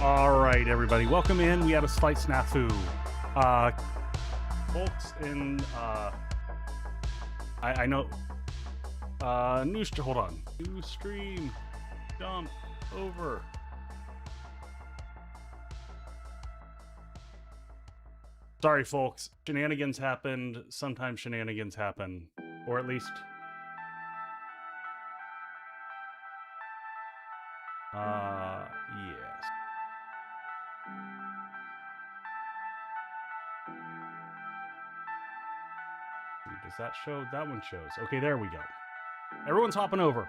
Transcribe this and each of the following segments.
All right, everybody, welcome in. We had a slight snafu. Folks in, I know, hold on. New stream, jump over. Sorry, folks. Shenanigans happened. Sometimes shenanigans happen. Or at least... yes. Does that show? That one shows. Okay, there we go. Everyone's hopping over.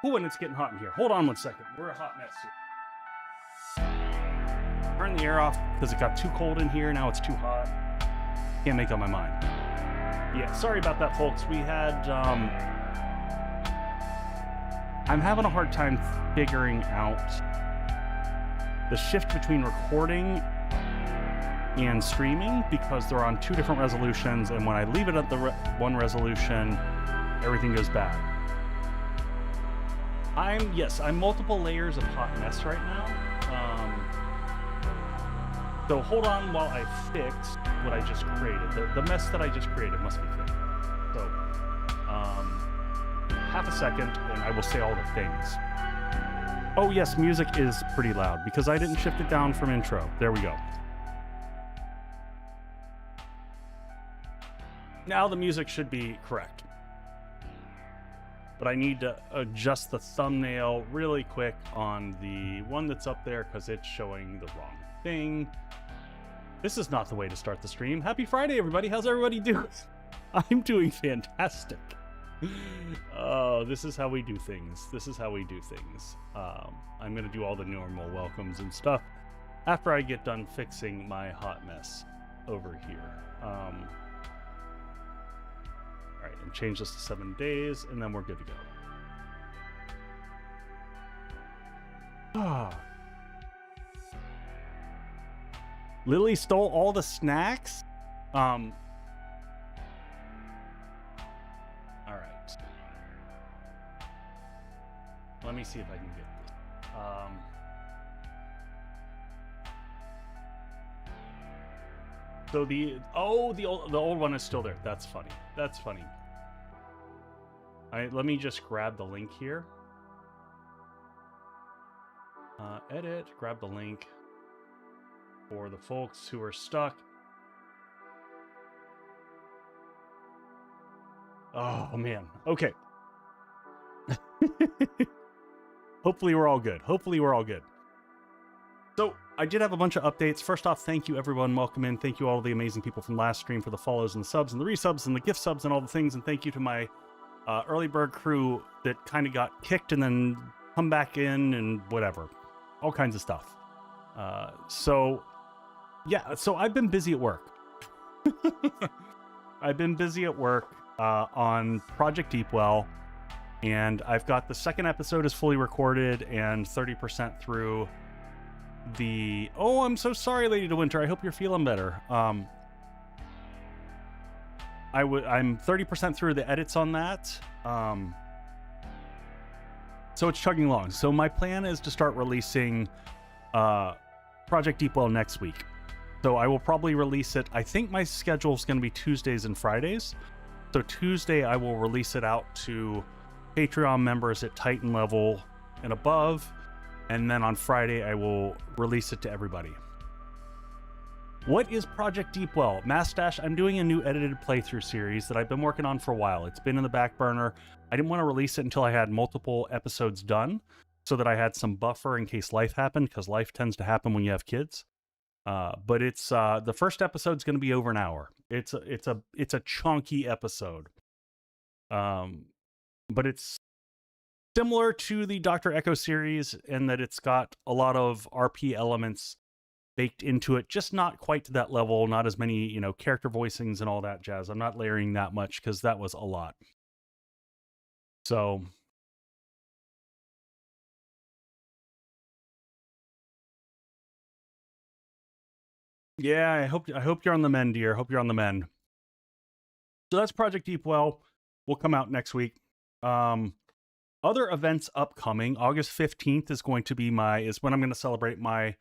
Ooh, and it's getting hot in here. Hold on one second. We're a hot mess here. Turn the air off because it got too cold in here. Now it's too hot. Can't make up my mind. Yeah, sorry about that, folks. We had, I'm having a hard time figuring out the shift between recording and streaming because they're on two different resolutions, and when I leave it at the one resolution, everything goes bad. I'm multiple layers of hot mess right now. So hold on while I fix what I just created. The mess that I just created must be fixed. So, half a second, and I will say all the things. Oh yes, music is pretty loud because I didn't shift it down from intro. There we go. Now the music should be correct. But I need to adjust the thumbnail really quick on the one that's up there because it's showing the wrong thing. This is not the way to start the stream. Happy Friday, everybody. How's everybody doing? I'm doing fantastic. Oh, this is how we do things. This is how we do things. I'm going to do all the normal welcomes and stuff after I get done fixing my hot mess over here. All right, and change this to 7 days, and then we're good to go. Ah. Lily stole all the snacks? All right. Let me see if I can get this. So the old one is still there. That's funny. That's funny. Let me just grab the link here. Edit, grab the link for the folks who are stuck. Oh man. Okay. Hopefully we're all good. Hopefully we're all good. So I did have a bunch of updates. First off, thank you everyone. Welcome in. Thank you all the amazing people from last stream for the follows and the subs and the resubs and the gift subs and all the things. And thank you to my early bird crew that kind of got kicked and then come back in and whatever. All kinds of stuff. So I've been busy at work. I've been busy at work on Project Deepwell, and I've got the second episode is fully recorded and 30% through the... Oh, I'm so sorry, Lady de Winter. I hope you're feeling better. I'm 30% through the edits on that. So it's chugging along. So my plan is to start releasing Project Deepwell next week. So I will probably release it. I think my schedule is going to be Tuesdays and Fridays. So Tuesday I will release it out to Patreon members at Titan level and above. And then on Friday I will release it to everybody. What is Project Deepwell? Mastash, I'm doing a new edited playthrough series that I've been working on for a while. It's been in the back burner. I didn't want to release it until I had multiple episodes done so that I had some buffer in case life happened, because life tends to happen when you have kids. But it's the first episode's going to be over an hour. It's a chunky episode. But it's similar to the Dr. Echo series in that it's got a lot of RP elements baked into it, just not quite to that level, not as many, character voicings and all that jazz. I'm not layering that much because that was a lot. So yeah, I hope you're on the mend, dear. Hope you're on the mend. So that's Project Deepwell. Will come out next week. other events upcoming, August 15th is going to be is when I'm going to celebrate my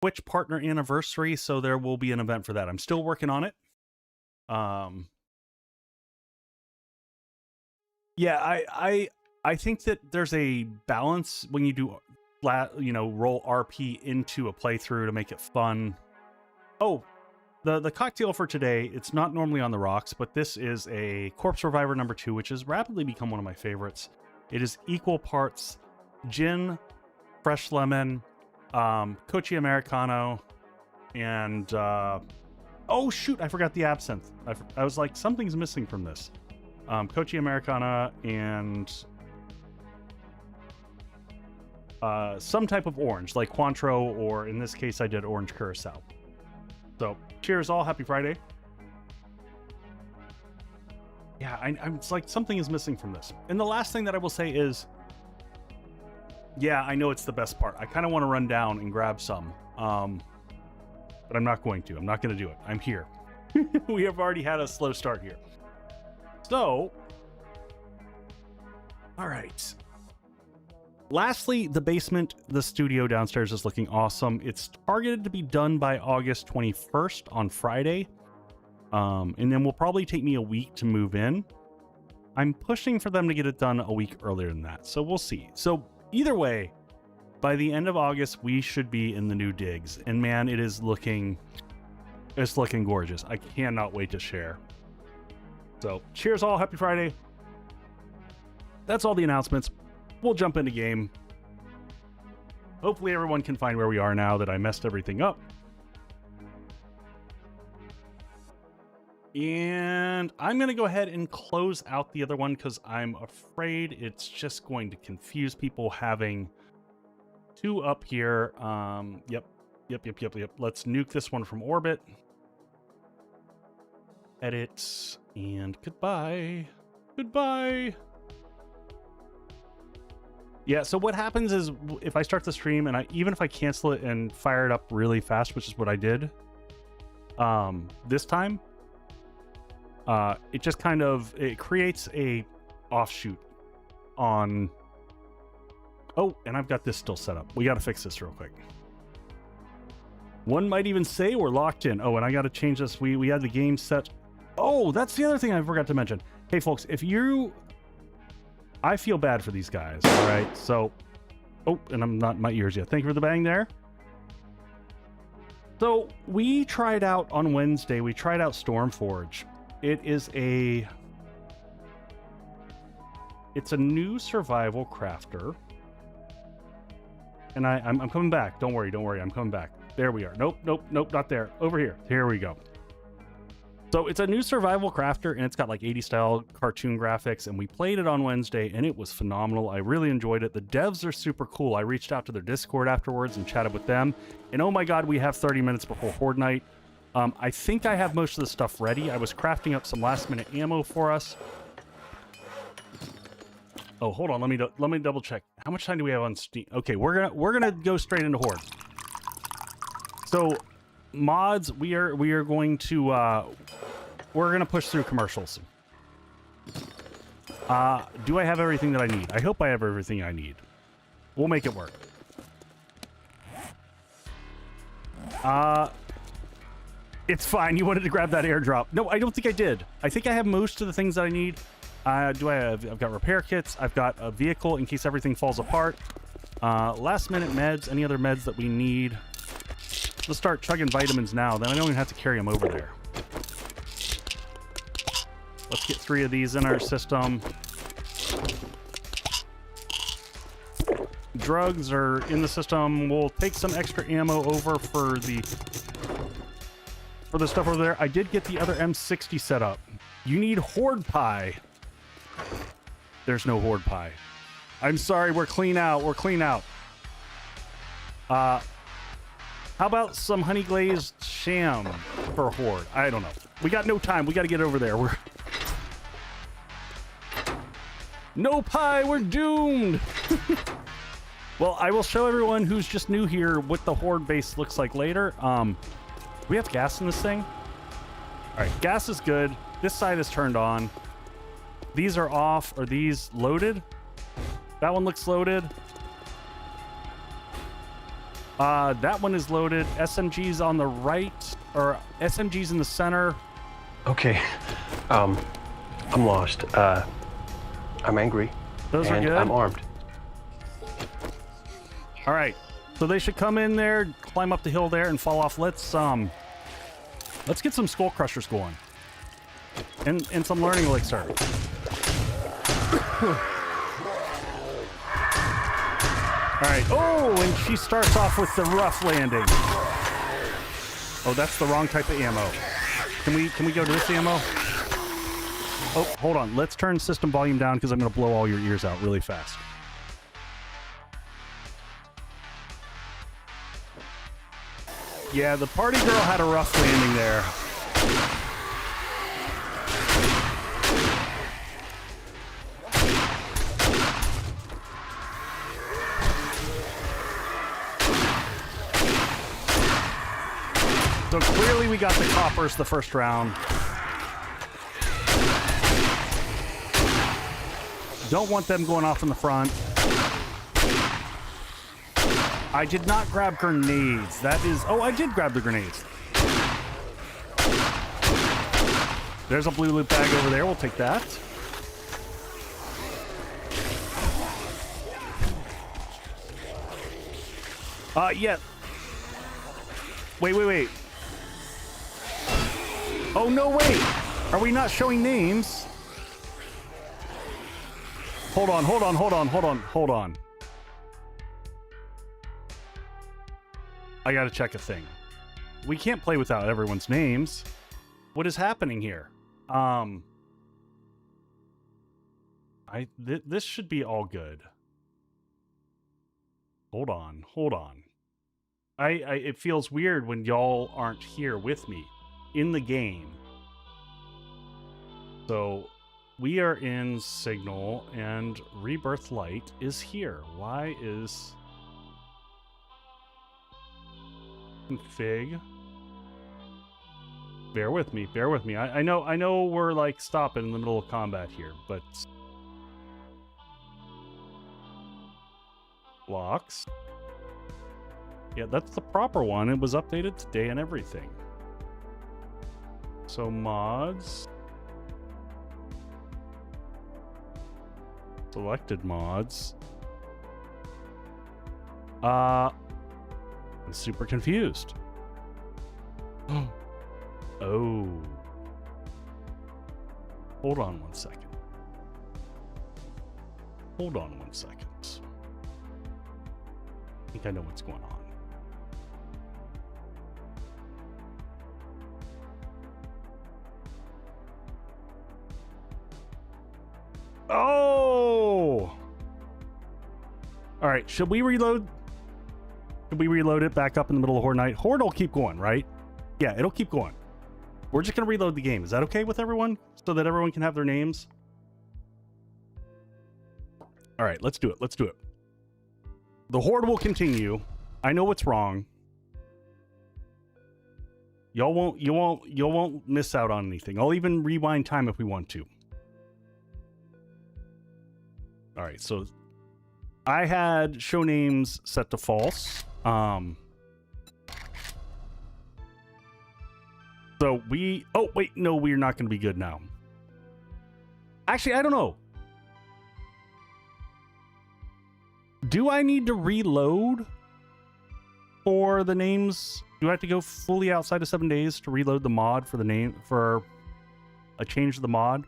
Twitch partner anniversary. So there will be an event for that. I'm still working on it. Yeah, I think that there's a balance when you do roll RP into a playthrough to make it fun. Oh, the cocktail for today, it's not normally on the rocks, but this is a Corpse Reviver number 2, which has rapidly become one of my favorites. It is equal parts gin, fresh lemon, Cochi Americano, and oh shoot, I forgot the absinthe. I was like, something's missing from this. Cochi Americana and some type of orange, like Cointreau, or in this case, I did orange curacao. So, cheers all. Happy Friday. Yeah, it's like something is missing from this. And the last thing that I will say is, yeah, I know it's the best part. I kind of want to run down and grab some, but I'm not going to. I'm not going to do it. I'm here. We have already had a slow start here. So, all right. Lastly, the basement, the studio downstairs is looking awesome. It's targeted to be done by August 21st on Friday. And then will probably take me a week to move in. I'm pushing for them to get it done a week earlier than that. So we'll see. So either way, by the end of August, we should be in the new digs. And man, it's looking gorgeous. I cannot wait to share. So cheers all. Happy Friday. That's all the announcements. We'll jump into game. Hopefully everyone can find where we are now that I messed everything up. And I'm going to go ahead and close out the other one because I'm afraid it's just going to confuse people having two up here. Yep. Let's nuke this one from orbit. Edit. And goodbye. Goodbye. Yeah, so what happens is if I start the stream and even if I cancel it and fire it up really fast, which is what I did this time, it just it creates a offshoot on. Oh, and I've got this still set up. We got to fix this real quick. One might even say we're locked in. Oh, and I got to change this. We had the game set. Oh, that's the other thing I forgot to mention. Hey, folks, I feel bad for these guys, all right? So, oh, and I'm not in my ears yet. Thank you for the bang there. So, we tried out on Wednesday, we tried out Stormforge. It's a new survival crafter. And I'm coming back. Don't worry, I'm coming back. There we are. Nope, not there. Over here. Here we go. So it's a new survival crafter, and it's got like 80s style cartoon graphics, and we played it on Wednesday, and it was phenomenal. I really enjoyed it. The devs are super cool. I reached out to their Discord afterwards and chatted with them, and oh my god, we have 30 minutes before Horde night. I think I have most of the stuff ready. I was crafting up some last-minute ammo for us. Oh, hold on. Let me double check. How much time do we have on Steam? Okay, we're gonna go straight into Horde. So, mods, we are going to we're gonna push through commercials. Do I have everything that I need? I hope I have everything I need. We'll make it work. It's fine. You wanted to grab that airdrop. No, I don't think I did. I think I have most of the things that I need. I've got repair kits. I've got a vehicle in case everything falls apart. Last minute meds. Any other meds that we need? Let's start chugging vitamins now. Then I don't even have to carry them over there. Let's get 3 of these in our system. Drugs are in the system. We'll take some extra ammo over for the stuff over there. I did get the other M60 set up. You need Horde pie. There's no Horde pie. I'm sorry, we're clean out. We're clean out. How about some honey glazed sham for Horde? I don't know. We got no time. We got to get over there. No pie. We're doomed. Well, I will show everyone who's just new here what the Horde base looks like later. We have gas in this thing. All right, gas is good. This side is turned on. These are off. Are these loaded? That one looks loaded. That one is loaded. SMG's on the right, or SMG's in the center. Okay. I'm lost. I'm angry. Those are good. I'm armed. All right. So they should come in there, climb up the hill there, and fall off. Let's get some skull crushers going. And some learning elixir. All right. Oh, and she starts off with the rough landing. Oh, that's the wrong type of ammo. Can we go to this ammo? Oh, hold on. Let's turn system volume down because I'm going to blow all your ears out really fast. Yeah, the party girl had a rough landing there. So clearly we got the coppers the first round. Don't want them going off in the front. I did not grab grenades. That is... Oh, I did grab the grenades. There's a blue loot bag over there. We'll take that. Yeah. Wait. Oh, no, wait. Are we not showing names? Hold on. I gotta check a thing. We can't play without everyone's names. What is happening here? This should be all good. Hold on. It feels weird when y'all aren't here with me in the game. So we are in Signal and Rebirth Light is here. Why is config? Bear with me. I know we're like stopping in the middle of combat here, but blocks. Yeah, that's the proper one. It was updated today and everything. So mods. Selected mods. I'm super confused. Oh. Hold on one second. I think I know what's going on. Oh! All right, should we reload? Should we reload it back up in the middle of Horde night? Horde will keep going, right? Yeah, it'll keep going. We're just going to reload the game. Is that okay with everyone? So that everyone can have their names? All right, let's do it. The Horde will continue. I know what's wrong. You won't miss out on anything. I'll even rewind time if we want to. All right, so I had show names set to false. So we... Oh, wait, no, we're not going to be good now. Actually, I don't know. Do I need to reload for the names? Do I have to go fully outside of 7 days to reload the mod for the name, for a change to the mod?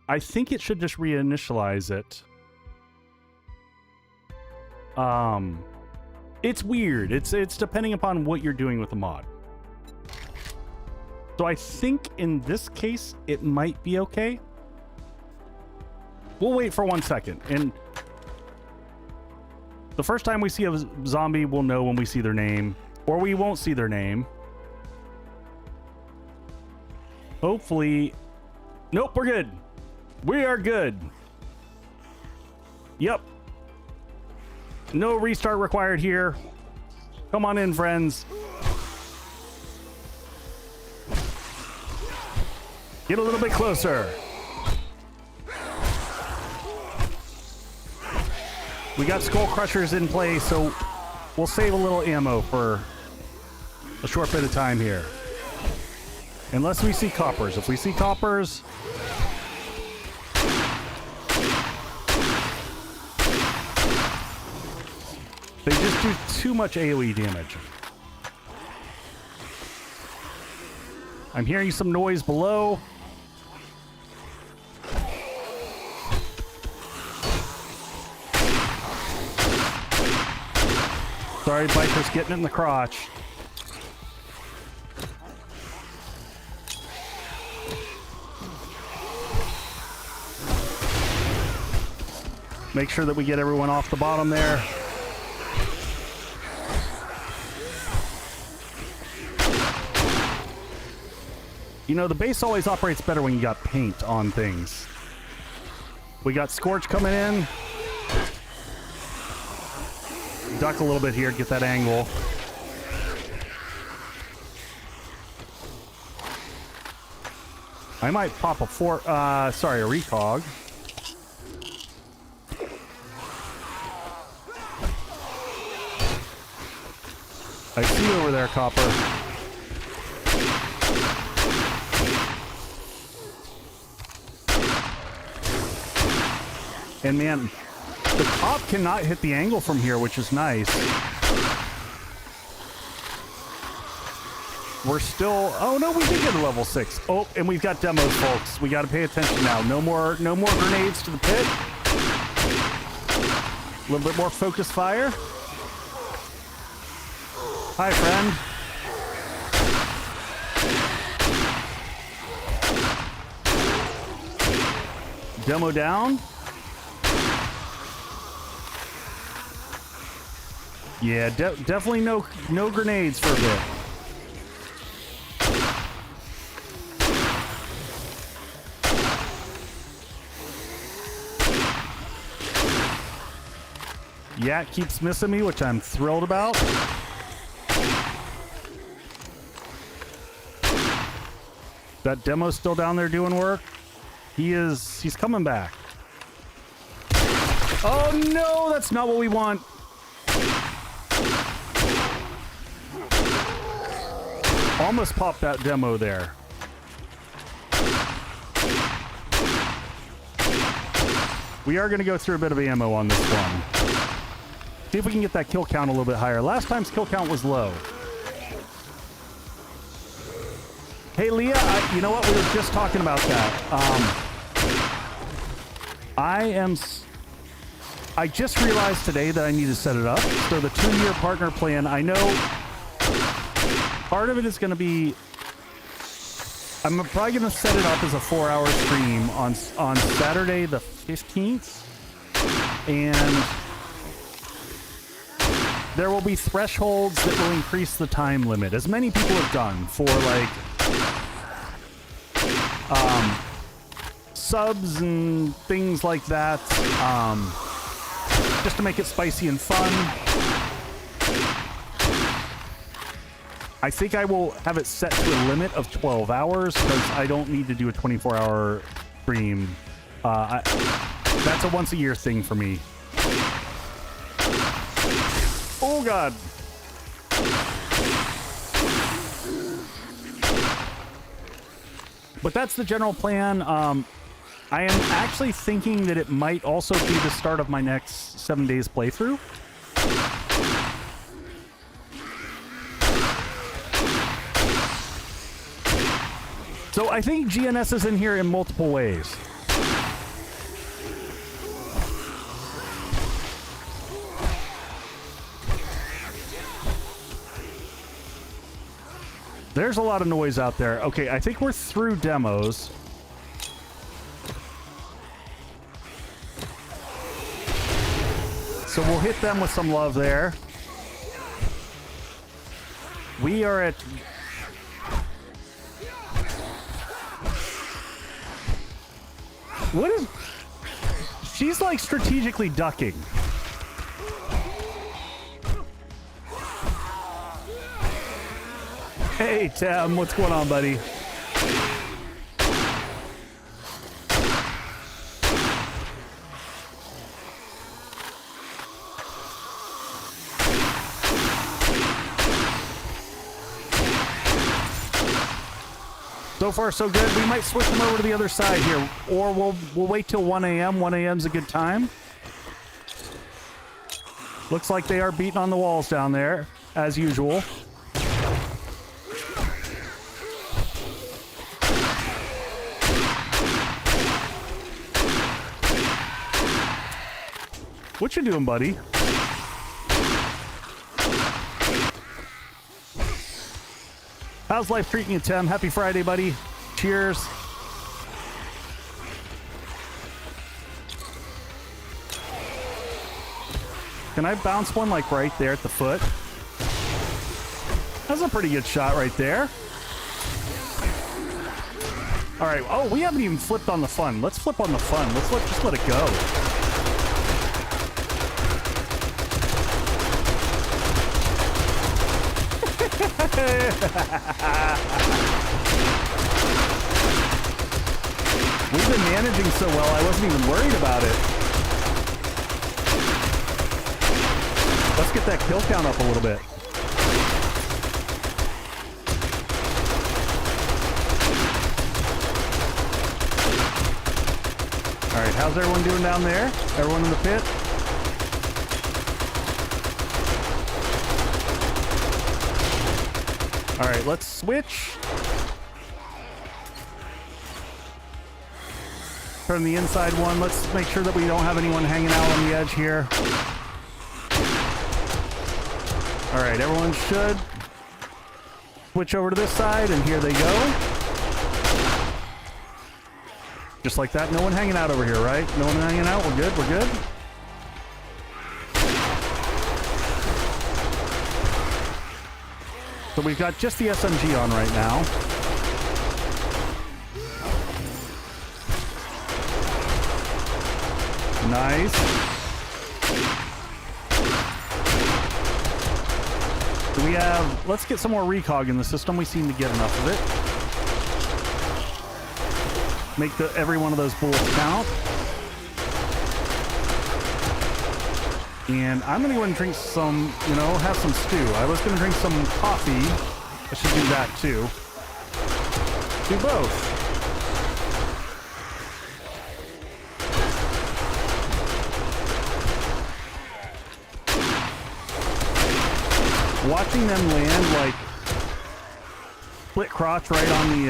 I think it should just reinitialize it. It's weird. It's depending upon what you're doing with the mod. So I think in this case, it might be okay. We'll wait for 1 second. And the first time we see a zombie, we'll know when we see their name. Or we won't see their name. Hopefully... Nope, we're good. We are good. Yep. No restart required here. Come on in, friends. Get a little bit closer. We got skull crushers in play, so we'll save a little ammo for a short bit of time here. Unless we see coppers. If we see coppers... they just do too much AoE damage. I'm hearing some noise below. Sorry, biker's getting it in the crotch. Make sure that we get everyone off the bottom there. You know, the base always operates better when you got paint on things. We got Scorch coming in. Duck a little bit here, get that angle. I might pop a a recog. I see you over there, Copper. And man, the cop cannot hit the angle from here, which is nice. We're still... oh no, we did get a level 6. Oh, and we've got demos, folks. We got to pay attention now. No more grenades to the pit. A little bit more focused fire. Hi, friend. Demo down. Yeah, definitely no grenades for a bit. Yeah, it keeps missing me, which I'm thrilled about. That demo's still down there doing work. He's coming back. Oh no, that's not what we want. Almost popped that demo there. We are going to go through a bit of ammo on this one. See if we can get that kill count a little bit higher. Last time's kill count was low. Hey, Leah, you know what? We were just talking about that. I just realized today that I need to set it up. So the 2-year partner plan, I know part of it is going to be... I'm probably going to set it up as a 4-hour stream on Saturday the 15th. And there will be thresholds that will increase the time limit, as many people have done for like subs and things like that, just to make it spicy and fun. I think I will have it set to a limit of 12 hours because I don't need to do a 24-hour stream. That's a once-a-year thing for me. Oh, God. But that's the general plan. I am actually thinking that it might also be the start of my next 7 days playthrough. So I think GNS is in here in multiple ways. There's a lot of noise out there. Okay, I think we're through demos. So we'll hit them with some love there. We are at... what is... she's like strategically ducking. Hey, Tim, what's going on, buddy? So far, so good. We might switch them over to the other side here, or we'll wait till 1 a.m. 1 a.m.'s a good time. Looks like they are beating on the walls down there, as usual. What you doing, buddy? How's life treating you, Tim? Happy Friday, buddy. Cheers. Can I bounce one like right there at the foot? That's a pretty good shot right there. All right. Oh, we haven't even flipped on the fun. Let's flip on the fun. Just let it go. We've been managing so well, I wasn't even worried about it. Let's get that kill count up a little bit. All right, how's everyone doing down there? Everyone in the pit? All right, let's switch. Turn the inside one. Let's make sure that we don't have anyone hanging out on the edge here. All right, everyone should switch over to this side, and here they go. Just like that. No one hanging out over here, right? No one hanging out. We're good. We're good. So we've got just the SMG on right now. Nice. Do we have... Let's get some more recog in the system. We seem to get enough of it. Make every one of those bullets count. And I'm going to go and drink some, have some stew. I was going to drink some coffee. I should do that too. Do both. Watching them land like split crotch right on the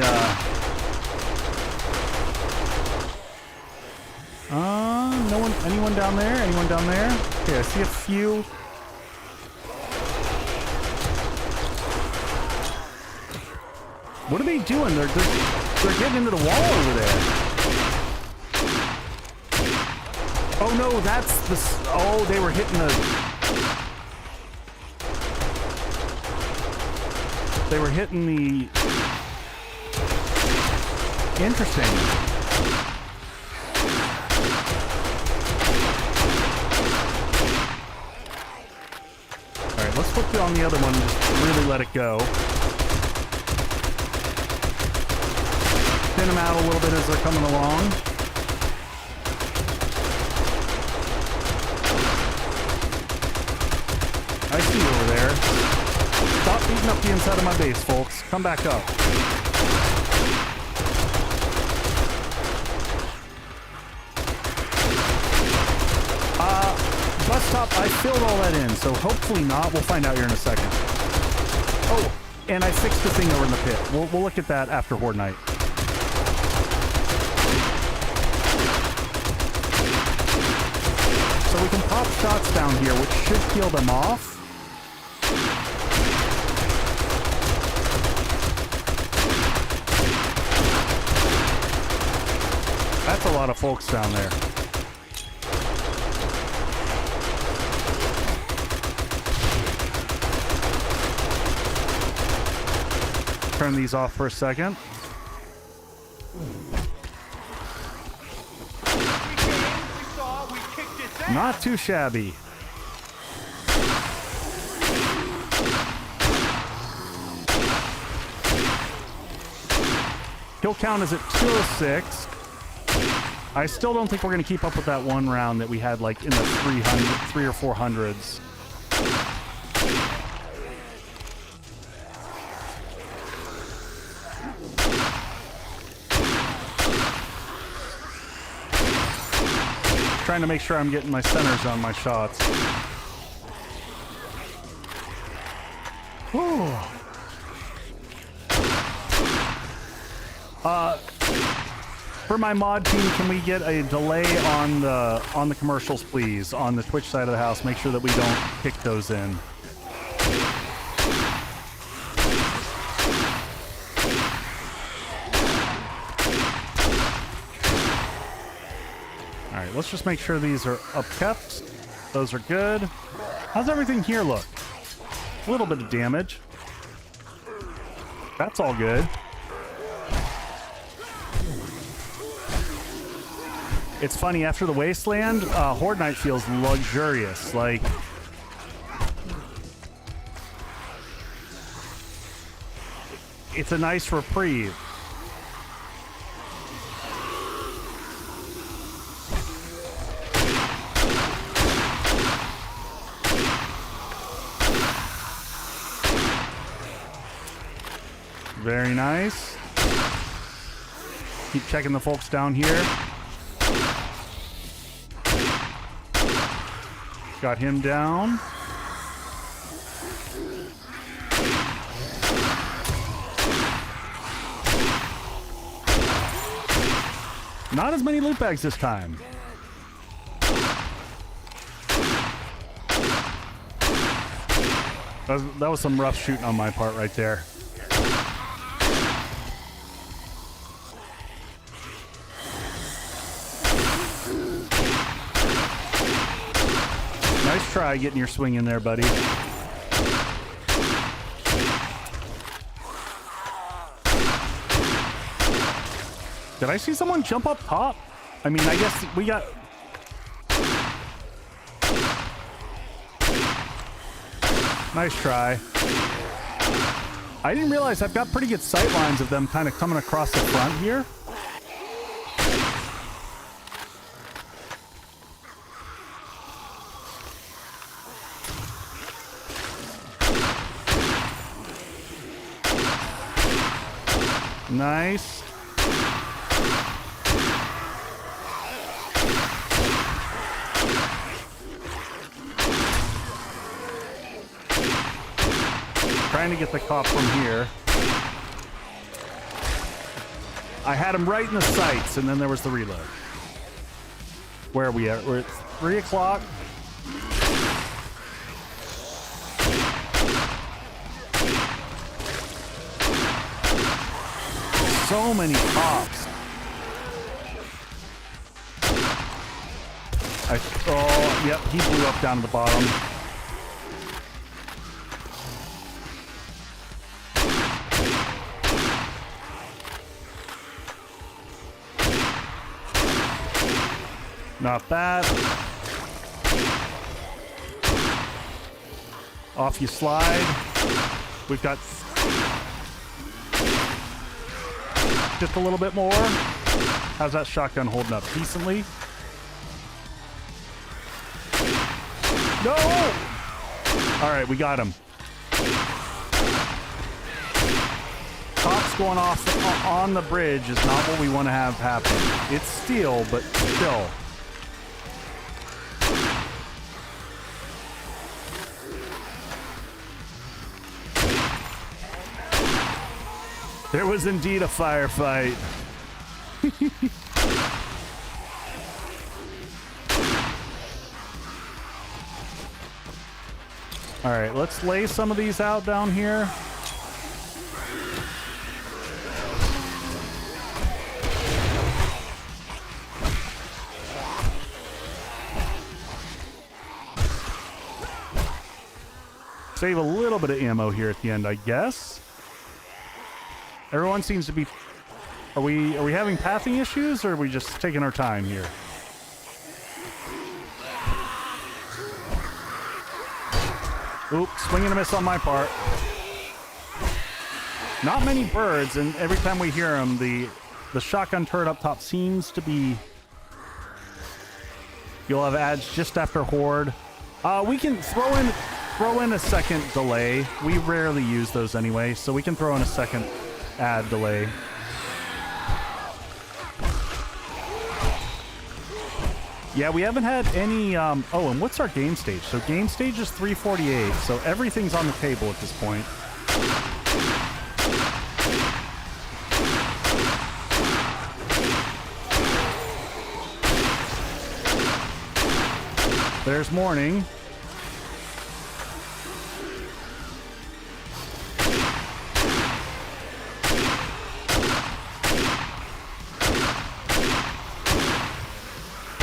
no one, anyone down there? Anyone down there? Okay, I see a few. What are they doing? They're getting into the wall over there. Oh no, that's the... Oh, they were hitting the... They were hitting the... Interesting. Alright, let's flip it on the other one and just really let it go. Thin them out a little bit as they're coming along. I see you over there. Stop beating up the inside of my base, folks. Come back up. Bus stop, I filled all that in, so hopefully not. We'll find out here in a second. Oh, and I fixed the thing over in the pit. We'll look at that after Horde night. So we can pop shots down here, which should peel them off. That's a lot of folks down there. Turn these off for a second. Not too shabby. Kill count is at 206. I still don't think we're going to keep up with that one round that we had like in the 300 or 400s. trying to make sure I'm getting my centers on my shots. Whew. For my mod team, can we get a delay on the commercials, please? On the Twitch side of the house, make sure that we don't kick those in. All right, let's just make sure these are upkept. Those are good. How's everything here look? A little bit of damage. That's all good. It's funny, after the wasteland, Horde Night feels luxurious. Like, it's a nice reprieve. Very nice. Keep checking the folks down here. Got him down. Not as many loot bags this time. That was some rough shooting on my part right there. Nice try getting your swing in there, buddy. Did I see someone jump up top? I mean, I guess we got... Nice try. I didn't realize I've got pretty good sight lines of them kind of coming across the front here. Nice. Trying to get the cop from here. I had him right in the sights, and then there was the reload. Where are we at? We're at 3 o'clock. So many cops. Oh, yep, he blew up down to the bottom. Not bad. Off you slide. We've got just a little bit more. How's that shotgun holding up? Decently. No! All right, we got him. Cops going off on the bridge is not what we want to have happen. It's steel, but still. There was indeed a firefight. All right, let's lay some of these out down here. Save a little bit of ammo here at the end, I guess. Everyone seems to be... Are we having pathing issues, or are we just taking our time here? Oops, swing and a miss on my part. Not many birds, and every time we hear them, the shotgun turret up top seems to be... You'll have ads just after Horde. We can throw in a second delay. We rarely use those anyway, so we can throw in a second ad delay. Yeah, we haven't had any, oh, and what's our game stage? So game stage is 348, so everything's on the table at this point. There's morning.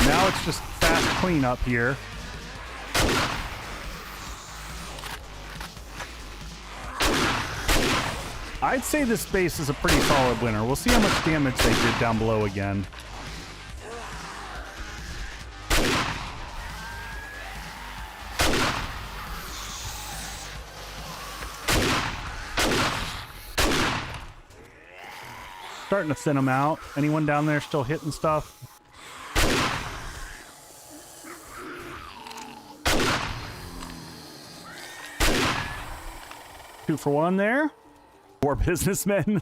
Now it's just fast cleanup here. I'd say this base is a pretty solid winner. We'll see how much damage they did down below again. Starting to thin them out. Anyone down there still hitting stuff? Two for one there. 4 businessmen.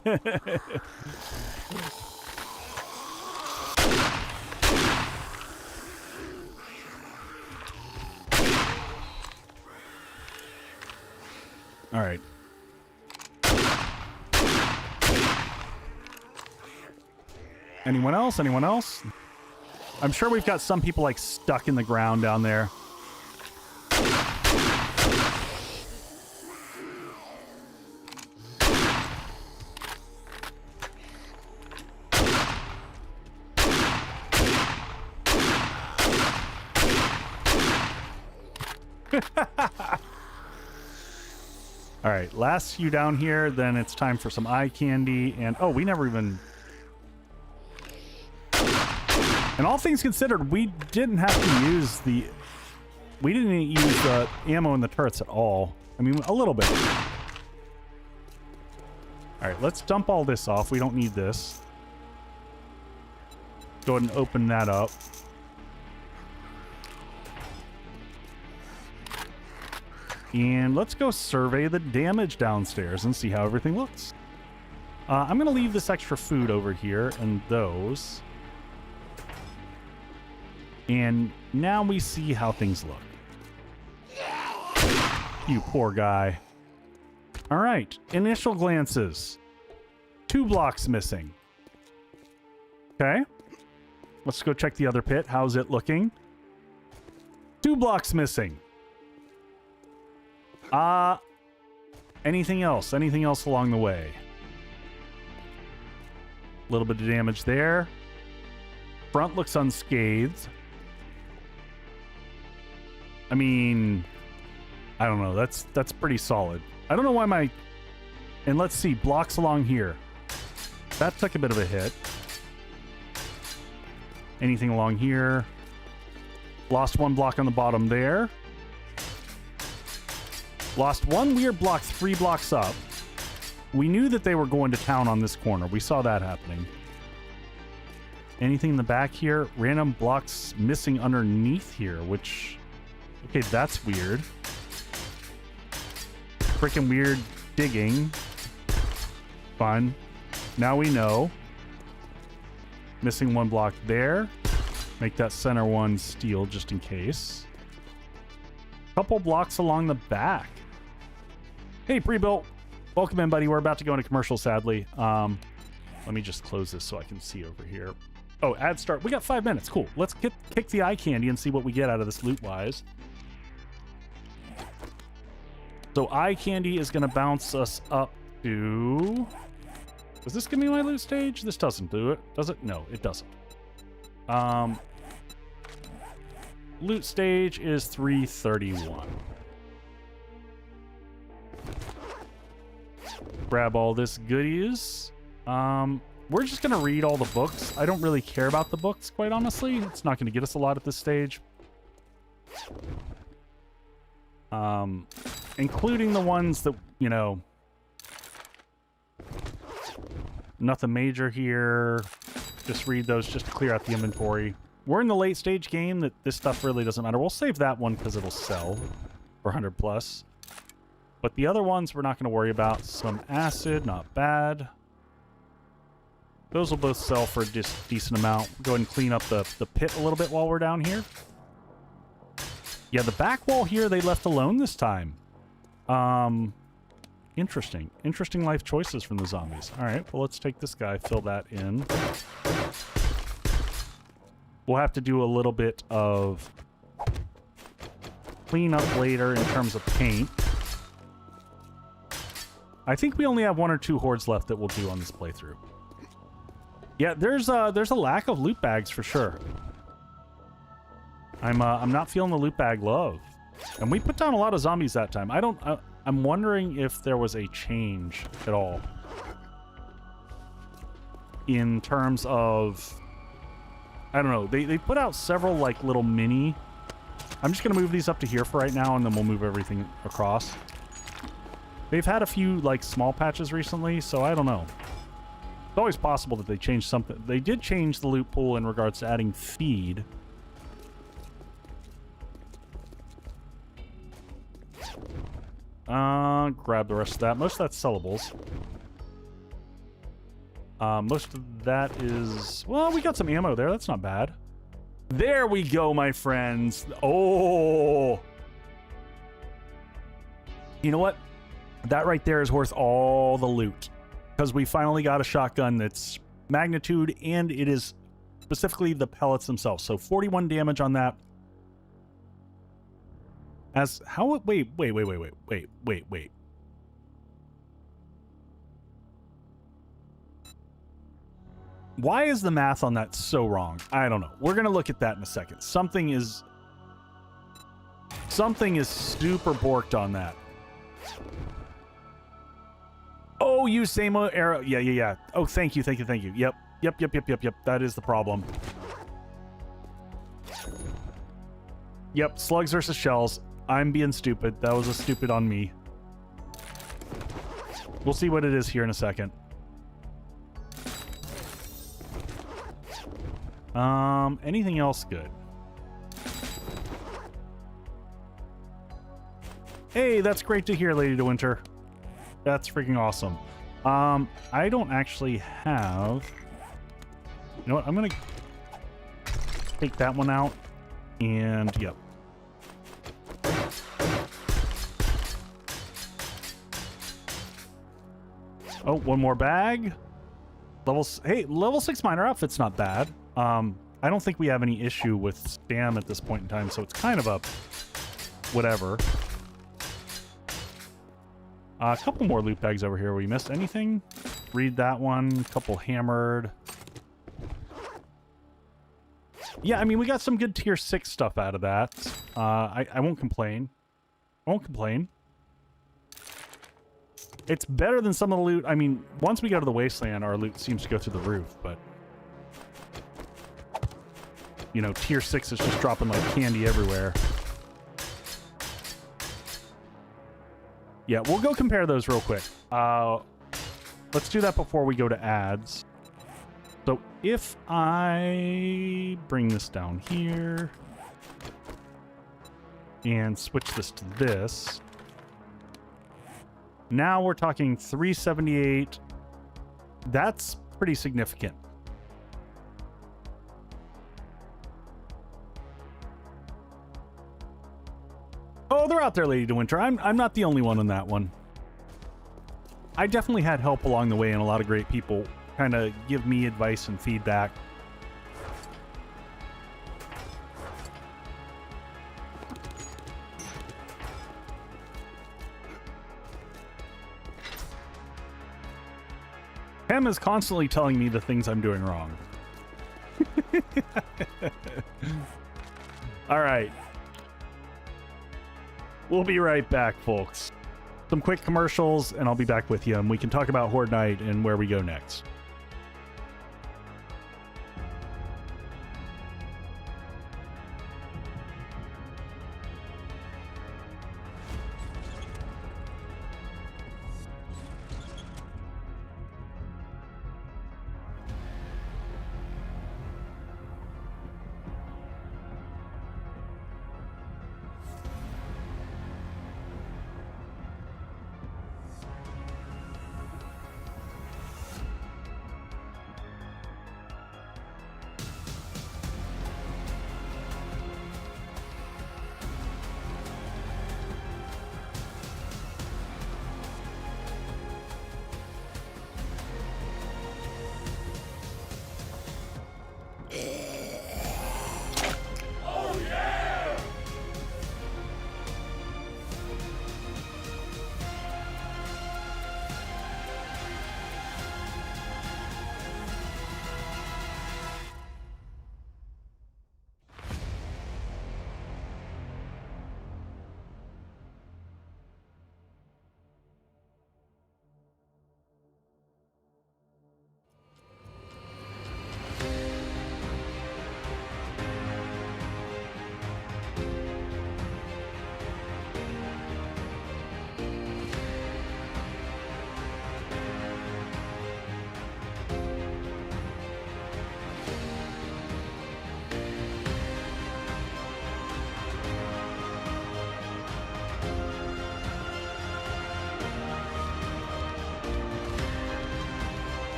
All right. Anyone else? Anyone else? I'm sure we've got some people like stuck in the ground down there. All right, last few down here, then it's time for some eye candy. And oh, we never even... And all things considered, we didn't have to use the... We didn't use the ammo in the turrets at all. I mean, a little bit. All right, let's dump all this off. We don't need this. Go ahead and open that up. And let's go survey the damage downstairs and see how everything looks. I'm going to leave this extra food over here and those. And now we see how things look. You poor guy. All right, initial glances. 2 blocks missing. Okay. Let's go check the other pit. How's it looking? 2 blocks missing. Anything else? Anything else along the way? A little bit of damage there. Front looks unscathed. I mean, I don't know. That's pretty solid. I don't know why my... And let's see, blocks along here. That took a bit of a hit. Anything along here? Lost 1 block on the bottom there. Lost 1 weird block 3 blocks up. We knew that they were going to town on this corner. We saw that happening. Anything in the back here? Random blocks missing underneath here, which... Okay, that's weird. Freaking weird digging. Fun. Now we know. Missing 1 block there. Make that center one steel just in case. Couple blocks along the back. Hey, pre-built. Welcome in, buddy. We're about to go into commercial, sadly. Let me just close this so I can see over here. Oh, ad start. We got 5 minutes. Cool. Let's kick the eye candy and see what we get out of this loot-wise. So eye candy is going to bounce us up to... Does this give me my loot stage? This doesn't do it. Does it? No, it doesn't. Loot stage is 331. Grab all this goodies. We're just gonna read all the books. I don't really care about the books, quite honestly. It's not gonna get us a lot at this stage. Including the ones that, you know, nothing major here. Just read those just to clear out the inventory. We're in the late stage game that this stuff really doesn't matter. We'll save that one because it'll sell for 100 plus. But the other ones we're not going to worry about. Some acid, not bad. Those will both sell for a decent amount. Go ahead and clean up the pit a little bit while we're down here. Yeah, the back wall here they left alone this time. Interesting. Interesting life choices from the zombies. All right, well, let's take this guy, fill that in. We'll have to do a little bit of cleanup later in terms of paint. I think we only have 1 or 2 hordes left that we'll do on this playthrough. Yeah, there's a lack of loot bags for sure. I'm not feeling the loot bag love. And we put down a lot of zombies that time. I'm wondering if there was a change at all in terms of, I don't know. They put out several like little mini. I'm just gonna move these up to here for right now, and then we'll move everything across. They've had a few like small patches recently, so I don't know. It's always possible that they changed something. They did change the loot pool in regards to adding feed. Grab the rest of that. Most of that's sellables. Most of that is... Well, we got some ammo there. That's not bad. There we go, my friends. Oh! You know what? That right there is worth all the loot. Because we finally got a shotgun that's magnitude, and it is specifically the pellets themselves. So 41 damage on that. As how... Wait. Why is the math on that so wrong? I don't know. We're going to look at that in a second. Something is super borked on that. Oh, use same arrow. Yeah. Oh, thank you. Yep. That is the problem. Yep, slugs versus shells. I'm being stupid. That was a stupid on me. We'll see what it is here in a second. Anything else good? Hey, that's great to hear, Lady de Winter. That's freaking awesome. I don't actually have... You know what? I'm gonna take that one out. And, yep. Oh, one more bag. Hey, level 6 miner outfit's not bad. I don't think we have any issue with spam at this point in time, so it's kind of a whatever. A couple more loot bags over here. We missed anything? Read that one. Couple hammered. Yeah, I mean, we got some good tier 6 stuff out of that. I won't complain. It's better than some of the loot. I mean, once we go to the wasteland, our loot seems to go through the roof, but... You know, tier 6 is just dropping like candy everywhere. Yeah, we'll go compare those real quick. Let's do that before we go to ads. So if I bring this down here and switch this to this, now we're talking 378. That's pretty significant. Oh, they're out there, Lady de Winter. I'm not the only one on that one. I definitely had help along the way, and a lot of great people kind of give me advice and feedback. Pam is constantly telling me the things I'm doing wrong. All right. We'll be right back, folks. Some quick commercials, and I'll be back with you, and we can talk about Horde Night and where we go next.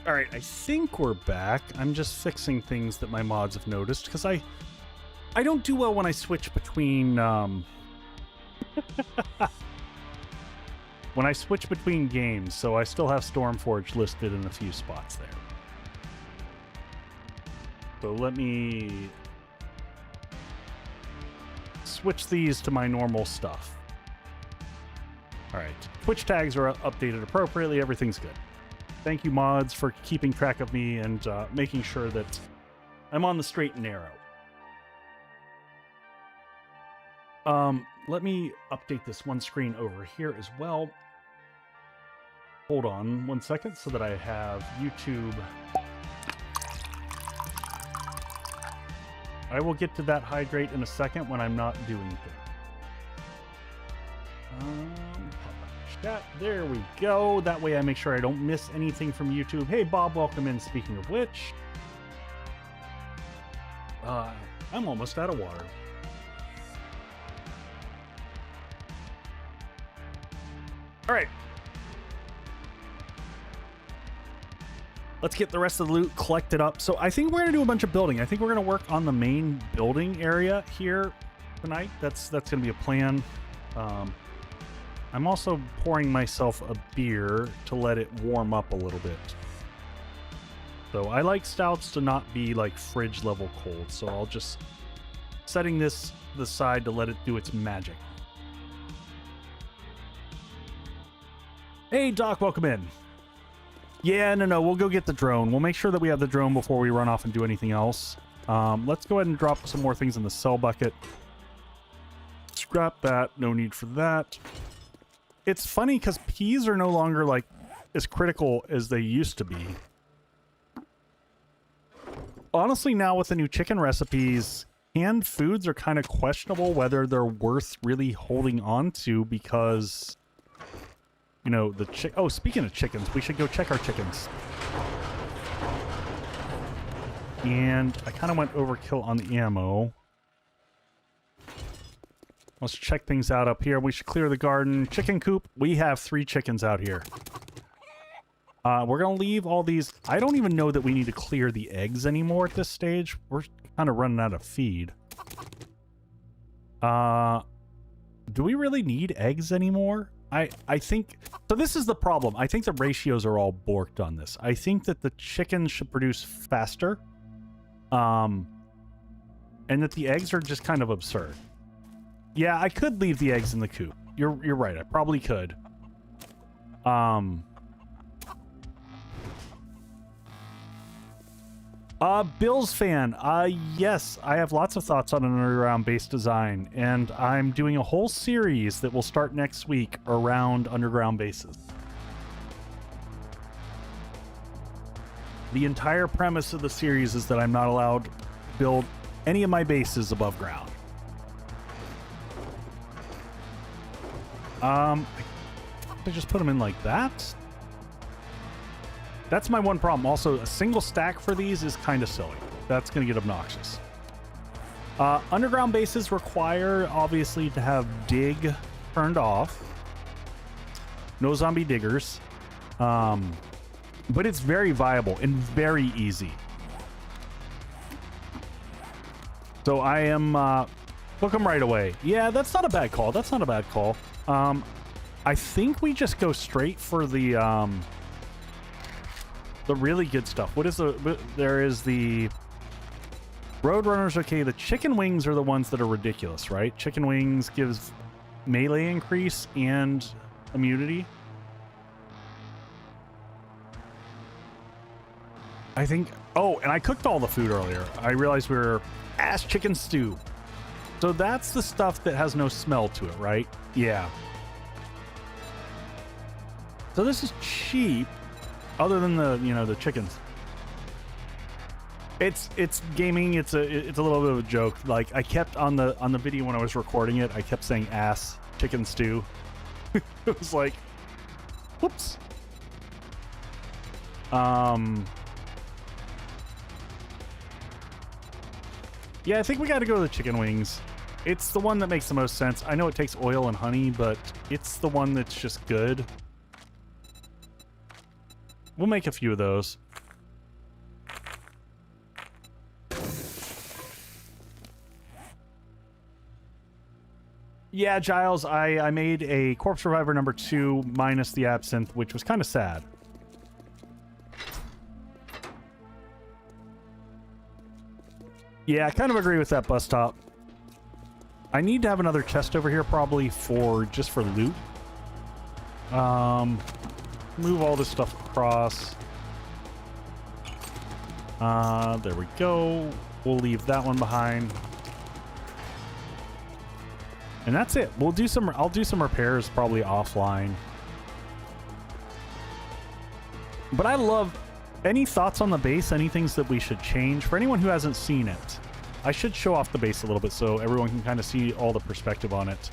All right, I think we're back. I'm just fixing things that my mods have noticed because I don't do well when I switch between when I switch between games, so I still have Stormforge listed in a few spots there. So let me switch these to my normal stuff. All right, Twitch tags are updated appropriately. Everything's good. Thank you, mods, for keeping track of me and making sure that I'm on the straight and narrow. Let me update this one screen over here as well. Hold on 1 second so that I have YouTube. I will get to that hydrate in a second when I'm not doing things. Chat. There we go. That way I make sure I don't miss anything from YouTube. Hey, Bob, welcome in. Speaking of which, I'm almost out of water. All right. Let's get the rest of the loot collected up. So I think we're going to do a bunch of building. I think we're going to work on the main building area here tonight. That's going to be a plan. I'm also pouring myself a beer to let it warm up a little bit. So I like stouts to not be like fridge level cold. So I'll just setting this to the side to let it do its magic. Hey, Doc, welcome in. Yeah, no, we'll go get the drone. We'll make sure that we have the drone before we run off and do anything else. Let's go ahead and drop some more things in the sell bucket. Scrap that. No need for that. It's funny because peas are no longer like as critical as they used to be. Honestly, now with the new chicken recipes, canned foods are kind of questionable whether they're worth really holding on to because, you know, oh, speaking of chickens, we should go check our chickens. And I kind of went overkill on the ammo. Let's check things out up here. We should clear the garden. Chicken coop. We have 3 chickens out here. We're going to leave all these. I don't even know that we need to clear the eggs anymore at this stage. We're kind of running out of feed. Do we really need eggs anymore? I think... So this is the problem. I think the ratios are all borked on this. I think that the chickens should produce faster. And that the eggs are just kind of absurd. Yeah, I could leave the eggs in the coop. You're right. I probably could. Bill's fan. Yes, I have lots of thoughts on an underground base design, and I'm doing a whole series that will start next week around underground bases. The entire premise of the series is that I'm not allowed to build any of my bases above ground. I just put them in like that. That's my one problem. Also, a single stack for these is kind of silly. That's going to get obnoxious. Underground bases require, obviously, to have dig turned off. No zombie diggers. But it's very viable and very easy. So I am... book them right away. Yeah, that's not a bad call. That's not a bad call. I think we just go straight for the really good stuff. What is there is the Roadrunners. Okay, the chicken wings are the ones that are ridiculous, right? Chicken wings gives melee increase and immunity. I think... Oh, and I cooked all the food earlier. I realized we were ass chicken stew. So that's the stuff that has no smell to it, right? Yeah. So this is cheap, other than the, you know, the chickens. It's gaming. It's a little bit of a joke. Like I kept on the video when I was recording it, I kept saying ass chicken stew. It was like, whoops. Yeah, I think we got to go to the chicken wings. It's the one that makes the most sense. I know it takes oil and honey, but it's the one that's just good. We'll make a few of those. Yeah, Giles, I made a Corpse Survivor number 2 minus the Absinthe, which was kind of sad. Yeah, I kind of agree with that, Bus Stop. I need to have another chest over here probably just for loot. Move all this stuff across. There we go. We'll leave that one behind. And that's it. I'll do some repairs probably offline. But I love any thoughts on the base, any things that we should change for anyone who hasn't seen it. I should show off the base a little bit so everyone can kind of see all the perspective on it.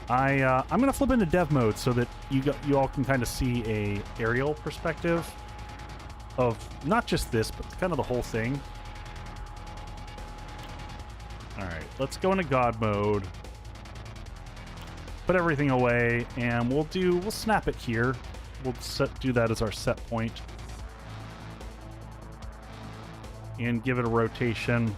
I'm gonna flip into dev mode so that you all can kind of see a aerial perspective of not just this, but kind of the whole thing. All right, let's go into God mode. Put everything away, and we'll snap it here. We'll do that as our set point. And give it a rotation.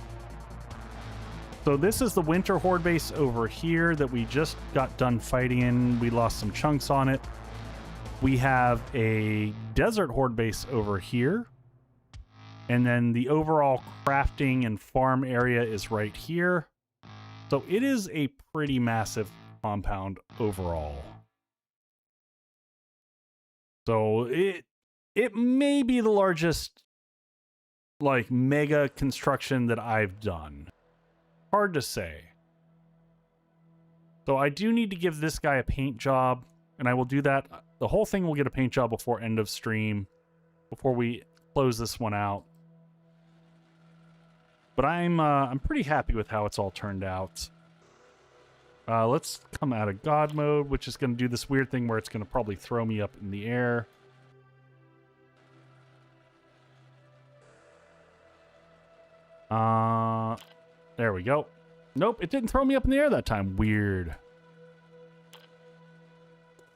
So this is the winter horde base over here that we just got done fighting in. We lost some chunks on it. We have a desert horde base over here. And then the overall crafting and farm area is right here. So it is a pretty massive compound overall. So it may be the largest like mega construction that I've done. Hard to say. So I do need to give this guy a paint job, and I will do that. The whole thing will get a paint job before end of stream, before we close this one out. But I'm pretty happy with how it's all turned out. Let's come out of God mode, which is going to do this weird thing where it's going to probably throw me up in the air. There we go. Nope, it didn't throw me up in the air that time. Weird.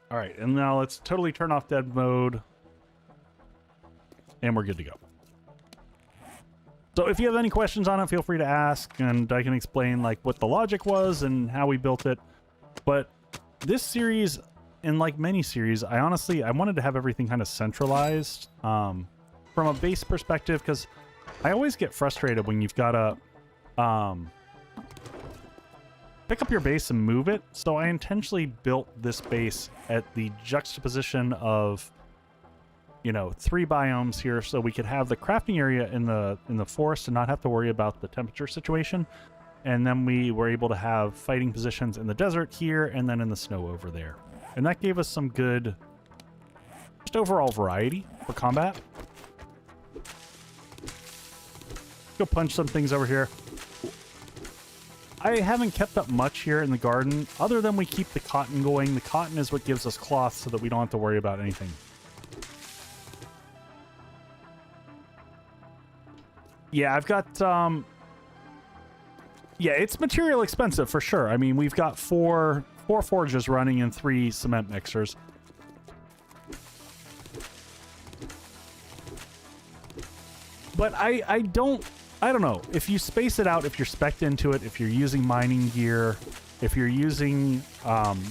All right, and now let's totally turn off dead mode. And we're good to go. So if you have any questions on it, feel free to ask, and I can explain like what the logic was and how we built it. But this series, and like many series, I wanted to have everything kind of centralized from a base perspective, because I always get frustrated when you've got to pick up your base and move it. So I intentionally built this base at the juxtaposition of, you know, 3 biomes here, so we could have the crafting area in the forest and not have to worry about the temperature situation. And then we were able to have fighting positions in the desert here and then in the snow over there. And that gave us some good, just overall variety for combat. Go punch some things over here. I haven't kept up much here in the garden, other than we keep the cotton going. The cotton is what gives us cloth so that we don't have to worry about anything. Yeah, I've got, yeah, it's material expensive for sure. I mean, we've got four forges running and 3 cement mixers. But I don't know. If you space it out, if you're spec'd into it, if you're using mining gear, if you're using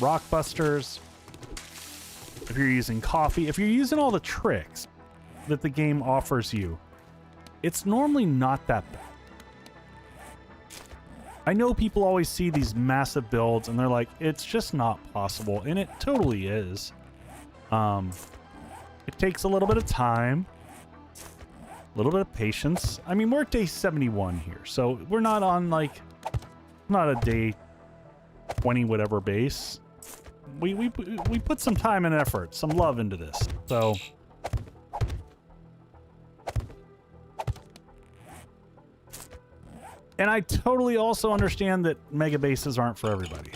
rock busters, if you're using coffee, if you're using all the tricks that the game offers you, it's normally not that bad. I know people always see these massive builds and they're like, it's just not possible. And it totally is. It takes a little bit of time, a little bit of patience. I mean, we're at day 71 here, so we're not on like, not a day 20 whatever base. We put some time and effort, some love into this. So and I totally also understand that mega bases aren't for everybody.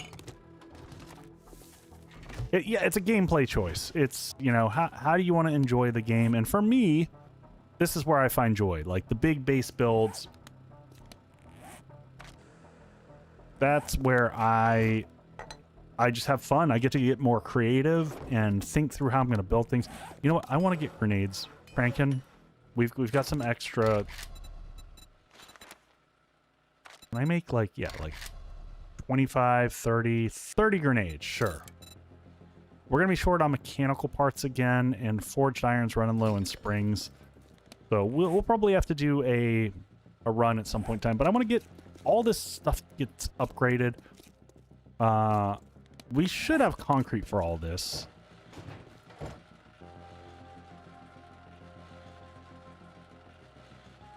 Yeah, it's a gameplay choice. It's, you know, how do you want to enjoy the game? And for me, this is where I find joy. Like the big base builds, that's where I just have fun. I get to get more creative and think through how I'm going to build things. You know what? I want to get grenades cranking. We've got some extra. Can I make like, yeah, like 25, 30, 30 grenades. Sure. We're going to be short on mechanical parts again, and forged iron's running low in springs. So we'll probably have to do a run at some point in time. But I want to get all this stuff gets upgraded. We should have concrete for all this.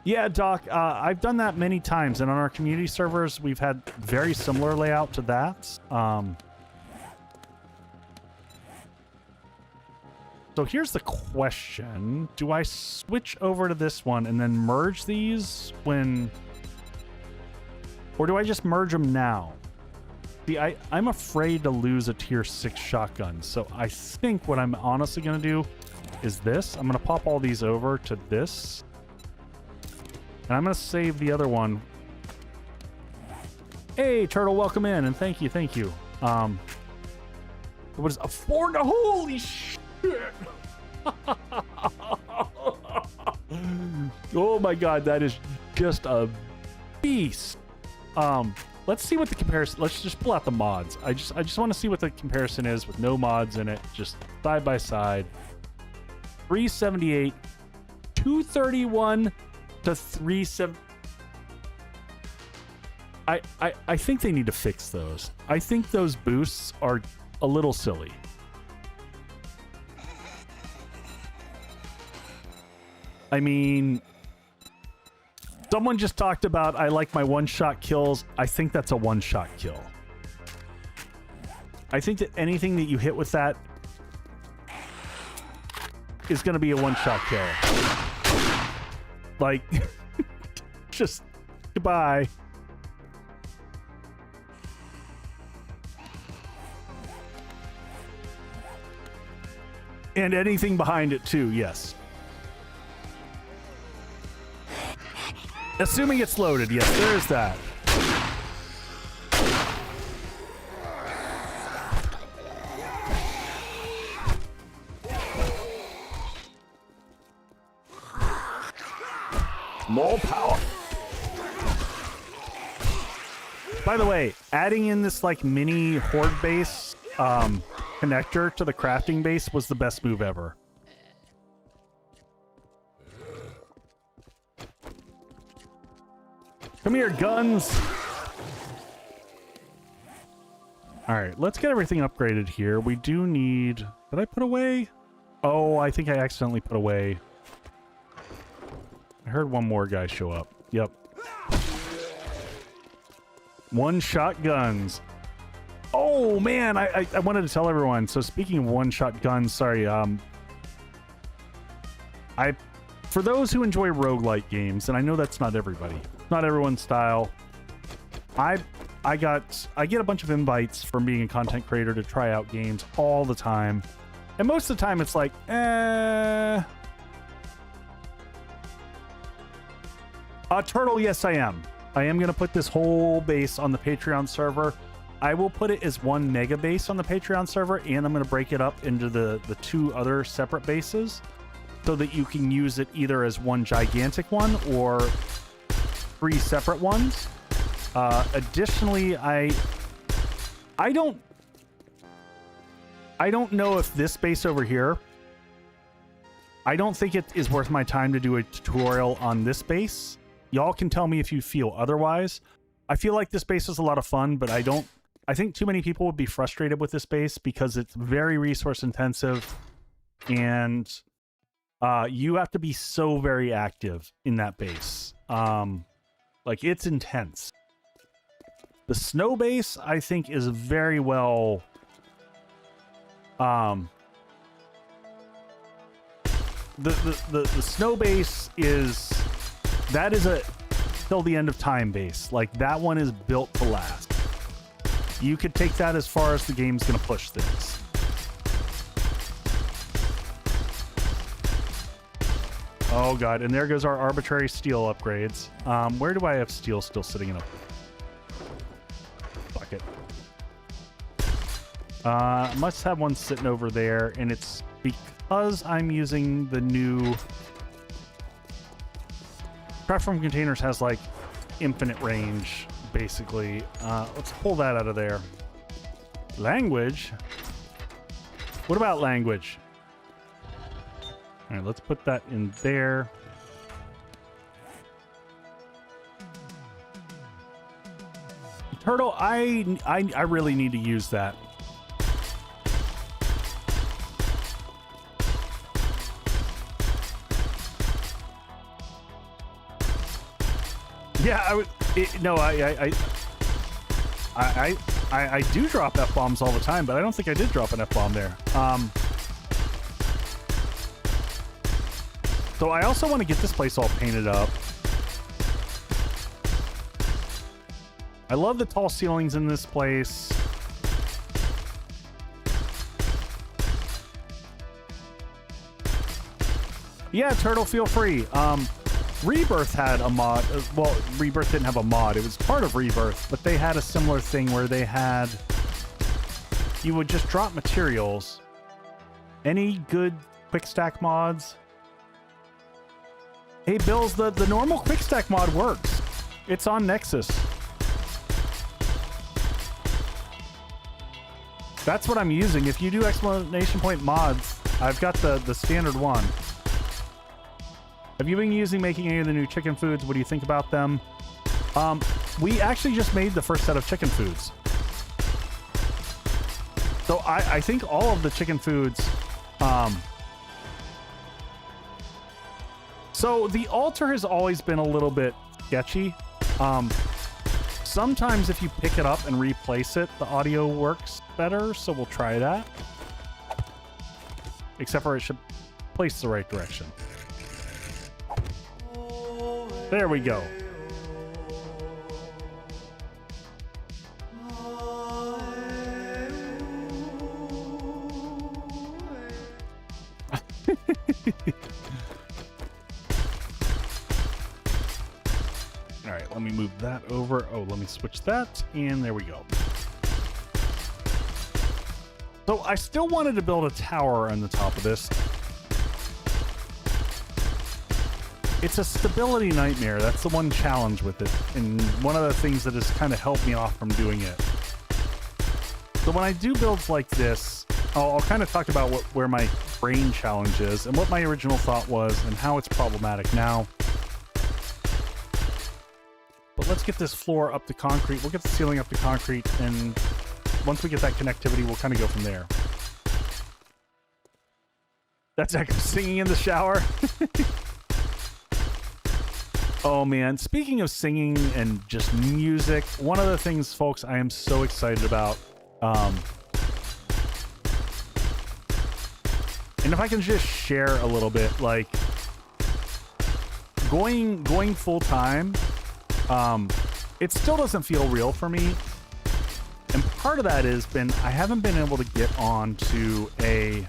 Yeah, Doc, I've done that many times, and on our community servers, we've had very similar layout to that. So here's the question. Do I switch over to this one and then merge these when... Or do I just merge them now? See, I'm afraid to lose a tier 6 shotgun, so I think what I'm honestly going to do is this. I'm going to pop all these over to this. And I'm going to save the other one. Hey, Turtle, welcome in, and thank you, thank you. What is a 4? Holy shit! Oh my god, that is just a beast. Let's see what the comparison... Let's just pull out the mods. I just want to see what the comparison is with no mods in it, just side by side. 378, 231 to 37. I think they need to fix those. I think those boosts are a little silly. I mean, someone just talked about I like my one-shot kills. I think that's a one-shot kill. I think that anything that you hit with that is going to be a one-shot kill. Like, just goodbye. And anything behind it too, yes. Assuming it's loaded, yes, there is that. More power. By the way, adding in this like mini Horde base connector to the crafting base was the best move ever. Come here, guns. All right, let's get everything upgraded here. We do need... Did I put away? Oh, I think I accidentally put away. I heard one more guy show up. Yep. One-shot guns. Oh, man, I wanted to tell everyone. So speaking of one-shot guns, sorry. For those who enjoy roguelike games, and I know that's not everybody. Not everyone's style. I get a bunch of invites from being a content creator to try out games all the time. And most of the time it's like, Turtle, yes I am. I am going to put this whole base on the Patreon server. I will put it as one mega base on the Patreon server, and I'm going to break it up into the 2 other separate bases so that you can use it either as one gigantic one or 3 separate ones. Additionally, I don't know if this base over here, I don't think it is worth my time to do a tutorial on this base. Y'all can tell me if you feel otherwise. I feel like this base is a lot of fun, but I think too many people would be frustrated with this base because it's very resource intensive, and you have to be so very active in that base. Like, it's intense. The snow base, I think, is very well... The snow base is... That is a till the end of time base. Like, that one is built to last. You could take that as far as the game's going to push things. Oh god, and there goes our arbitrary steel upgrades. Where do I have steel still sitting in a bucket? Must have one sitting over there, and it's because I'm using the new... Craft from containers has like infinite range. basically. Let's pull that out of there. Language? What about language? All right, let's put that in there. Turtle, I really need to use that. Yeah, I do drop F-bombs all the time, but I don't think I did drop an F-bomb there. So I also want to get this place all painted up. I love the tall ceilings in this place. Yeah, Turtle, feel free. Rebirth had a mod. Well, Rebirth didn't have a mod. It was part of Rebirth, but they had a similar thing where they had... You would just drop materials. Any good quick stack mods? Hey, Bills, the normal quick stack mod works. It's on Nexus. That's what I'm using. If you do exclamation point mods, I've got the standard one. Have you been making any of the new chicken foods? What do you think about them? We actually just made the first set of chicken foods. So I think all of the chicken foods... So the altar has always been a little bit sketchy. Sometimes if you pick it up and replace it, the audio works better, so we'll try that. Except for it should place the right direction. There we go. All right, let me move that over. Oh, let me switch that, and there we go. So I still wanted to build a tower on the top of this. It's a stability nightmare. That's the one challenge with it, and one of the things that has kind of helped me off from doing it. So when I do builds like this, I'll kind of talk about where my brain challenge is and what my original thought was and how it's problematic now. But let's get this floor up to concrete. We'll get the ceiling up to concrete, and once we get that connectivity, we'll kind of go from there. That's like singing in the shower. Oh man, speaking of singing and just music, one of the things, folks, I am so excited about, and if I can just share a little bit, like going full time, it still doesn't feel real for me, and part of that has been I haven't been able to get on to a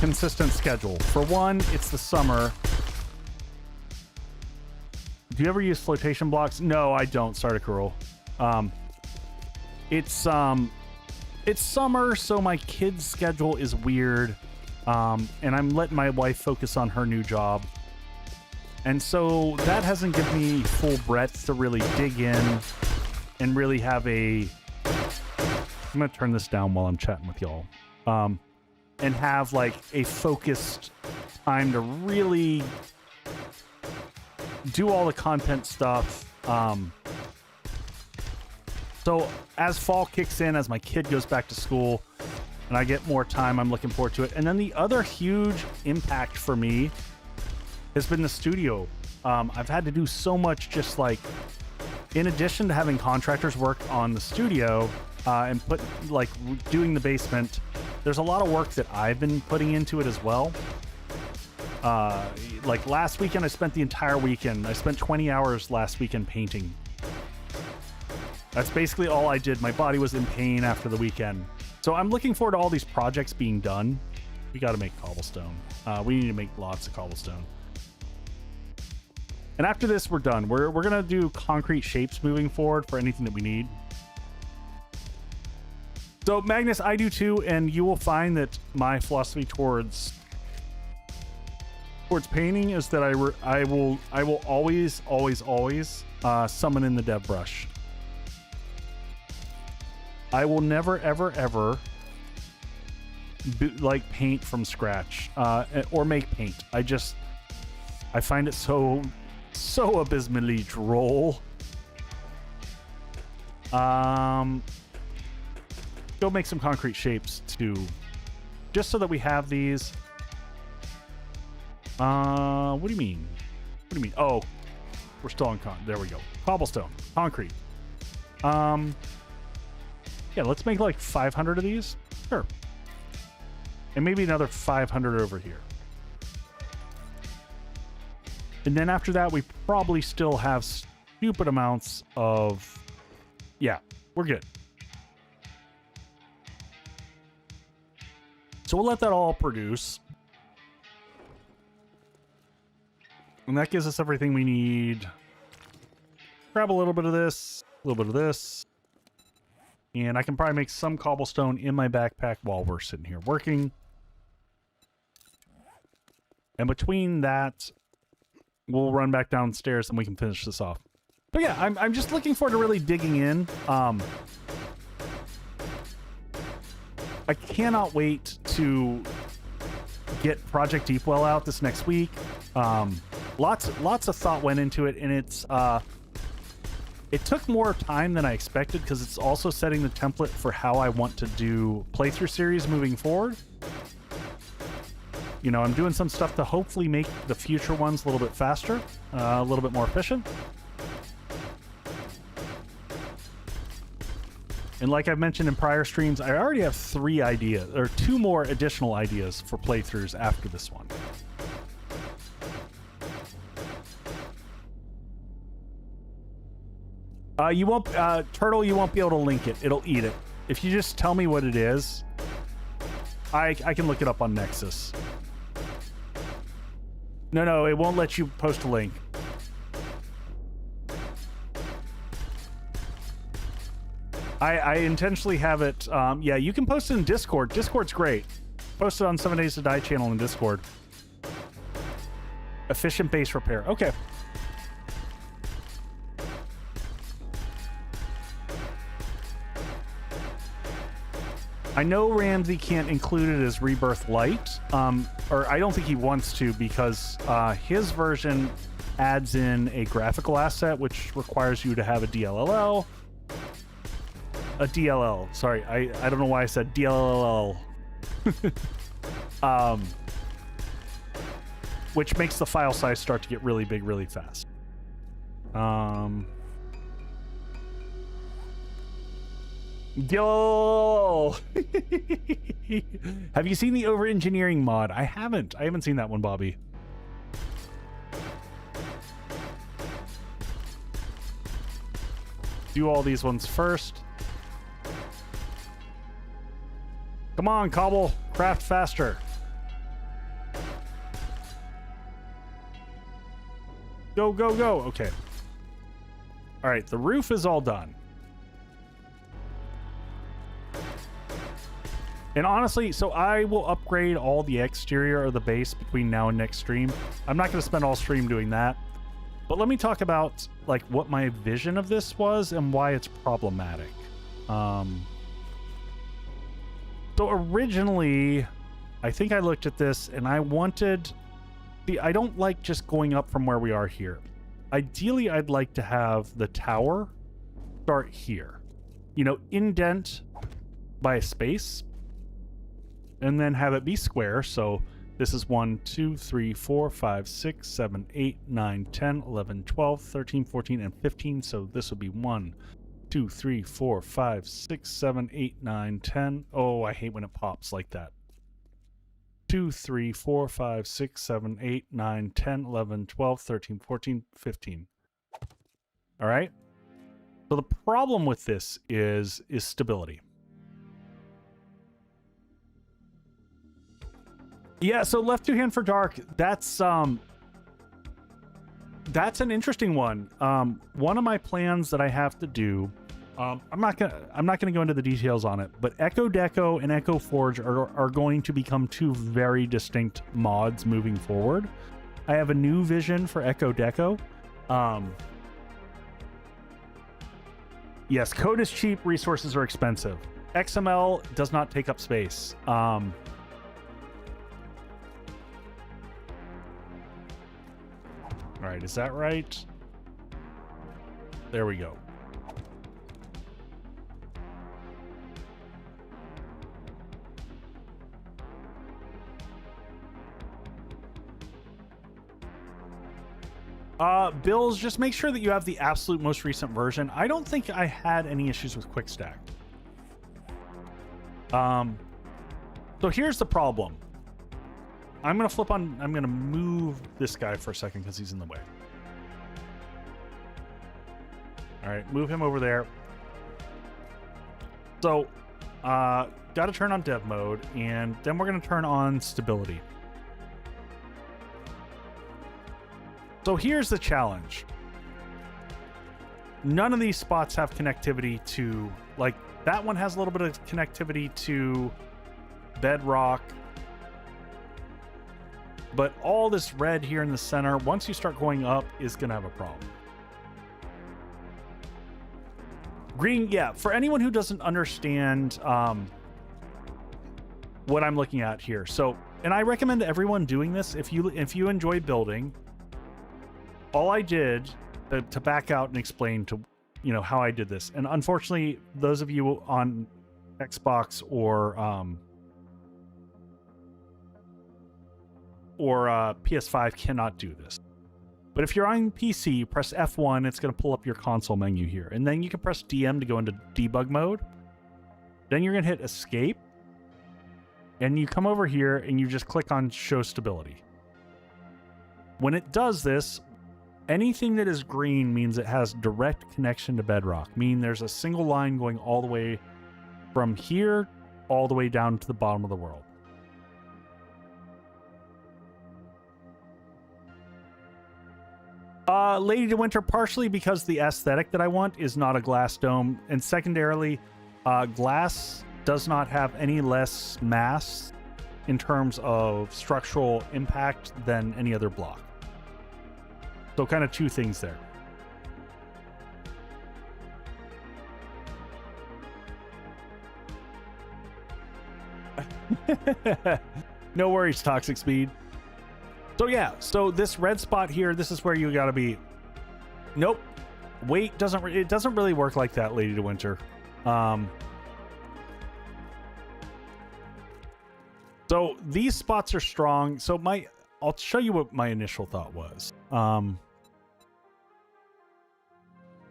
consistent schedule. For one, it's the summer. Do you ever use flotation blocks? No, I don't, Sardakarul. It's summer, so my kid's schedule is weird. And I'm letting my wife focus on her new job. And so that hasn't given me full breadth to really dig in and really have a... I'm going to turn this down while I'm chatting with y'all. And have like a focused time to really do all the content stuff. So as fall kicks in, as my kid goes back to school and I get more time, I'm looking forward to it. And then the other huge impact for me has been the studio. I've had to do so much, just like in addition to having contractors work on the studio and doing the basement, there's a lot of work that I've been putting into it as well. Like last weekend, I spent the entire weekend. I spent 20 hours last weekend painting. That's basically all I did. My body was in pain after the weekend. So I'm looking forward to all these projects being done. We got to make cobblestone. We need to make lots of cobblestone. And after this, we're done. We're going to do concrete shapes moving forward for anything that we need. So Magnus, I do too, and you will find that my philosophy towards towards painting is that I will always summon in the dev brush. I will never ever like paint from scratch or make paint. I find it so abysmally droll. Go make some concrete shapes too, just so that we have these. What do you mean? What do you mean? Oh, we're still on there we go. Cobblestone, concrete. Yeah, let's make like 500 of these. Sure. And maybe another 500 over here. And then after that, we probably still have stupid amounts of... Yeah, we're good. So we'll let that all produce. And that gives us everything we need. Grab a little bit of this, a little bit of this. And I can probably make some cobblestone in my backpack while we're sitting here working. And between that, we'll run back downstairs and we can finish this off. But yeah, I'm just looking forward to really digging in. I cannot wait to get Project Deepwell out this next week. Lots of thought went into it, and it took more time than I expected because it's also setting the template for how I want to do playthrough series moving forward. You know, I'm doing some stuff to hopefully make the future ones a little bit faster, a little bit more efficient. And like I've mentioned in prior streams, I already have 3 ideas, or 2 more additional ideas for playthroughs after this one. You won't, Turtle, you won't be able to link it. It'll eat it. If you just tell me what it is, I can look it up on Nexus. No, it won't let you post a link. I intentionally have it. Yeah, you can post it in Discord. Discord's great. Post it on 7 Days to Die channel in Discord. Efficient base repair. Okay. I know Ramsey can't include it as Rebirth Light, or I don't think he wants to because his version adds in a graphical asset which requires you to have a DLLL. A DLL. Sorry, I don't know why I said DLLL. Which makes the file size start to get really big really fast. Yo! Have you seen the over-engineering mod? I haven't seen that one, Bobby. Do all these ones first. Come on, Cobble. Craft faster. Go, go, go. Okay. All right, the roof is all done. And honestly, so I will upgrade all the exterior of the base between now and next stream. I'm not going to spend all stream doing that. But let me talk about like what my vision of this was and why it's problematic. So originally, I think I looked at this and I wanted... See, I don't like just going up from where we are here. Ideally, I'd like to have the tower start here. You know, indent by a space. And then have it be square. So this is 1, 2, 3, 4, 5, 6, 7, 8, 9, 10, 11, 12, 13, 14, and 15. So this would be 1, 2, 3, 4, 5, 6, 7, 8, 9, 10. Oh, I hate when it pops like that. 2, 3, 4, 5, 6, 7, 8, 9, 10, 11, 12, 13, 14, 15. All right. So the problem with this is stability. Yeah, so left 2 hand for dark, that's an interesting one. One of my plans that I have to do, I'm not gonna go into the details on it, but Echo Deco and Echo Forge are going to become 2 very distinct mods moving forward. I have a new vision for Echo Deco. Yes, code is cheap, resources are expensive. XML does not take up space. All right, is that right? There we go. Bills, just make sure that you have the absolute most recent version. I don't think I had any issues with quick stack. So here's the problem. I'm gonna move this guy for a second because he's in the way. All right, move him over there. So, got to turn on dev mode, and then we're gonna turn on stability. So here's the challenge. None of these spots have connectivity to, like, that one has a little bit of connectivity to bedrock. But all this red here in the center, once you start going up, is going to have a problem. Green, yeah, for anyone who doesn't understand what I'm looking at here. So, and I recommend everyone doing this if you enjoy building. All I did to back out and explain to, you know, how I did this. And unfortunately, those of you on Xbox or PS5 cannot do this. But if you're on PC, press F1, it's going to pull up your console menu here. And then you can press DM to go into debug mode. Then you're going to hit escape. And you come over here and you just click on show stability. When it does this, anything that is green means it has direct connection to bedrock, meaning there's a single line going all the way from here all the way down to the bottom of the world. Lady to Winter, partially because the aesthetic that I want is not a glass dome, and secondarily, glass does not have any less mass in terms of structural impact than any other block. So kind of two things there. No worries, Toxic Speed. So yeah, so this red spot here, this is where you gotta be. Nope. Wait, it doesn't really work like that, Lady to Winter. So these spots are strong. So I'll show you what my initial thought was.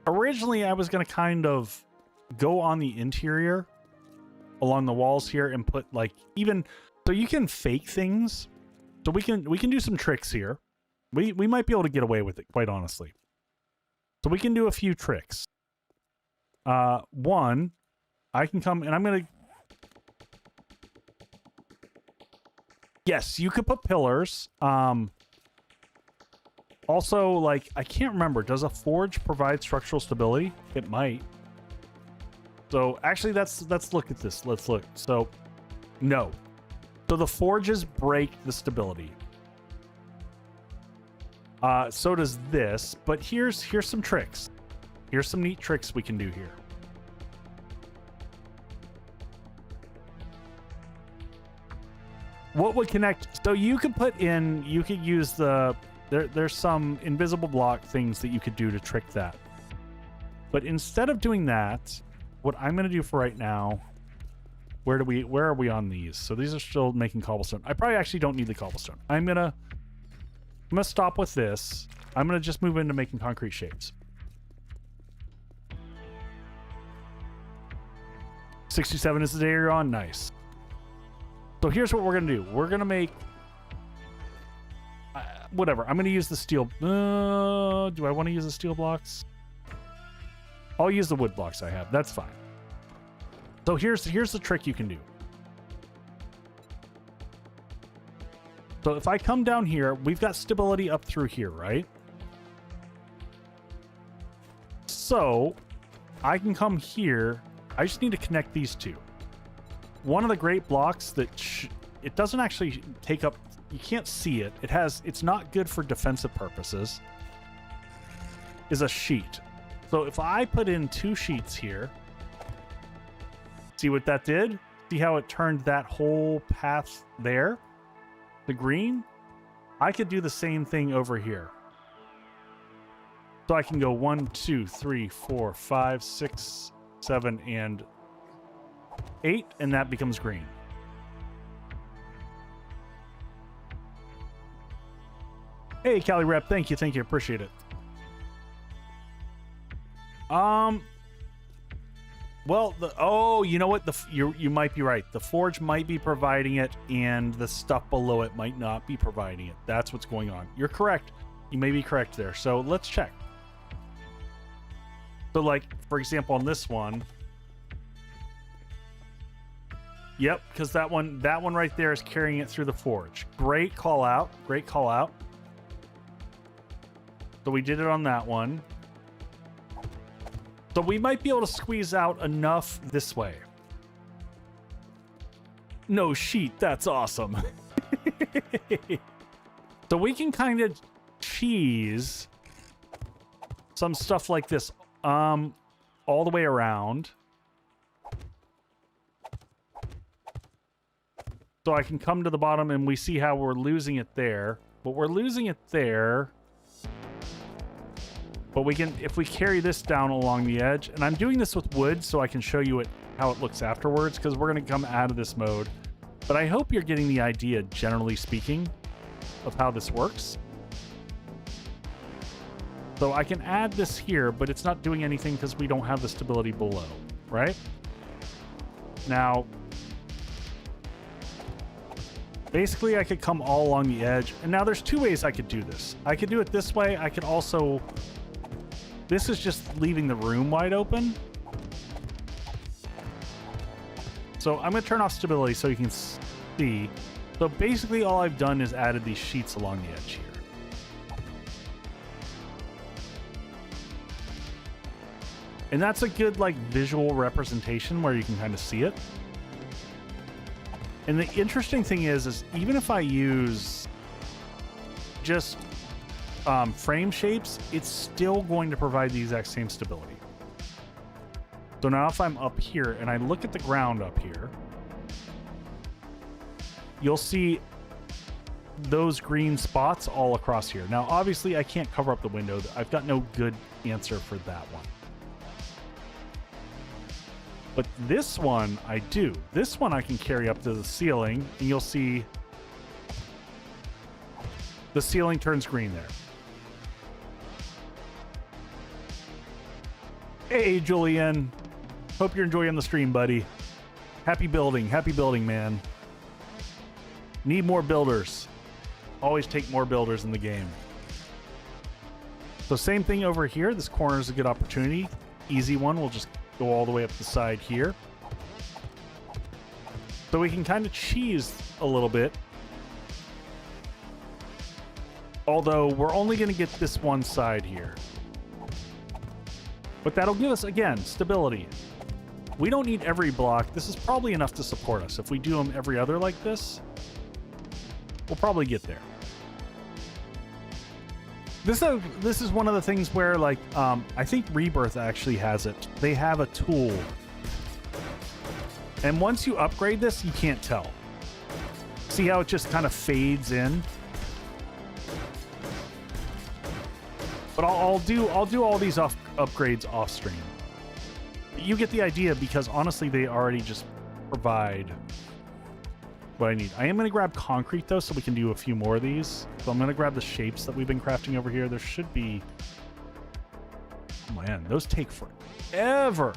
Originally, I was going to kind of go on the interior along the walls here and put, like, even so you can fake things. So we can do some tricks here. We might be able to get away with it, quite honestly. So we can do a few tricks. One, I can come and I'm going to. Yes, you could put pillars. Also, like, I can't remember. Does a forge provide structural stability? It might. So actually, let's look at this. Let's look. So, no. So the forges break the stability. So does this. But here's some tricks. Here's some neat tricks we can do here. What would connect? So you could use the. There's some invisible block things that you could do to trick that. But instead of doing that, what I'm going to do for right now, where are we on these? So these are still making cobblestone. I probably actually don't need the cobblestone. I'm going to stop with this. I'm going to just move into making concrete shapes. 67 is the day you're on. Nice. So here's what we're going to do. We're going to make whatever. I'm going to use the steel. Do I want to use the steel blocks? I'll use the wood blocks I have. That's fine. So here's the trick you can do. So if I come down here, we've got stability up through here, right? So I can come here. I just need to connect these two. One of the great blocks that it doesn't actually take up you can't see it. It's not good for defensive purposes. Is a sheet. So if I put in 2 sheets here, see what that did? See how it turned that whole path there to green? I could do the same thing over here. So I can go 1, 2, 3, 4, 5, 6, 7, and 8, and that becomes green. Hey, Cali Rep, thank you, appreciate it. Well, you know what? You might be right. The forge might be providing it, and the stuff below it might not be providing it. That's what's going on. You're correct. You may be correct there. So let's check. So, like, for example, on this one, yep, because that one right there is carrying it through the forge. Great call out. Great call out. So we did it on that one. So we might be able to squeeze out enough this way. No sheet, that's awesome. So we can kind of cheese some stuff like this all the way around. So I can come to the bottom and we see how we're losing it there. But we're losing it there. But we can, if we carry this down along the edge, and I'm doing this with wood so I can show you how it looks afterwards, because we're going to come out of this mode. But I hope you're getting the idea, generally speaking, of how this works. So I can add this here, but it's not doing anything because we don't have the stability below, right? Now, basically I could come all along the edge. And now there's 2 ways I could do this. I could do it this way. I could also... This is just leaving the room wide open. So I'm going to turn off stability so you can see. So basically all I've done is added these sheets along the edge here. And that's a good, like, visual representation where you can kind of see it. And the interesting thing is even if I use just frame shapes, it's still going to provide the exact same stability. So now if I'm up here and I look at the ground up here, you'll see those green spots all across here. Now, obviously, I can't cover up the window. I've got no good answer for that one. But this one, I do. This one I can carry up to the ceiling, and you'll see the ceiling turns green there. Hey, Julian. Hope you're enjoying the stream, buddy. Happy building, man. Need more builders. Always take more builders in the game. So same thing over here. This corner is a good opportunity. Easy one. We'll just go all the way up the side here. So we can kind of cheese a little bit. Although we're only going to get this one side here. But that'll give us, again, stability. We don't need every block. This is probably enough to support us. If we do them every other like this, we'll probably get there. This is one of the things where, like, I think Rebirth actually has it. They have a tool. And once you upgrade this, you can't tell. See how it just kind of fades in? But I'll do all these upgrades off stream. You get the idea, because honestly, they already just provide what I need. I am going to grab concrete though, so we can do a few more of these. So I'm going to grab the shapes that we've been crafting over here. There should be... Oh man, those take forever.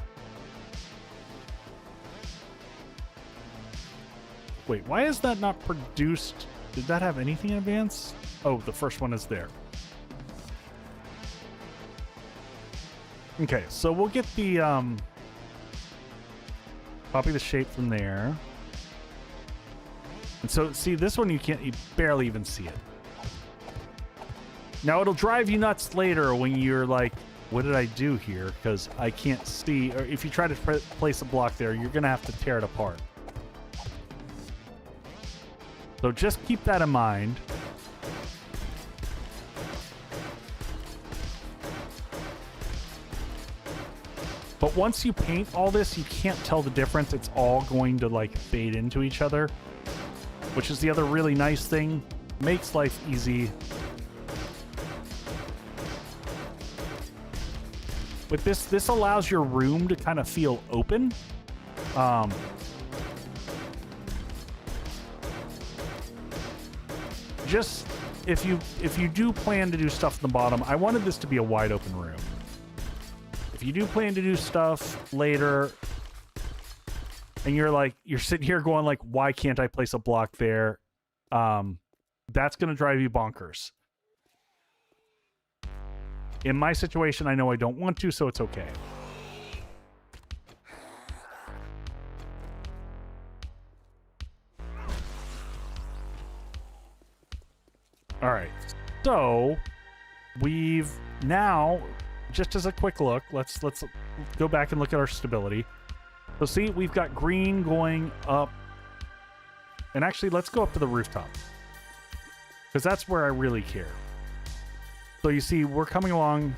Wait, why is that not produced? Did that have anything in advance? Oh, the first one is there. Okay, so we'll get the, copy the shape from there. And so, see, this one you barely even see it. Now, it'll drive you nuts later when you're like, what did I do here? Because I can't see, or if you try to place a block there, you're going to have to tear it apart. So just keep that in mind. But once you paint all this, you can't tell the difference. It's all going to like fade into each other, which is the other really nice thing. Makes life easy. With this allows your room to kind of feel open. Just if you do plan to do stuff in the bottom, I wanted this to be a wide open room. If you do plan to do stuff later and you're sitting here going like, why can't I place a block there? That's going to drive you bonkers. In my situation, I know I don't want to, so it's okay. All right. So we've now, just as a quick look, let's go back and look at our stability. So see, we've got green going up. And actually, let's go up to the rooftop, because that's where I really care. So you see, we're coming along.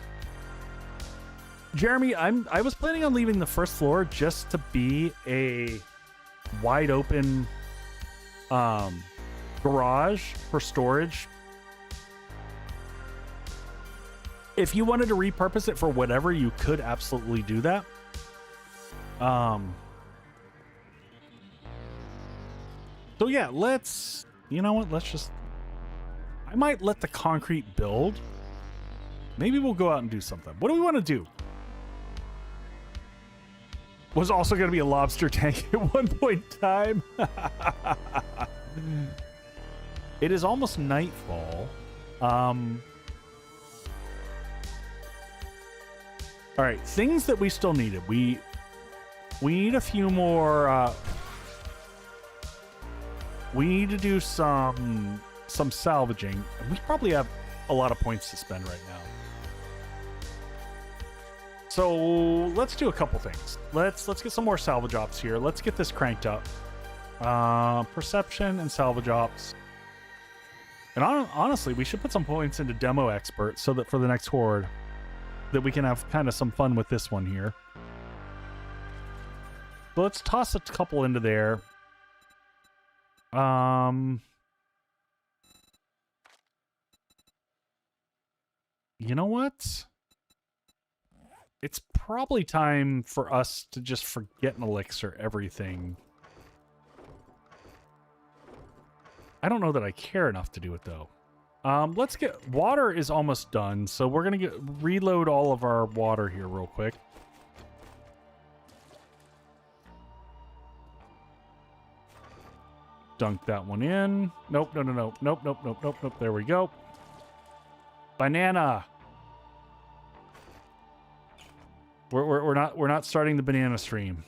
Jeremy, I was planning on leaving the first floor just to be a wide open garage for storage. If you wanted to repurpose it for whatever, you could absolutely do that. So yeah, you know what? I might let the concrete build. Maybe we'll go out and do something. What do we want to do? Was also going to be a lobster tank at one point in time. It is almost nightfall. All right, things that we still needed. We need a few more. We need to do some salvaging. We probably have a lot of points to spend right now. So let's do a couple things. Let's get some more salvage ops here. Let's get this cranked up. Perception and salvage ops. And honestly, we should put some points into demo expert so that for the next horde, that we can have kind of some fun with this one here. So let's toss a couple into there. You know what? It's probably time for us to just forget an elixir everything. I don't know that I care enough to do it though. Let's get water is almost done, so we're gonna reload all of our water here real quick. Dunk that one in. Nope, nope. There we go. Banana. We're not starting the banana stream.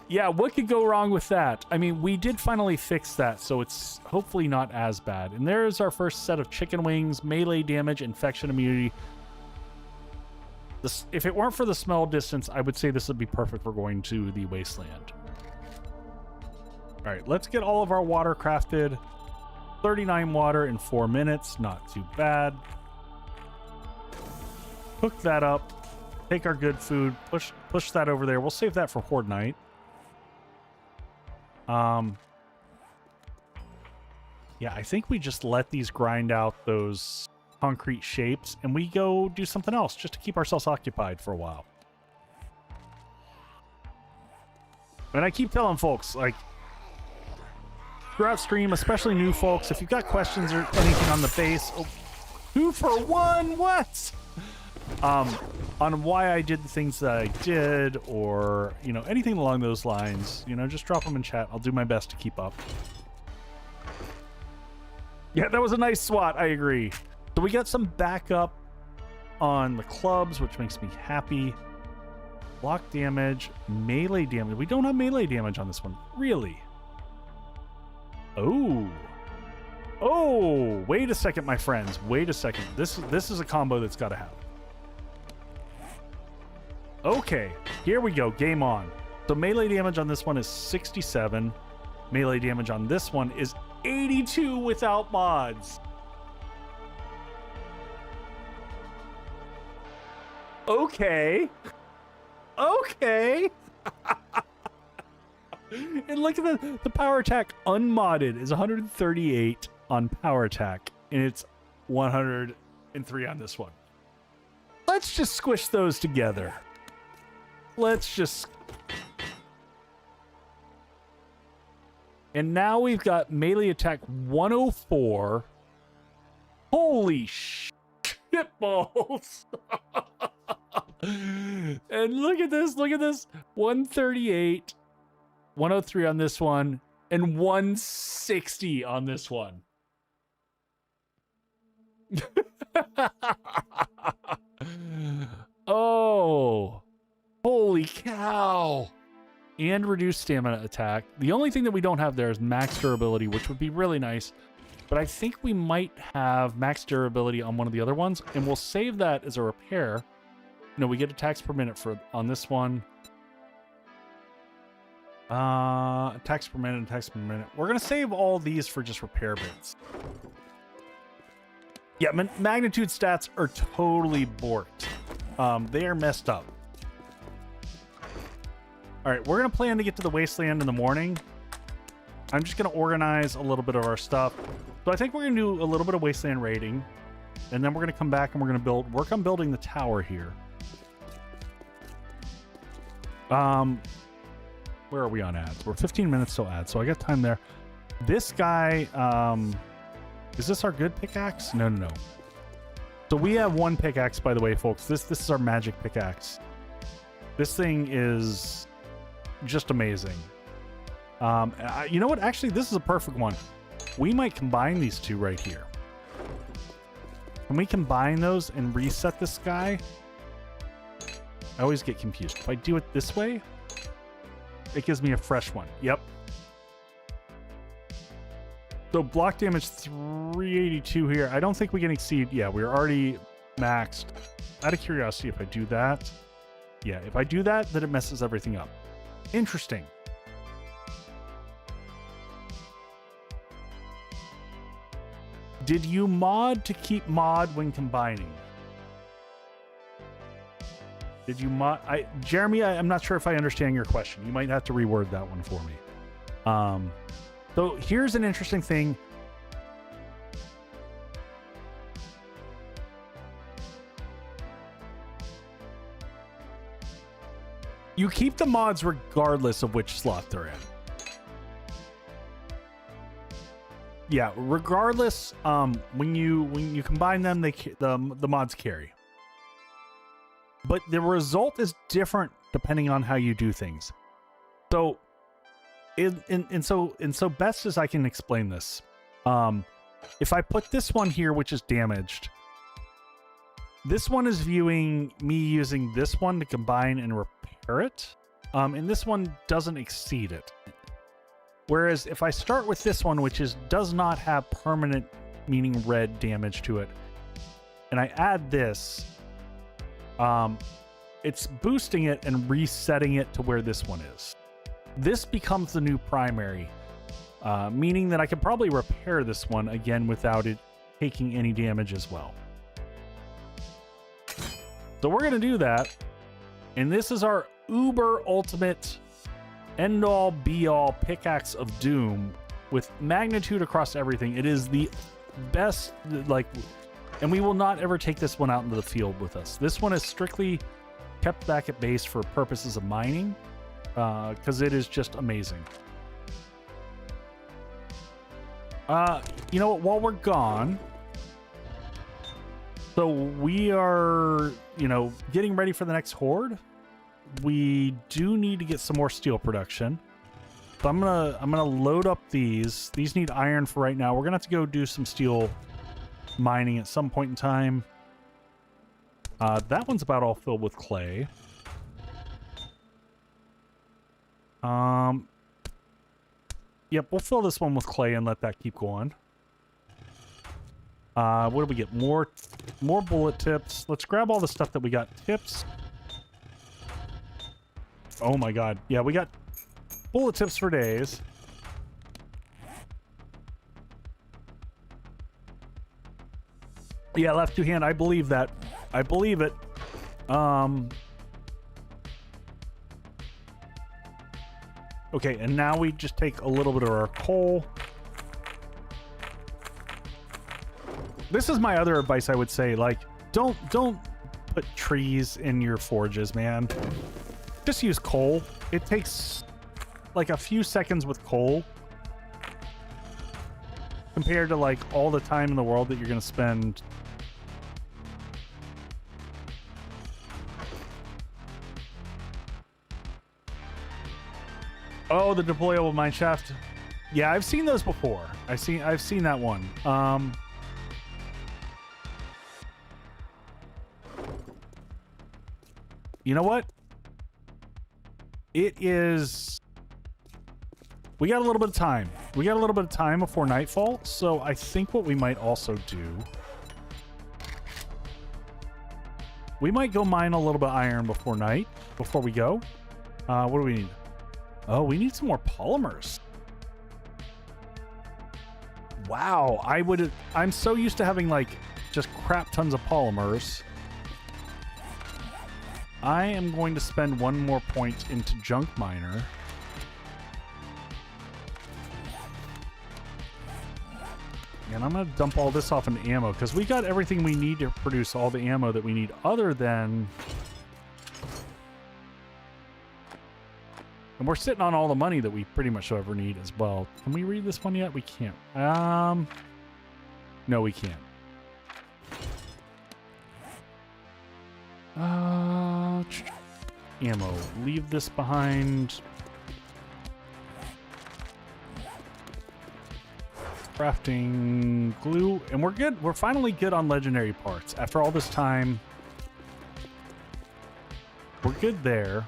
Yeah, what could go wrong with that? I mean, we did finally fix that, so it's hopefully not as bad. And there's our first set of chicken wings, melee damage, infection immunity. If it weren't for the smell distance, I would say this would be perfect for going to the wasteland. All right, let's get all of our water crafted. 39 water in 4 minutes, not too bad. Cook that up. Take our good food, push that over there. We'll save that for Horde night. Yeah, I think we just let these grind out those concrete shapes and we go do something else just to keep ourselves occupied for a while. And I keep telling folks, like, throughout stream, especially new folks, if you've got questions or anything on the base, 2 for 1, what? On why I did the things that I did, or, you know, anything along those lines, you know, just drop them in chat. I'll do my best to keep up. Yeah, that was a nice SWAT, I agree. So we got some backup on the clubs, which makes me happy. Block damage, melee damage. We don't have melee damage on this one. Really? Oh. Oh, wait a second, my friends. Wait a second. This is a combo that's got to happen. Okay, here we go. Game on. So melee damage on this one is 67. Melee damage on this one is 82 without mods. Okay. Okay. And look at the power attack unmodded is 138 on power attack, and it's 103 on this one. Let's just squish those together. Let's just... And now we've got melee attack 104. Holy shit balls. And look at this, 138, 103 on this one, and 160 on this one. Oh, holy cow. And reduced stamina attack. The only thing that we don't have there is max durability, which would be really nice. But I think we might have max durability on one of the other ones, and we'll save that as a repair. No, we get attacks per minute on this one. Attacks per minute. We're gonna save all these for just repair bits. Yeah, magnitude stats are totally borked. They are messed up. All right, we're gonna plan to get to the wasteland in the morning. I'm just gonna organize a little bit of our stuff. So I think we're gonna do a little bit of wasteland raiding, and then we're gonna come back and we're gonna work on building the tower here. Where are we on ads? We're 15 minutes till ads, so I got time there. This guy, is this our good pickaxe? No. So we have one pickaxe, by the way, folks. This is our magic pickaxe. This thing is just amazing. You know what? Actually, this is a perfect one. We might combine these two right here. Can we combine those and reset this guy? I always get confused. If I do it this way, it gives me a fresh one. Yep. So block damage 382 here. I don't think we can exceed. Yeah, we're already maxed. Out of curiosity, if I do that. Yeah, if I do that, then it messes everything up. Interesting. Did you mod to keep mod when combining? Did you mod? Jeremy, I'm not sure if I understand your question. You might have to reword that one for me. So here's an interesting thing. You keep the mods regardless of which slot they're in. Yeah, regardless. When you combine them, the mods carry. But the result is different depending on how you do things. So, so best as I can explain this, if I put this one here, which is damaged, this one is viewing me using this one to combine and repair it, and this one doesn't exceed it. Whereas if I start with this one, which does not have permanent, meaning red damage to it, and I add this, it's boosting it and resetting it to where this one is. This becomes the new primary, meaning that I could probably repair this one again without it taking any damage as well. So we're going to do that. And this is our uber ultimate end-all be-all pickaxe of doom with magnitude across everything. It is the best, and we will not ever take this one out into the field with us. This one is strictly kept back at base for purposes of mining, because it is just amazing. You know what, while we're gone, so we are, getting ready for the next Horde. We do need to get some more steel production. So I'm gonna load up these. These need iron for right now. We're gonna have to go do some steel mining at some point in time. That one's about all filled with clay. Yep, we'll fill this one with clay and let that keep going. What do we get? More bullet tips. Let's grab all the stuff that we got. Tips. Oh my god. Yeah, we got bullet tips for days. Yeah, left two hand. I believe that. I believe it. Okay, and now we just take a little bit of our coal. This is my other advice I would say, like, don't put trees in your forges, man. Just use coal. It takes like a few seconds with coal compared to like all the time in the world that you're going to spend. Oh, the deployable mineshaft. Yeah, I've seen those before. I've seen that one. You know what? It is... We got a little bit of time. We got a little bit of time before nightfall, so I think what we might also do... We might go mine a little bit of iron before night, before we go. What do we need? Oh, we need some more polymers. Wow, I'm so used to having like just crap tons of polymers. I am going to spend one more point into junk miner. And I'm going to dump all this off into ammo because we got everything we need to produce all the ammo that we need other than... And we're sitting on all the money that we pretty much ever need as well. Can we read this one yet? We can't. No, we can't. Ammo. Leave this behind. Crafting glue. And we're good. We're finally good on legendary parts. After all this time, we're good there.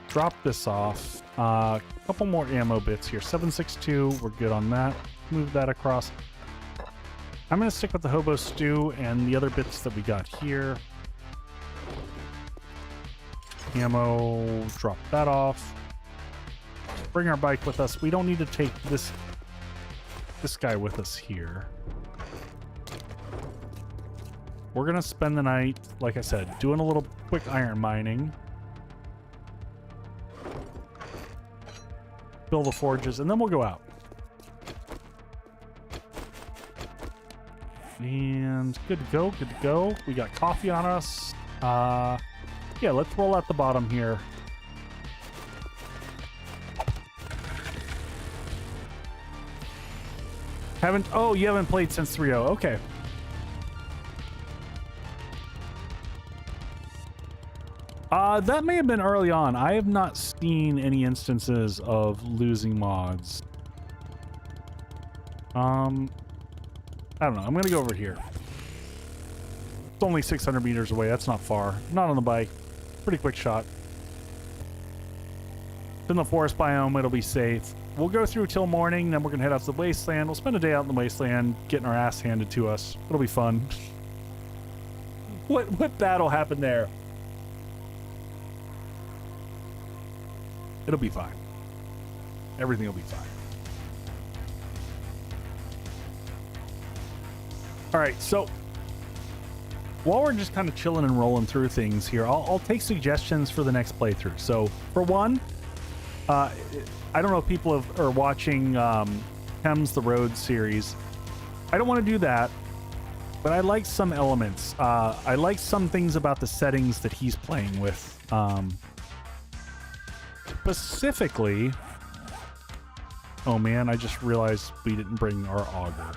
Drop this off. A couple more ammo bits here. 762. We're good on that. Move that across. I'm going to stick with the hobo stew and the other bits that we got here. Ammo, drop that off. Bring our bike with us. We don't need to take this guy with us here. We're gonna spend the night, like I said, doing a little quick iron mining. Build the forges, and then we'll go out. And good to go, good to go. We got coffee on us. Yeah, let's roll out the bottom here. Oh, you haven't played since 3.0. Okay. That may have been early on. I have not seen any instances of losing mods. I don't know. I'm gonna go over here. It's only 600 meters away. That's not far. Not on the bike. Pretty quick shot. It's in the forest biome. It'll be safe. We'll go through till morning, then we're gonna head out to the wasteland. We'll spend a day out in the wasteland, getting our ass handed to us. It'll be fun. What battle happened there? It'll be fine. Everything will be fine. All right, so while we're just kind of chilling and rolling through things here, I'll take suggestions for the next playthrough. So for one, I don't know if people are watching Hems the Road series. I don't want to do that, but I like some elements. I like some things about the settings that he's playing with. Specifically, oh man, I just realized we didn't bring our auger.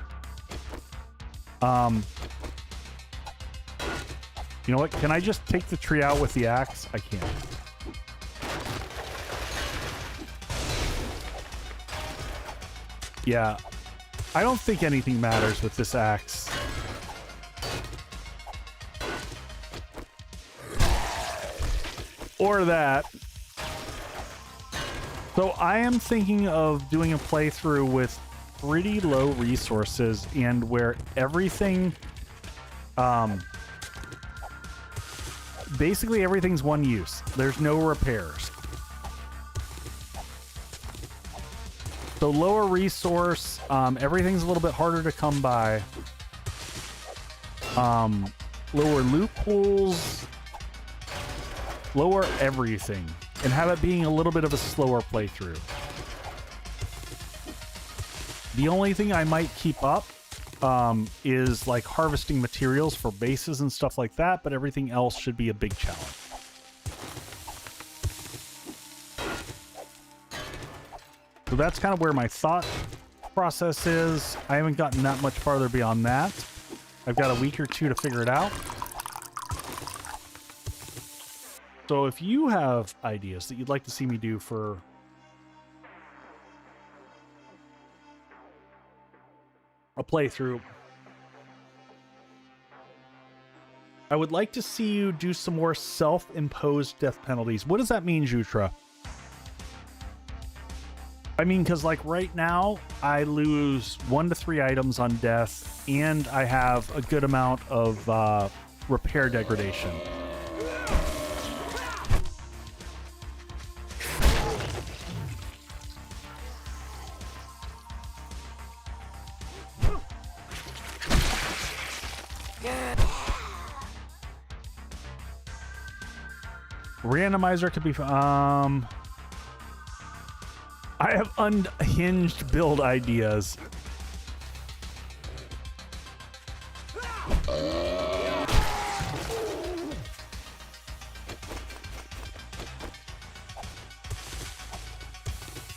You know what? Can I just take the tree out with the axe? I can't. Yeah, I don't think anything matters with this axe. Or that. So I am thinking of doing a playthrough with pretty low resources and where everything, basically everything's one use. There's no repairs. So lower resource, everything's a little bit harder to come by. Lower loot pools, lower everything, and have it being a little bit of a slower playthrough. The only thing I might keep up is like harvesting materials for bases and stuff like that, but everything else should be a big challenge. So that's kind of where my thought process is. I haven't gotten that much farther beyond that. I've got a week or two to figure it out. So if you have ideas that you'd like to see me do for a playthrough, I would like to see you do some more self-imposed death penalties. What does that mean, Jutra? I mean, because like right now, I lose 1 to 3 items on death, and I have a good amount of repair degradation. Randomizer could be I have unhinged build ideas.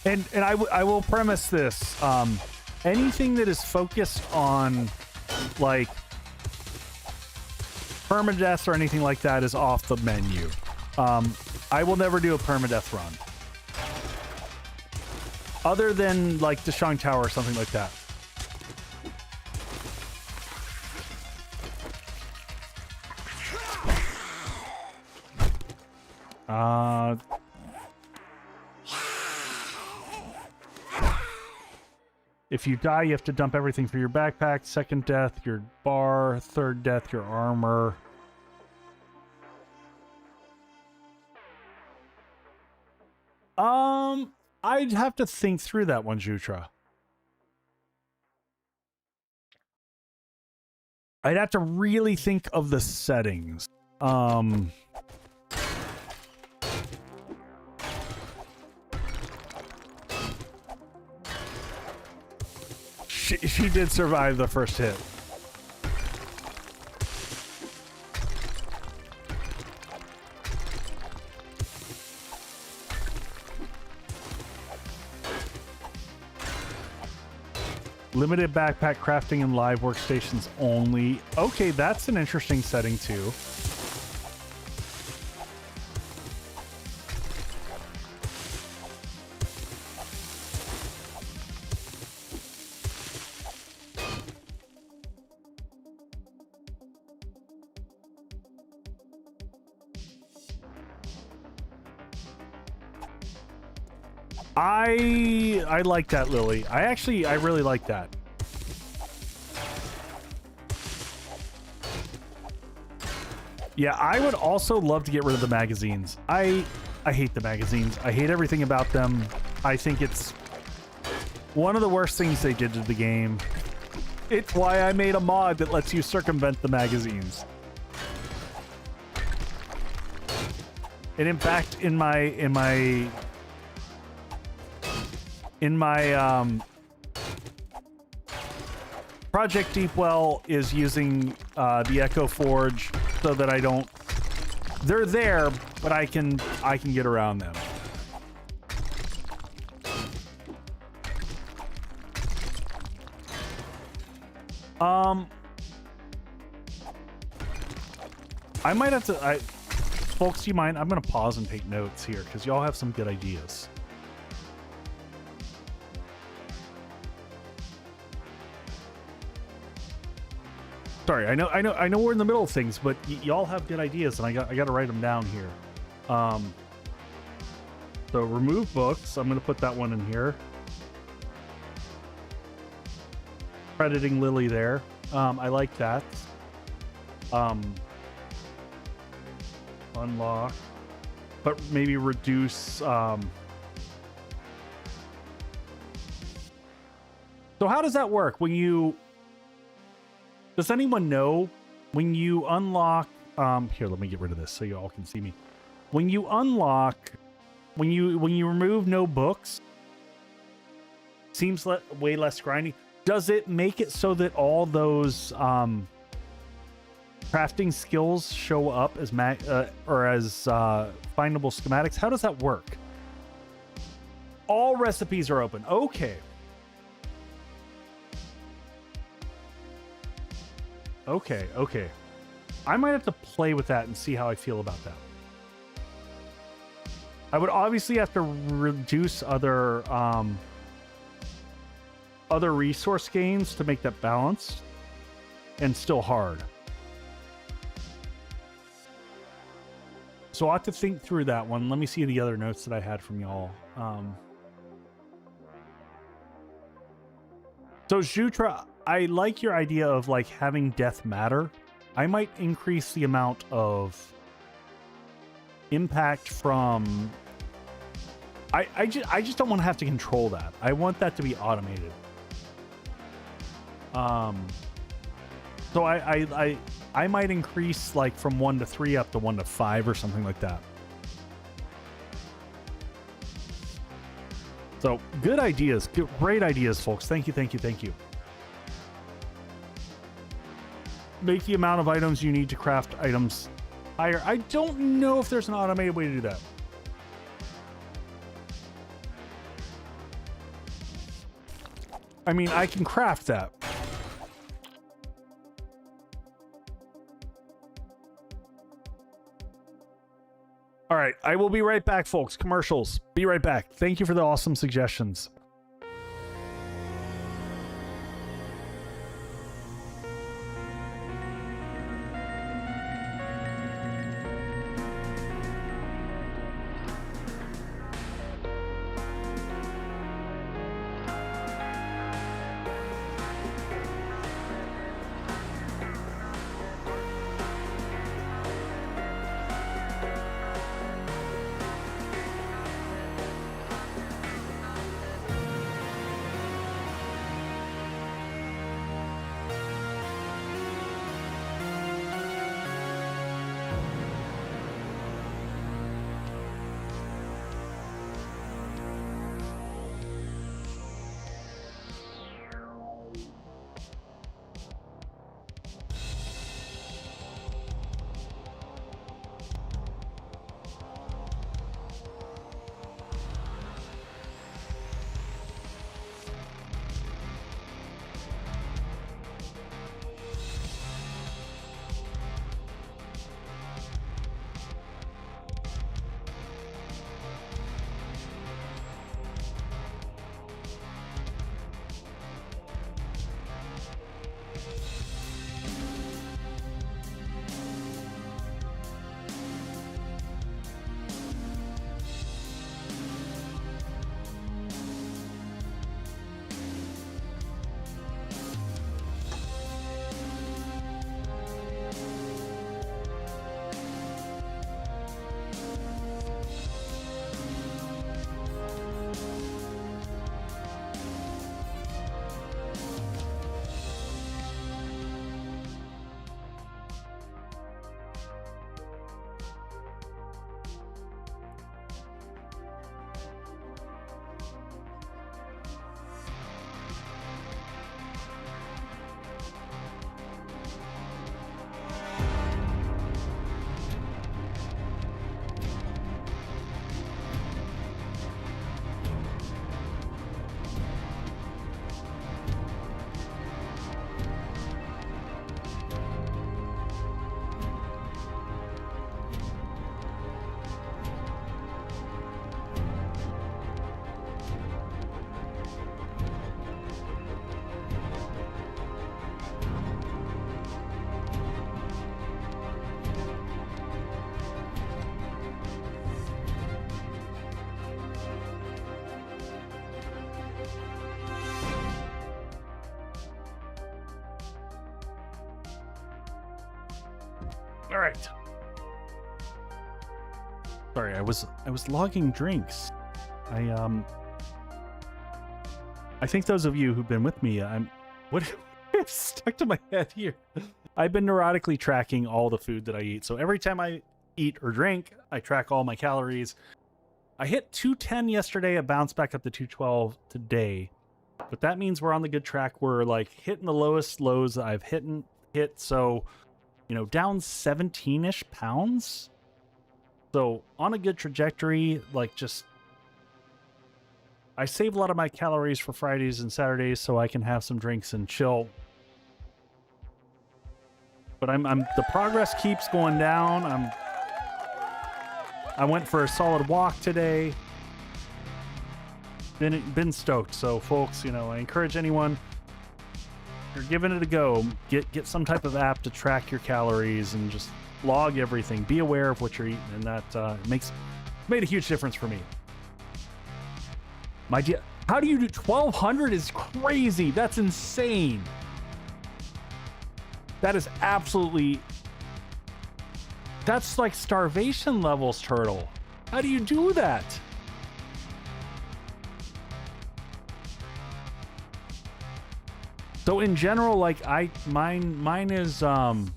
And I will premise this. Anything that is focused on like permadeath or anything like that is off the menu. I will never do a permadeath run. Other than like the Shang Tower or something like that. If you die, you have to dump everything for your backpack. Second death, your bar. Third death, your armor. I'd have to think through that one, Jutra. I'd have to really think of the settings. She did survive the first hit. Limited backpack crafting and live workstations only. Okay, that's an interesting setting too. I like that, Lily. I really like that. Yeah, I would also love to get rid of the magazines. I hate the magazines. I hate everything about them. I think it's one of the worst things they did to the game. It's why I made a mod that lets you circumvent the magazines. And in fact, in my Project Deepwell is using the Echo Forge so that I don't. They're there, but I can get around them. I might have to. Folks, do you mind? I'm gonna pause and take notes here because y'all have some good ideas. Sorry, I know we're in the middle of things, but y'all have good ideas, and I got to write them down here. So remove books. I'm gonna put that one in here. Crediting Lily there. I like that. Unlock, but maybe reduce. So how does that work when you... Does anyone know when you unlock... here, let me get rid of this so you all can see me. When you unlock... When you remove no books, seems way less grindy. Does it make it so that all those crafting skills show up as findable schematics? How does that work? All recipes are open. Okay. Okay. I might have to play with that and see how I feel about that. I would obviously have to reduce other resource gains to make that balanced and still hard. So I'll have to think through that one. Let me see the other notes that I had from y'all. So Jutra, I like your idea of like having death matter. I might increase the amount of impact from... I just don't want to have to control that. I want that to be automated. So I might increase like from 1 to 3 up to 1 to 5 or something like that. So good ideas, great ideas, folks. Thank you. Make the amount of items you need to craft items higher. I don't know if there's an automated way to do that. I mean, I can craft that. All right, I will be right back, folks. Commercials. Be right back. Thank you for the awesome suggestions. All right. Sorry, I was logging drinks. I think those of you who've been with me, what it's stuck to my head here. I've been neurotically tracking all the food that I eat. So every time I eat or drink, I track all my calories. I hit 210 yesterday. I bounced back up to 212 today. But that means we're on the good track. We're like hitting the lowest lows I've hit. So, you know, down 17-ish pounds. So on a good trajectory, like just, I save a lot of my calories for Fridays and Saturdays so I can have some drinks and chill. But the progress keeps going down. I went for a solid walk today. Been stoked. So folks, you know, I encourage anyone, you're giving it a go, get some type of app to track your calories and just log everything. Be aware of what you're eating, and that made a huge difference for me. How do you do 1,200 is crazy. That's insane. That is absolutely, that's like starvation levels, Turtle. How do you do that? So in general, like mine is like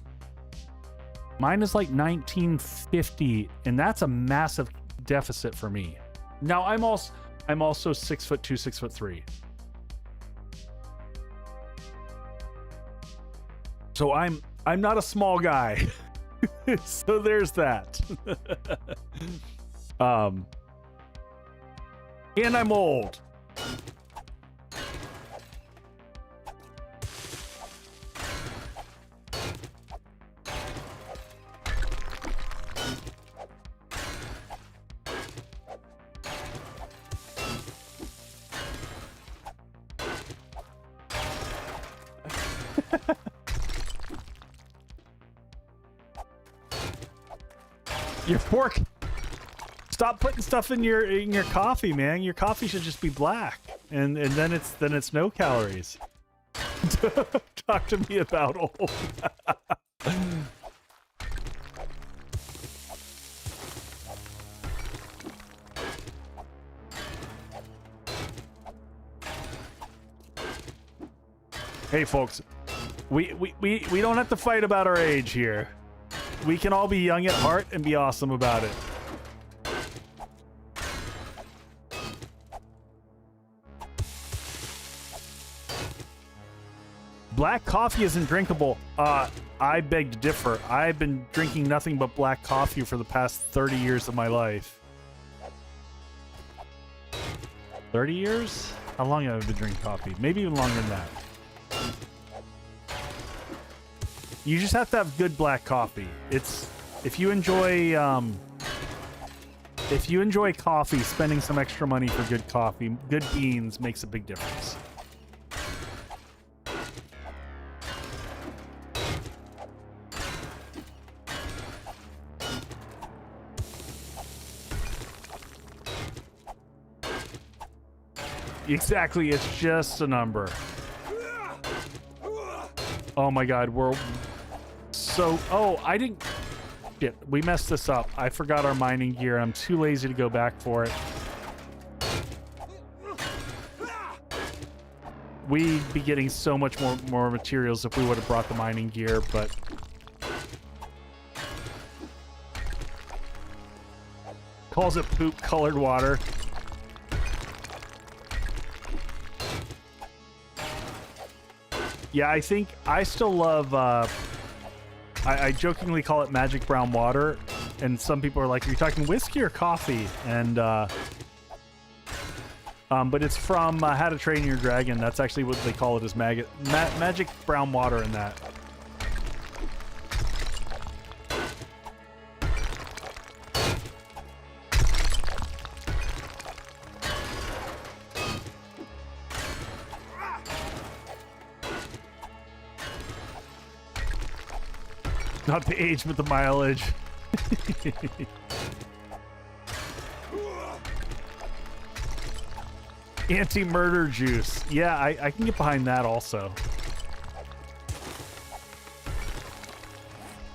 1950, and that's a massive deficit for me. Now I'm also 6'2", 6'3". So I'm not a small guy. So there's that. And I'm old. Your fork. Stop putting stuff in your coffee, man. Your coffee should just be black, and then it's no calories. Talk to me about old. Hey, folks, we don't have to fight about our age here. We can all be young at heart and be awesome about it. Black coffee isn't drinkable. I beg to differ. I've been drinking nothing but black coffee for the past 30 years of my life. 30 years? How long have I been drinking coffee? Maybe even longer than that. You just have to have good black coffee. If you enjoy coffee, spending some extra money for good coffee, good beans makes a big difference. Exactly, it's just a number. Oh my god, I didn't... Shit, we messed this up. I forgot our mining gear. I'm too lazy to go back for it. We'd be getting so much more materials if we would have brought the mining gear, but... Calls it poop colored water. Yeah, I think I still love, I jokingly call it magic brown water, and some people are like, are you talking whiskey or coffee? And, but it's from How to Train Your Dragon. That's actually what they call it, is magic brown water in that. Not the age, but the mileage. Anti-murder juice. Yeah, I can get behind that also.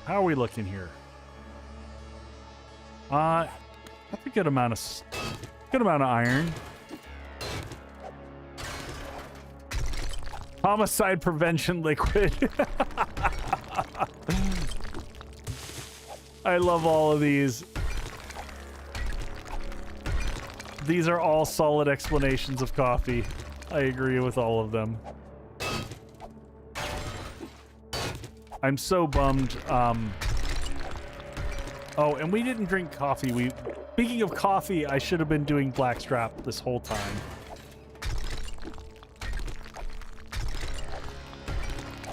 How are we looking here? That's a good amount of iron. Homicide prevention liquid. I love all of these. These are all solid explanations of coffee. I agree with all of them. I'm so bummed. Oh, and we didn't drink coffee. Speaking of coffee, I should have been doing blackstrap this whole time.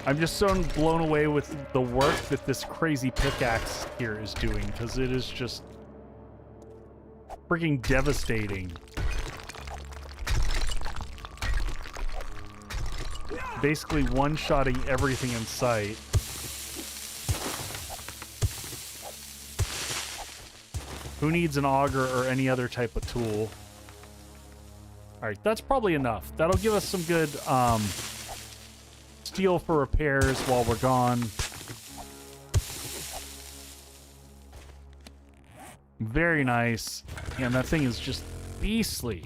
I'm just so blown away with the work that this crazy pickaxe here is doing, because it is just freaking devastating. Basically one-shotting everything in sight. Who needs an auger or any other type of tool? Alright, that's probably enough. That'll give us some good steel for repairs while we're gone. Very nice. And that thing is just beastly.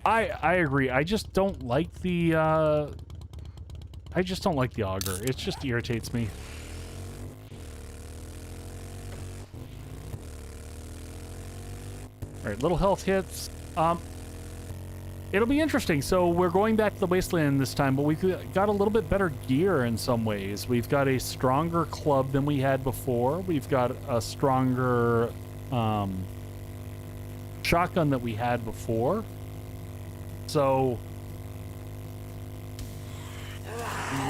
I agree. I just don't like the auger. It just irritates me. Alright, little health hits. It'll be interesting. So we're going back to the wasteland this time, but we got a little bit better gear in some ways. We've got a stronger club than we had before. We've got a stronger shotgun that we had before. So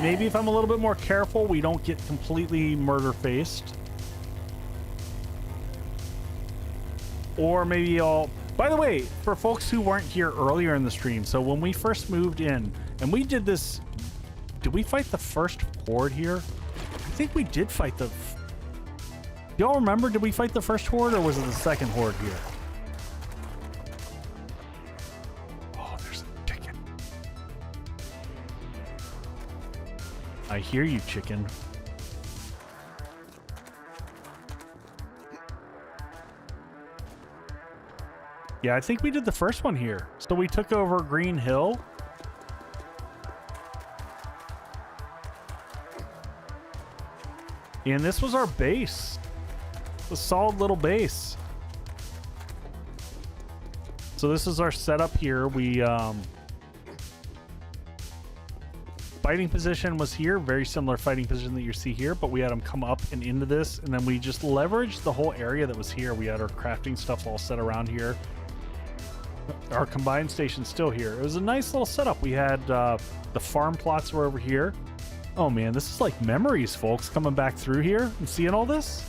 maybe if I'm a little bit more careful, we don't get completely murder-faced. Or maybe I'll... By the way, for folks who weren't here earlier in the stream, so when we first moved in, and we did this... Did we fight the first horde here? I think we did fight the... Y'all remember, did we fight the first horde, or was it the second horde here? Oh, there's a chicken. I hear you, chicken. Yeah, I think we did the first one here. So we took over Green Hill. And this was our base. A solid little base. So this is our setup here. We, fighting position was here. Very similar fighting position that you see here, but we had them come up and into this. And then we just leveraged the whole area that was here. We had our crafting stuff all set around here. Our combined station's still here. It was a nice little setup. We had the farm plots were over here. Oh man, this is like memories, folks, coming back through here and seeing all this.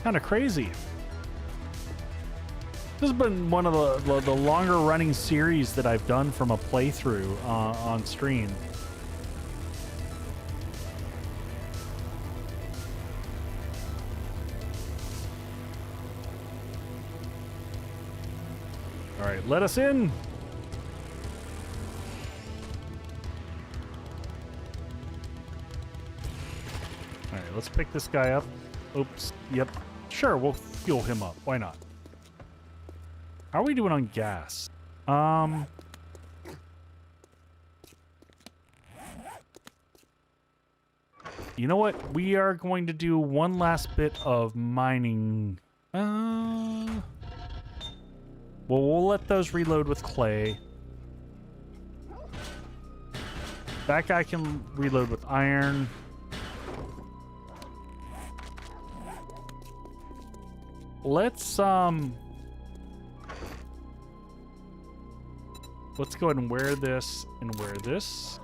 Kind of crazy. This has been one of the longer running series that I've done from a playthrough on stream. All right, let us in. All right, let's pick this guy up. Oops. Yep. Sure, we'll fuel him up. Why not? How are we doing on gas? You know what? We are going to do one last bit of mining. Well, we'll let those reload with clay. That guy can reload with iron. Let's go ahead and wear this and wear this.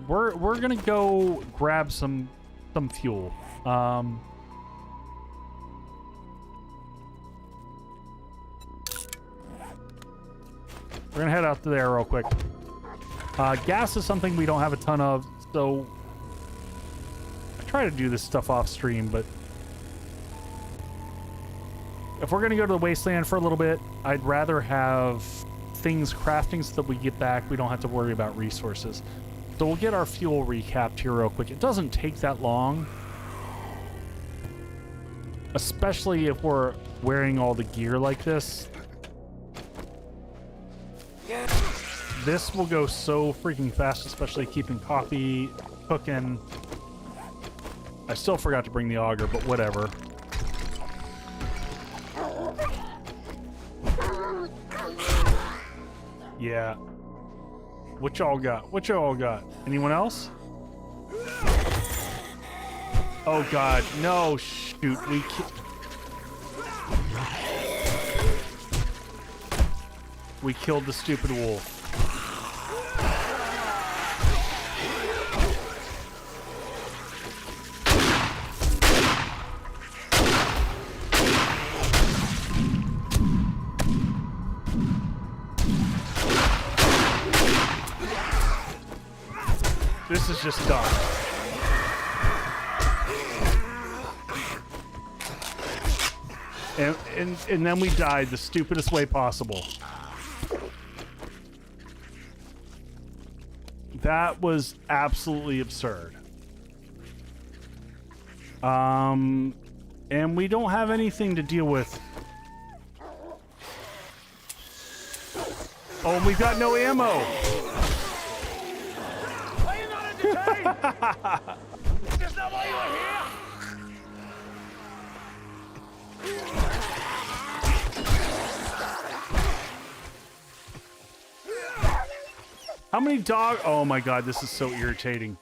We're gonna go grab some fuel. We're gonna head out to there real quick. Gas is something we don't have a ton of, so I try to do this stuff off stream, but if we're gonna go to the wasteland for a little bit, I'd rather have things crafting so that we get back. We don't have to worry about resources. So we'll get our fuel recapped here real quick. It doesn't take that long. Especially if we're wearing all the gear like this. This will go so freaking fast, especially keeping coffee cooking. I still forgot to bring the auger, but whatever. Yeah. What y'all got? What y'all got? Anyone else? Oh god, no, shoot, we killed the stupid wolf. This is just dumb. And then we died the stupidest way possible. That was absolutely absurd. And we don't have anything to deal with. Oh, we've got no ammo. Are you not entertained? Is that why you are here? How many dog? Oh my god, this is so irritating.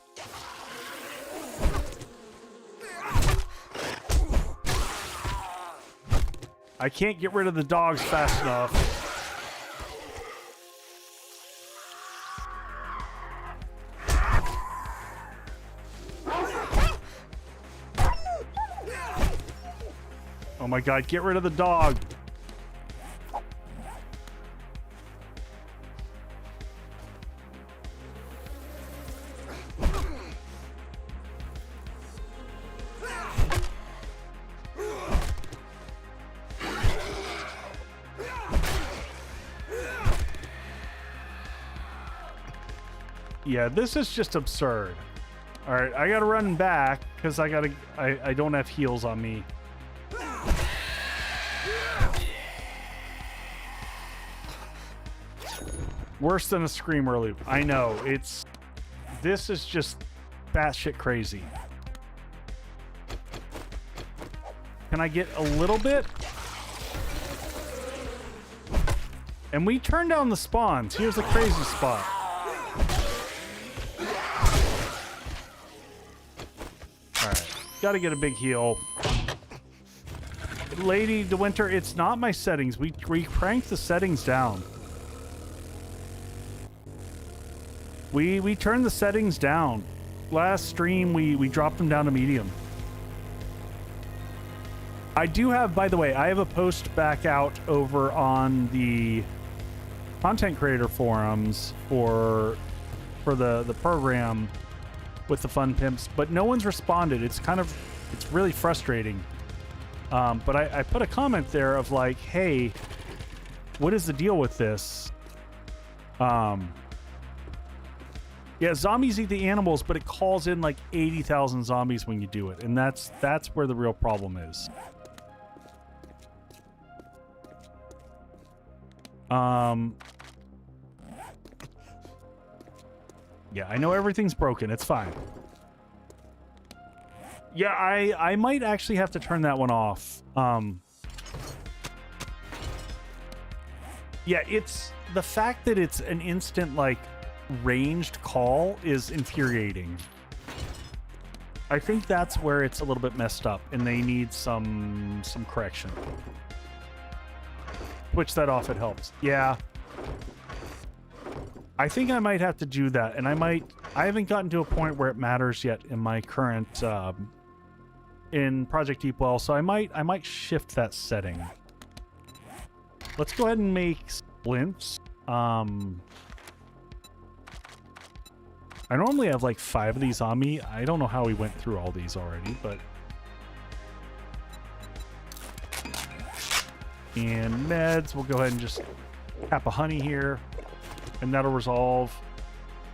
I can't get rid of the dogs fast enough. Oh my god, get rid of the dog. Yeah, this is just absurd. All right, I gotta run back because I don't have heals on me. Worse than a screamer loop. I know, this is just batshit crazy. Can I get a little bit? And we turn down the spawns. Here's the crazy spot. Alright, gotta get a big heal. Lady De Winter, it's not my settings. We cranked the settings down. We turned the settings down. Last stream, we dropped them down to medium. I do have, by the way, I have a post back out over on the content creator forums for the program with the fun pimps, but no one's responded. It's really frustrating. But I put a comment there of like, hey, what is the deal with this? Yeah, zombies eat the animals, but it calls in like 80,000 zombies when you do it, and that's where the real problem is. Yeah, I know everything's broken. It's fine. Yeah, I might actually have to turn that one off. Yeah, it's the fact that it's an instant like ranged call is infuriating. I think that's where it's a little bit messed up and they need some correction. Switch that off, it helps. Yeah. I think I might have to do that, and I haven't gotten to a point where it matters yet in my current in Project Deepwell, so I might shift that setting. Let's go ahead and make splints. I normally have like 5 of these on me. I don't know how we went through all these already, but... And meds, we'll go ahead and just tap a honey here, and that'll resolve.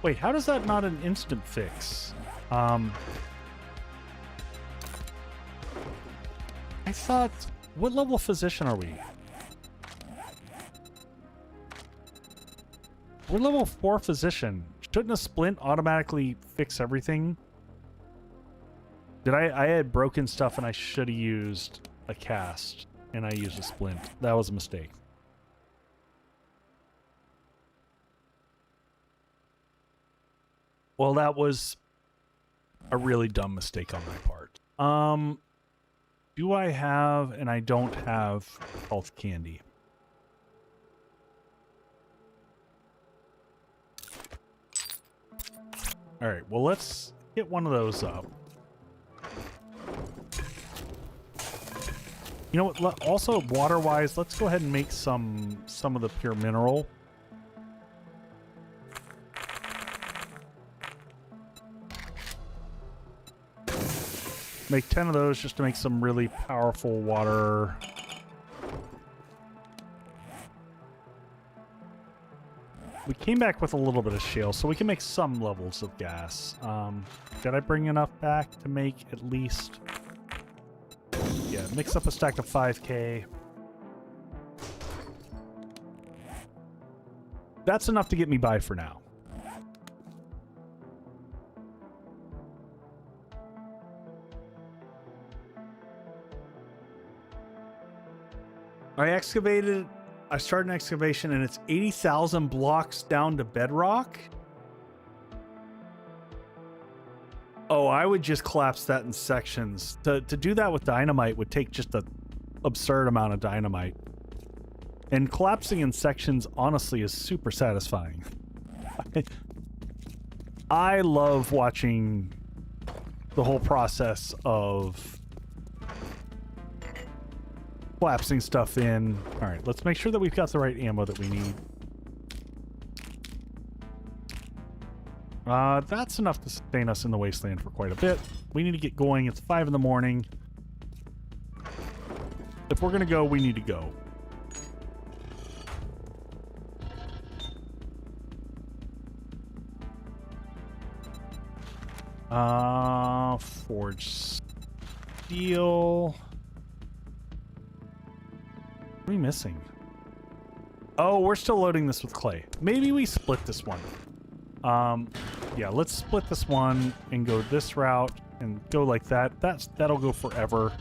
Wait, how does that not an instant fix? I thought... What level of physician are we? We're level 4 physician. Shouldn't a splint automatically fix everything? I had broken stuff and I should have used a cast. And I used a splint. That was a mistake. Well, that was a really dumb mistake on my part. Do I have, and I don't have health candy. All right, well, let's get one of those up. You know what? Also, water-wise, let's go ahead and make some of the pure mineral. Make 10 of those just to make some really powerful water. We came back with a little bit of shale, so we can make some levels of gas. Did I bring enough back to make at least... Yeah, mix up a stack of 5K. That's enough to get me by for now. I started an excavation and it's 80,000 blocks down to bedrock. Oh, I would just collapse that in sections. To do that with dynamite would take just an absurd amount of dynamite. And collapsing in sections, honestly, is super satisfying. I love watching the whole process of collapsing stuff in. All right, let's make sure that we've got the right ammo that we need. That's enough to sustain us in the wasteland for quite a bit. We need to get going. It's 5 in the morning. If we're gonna go, we need to go. Forge steel. What are we missing? Oh, we're still loading this with clay. Maybe we split this one. Yeah, let's split this one and go this route and go like that. That'll go forever.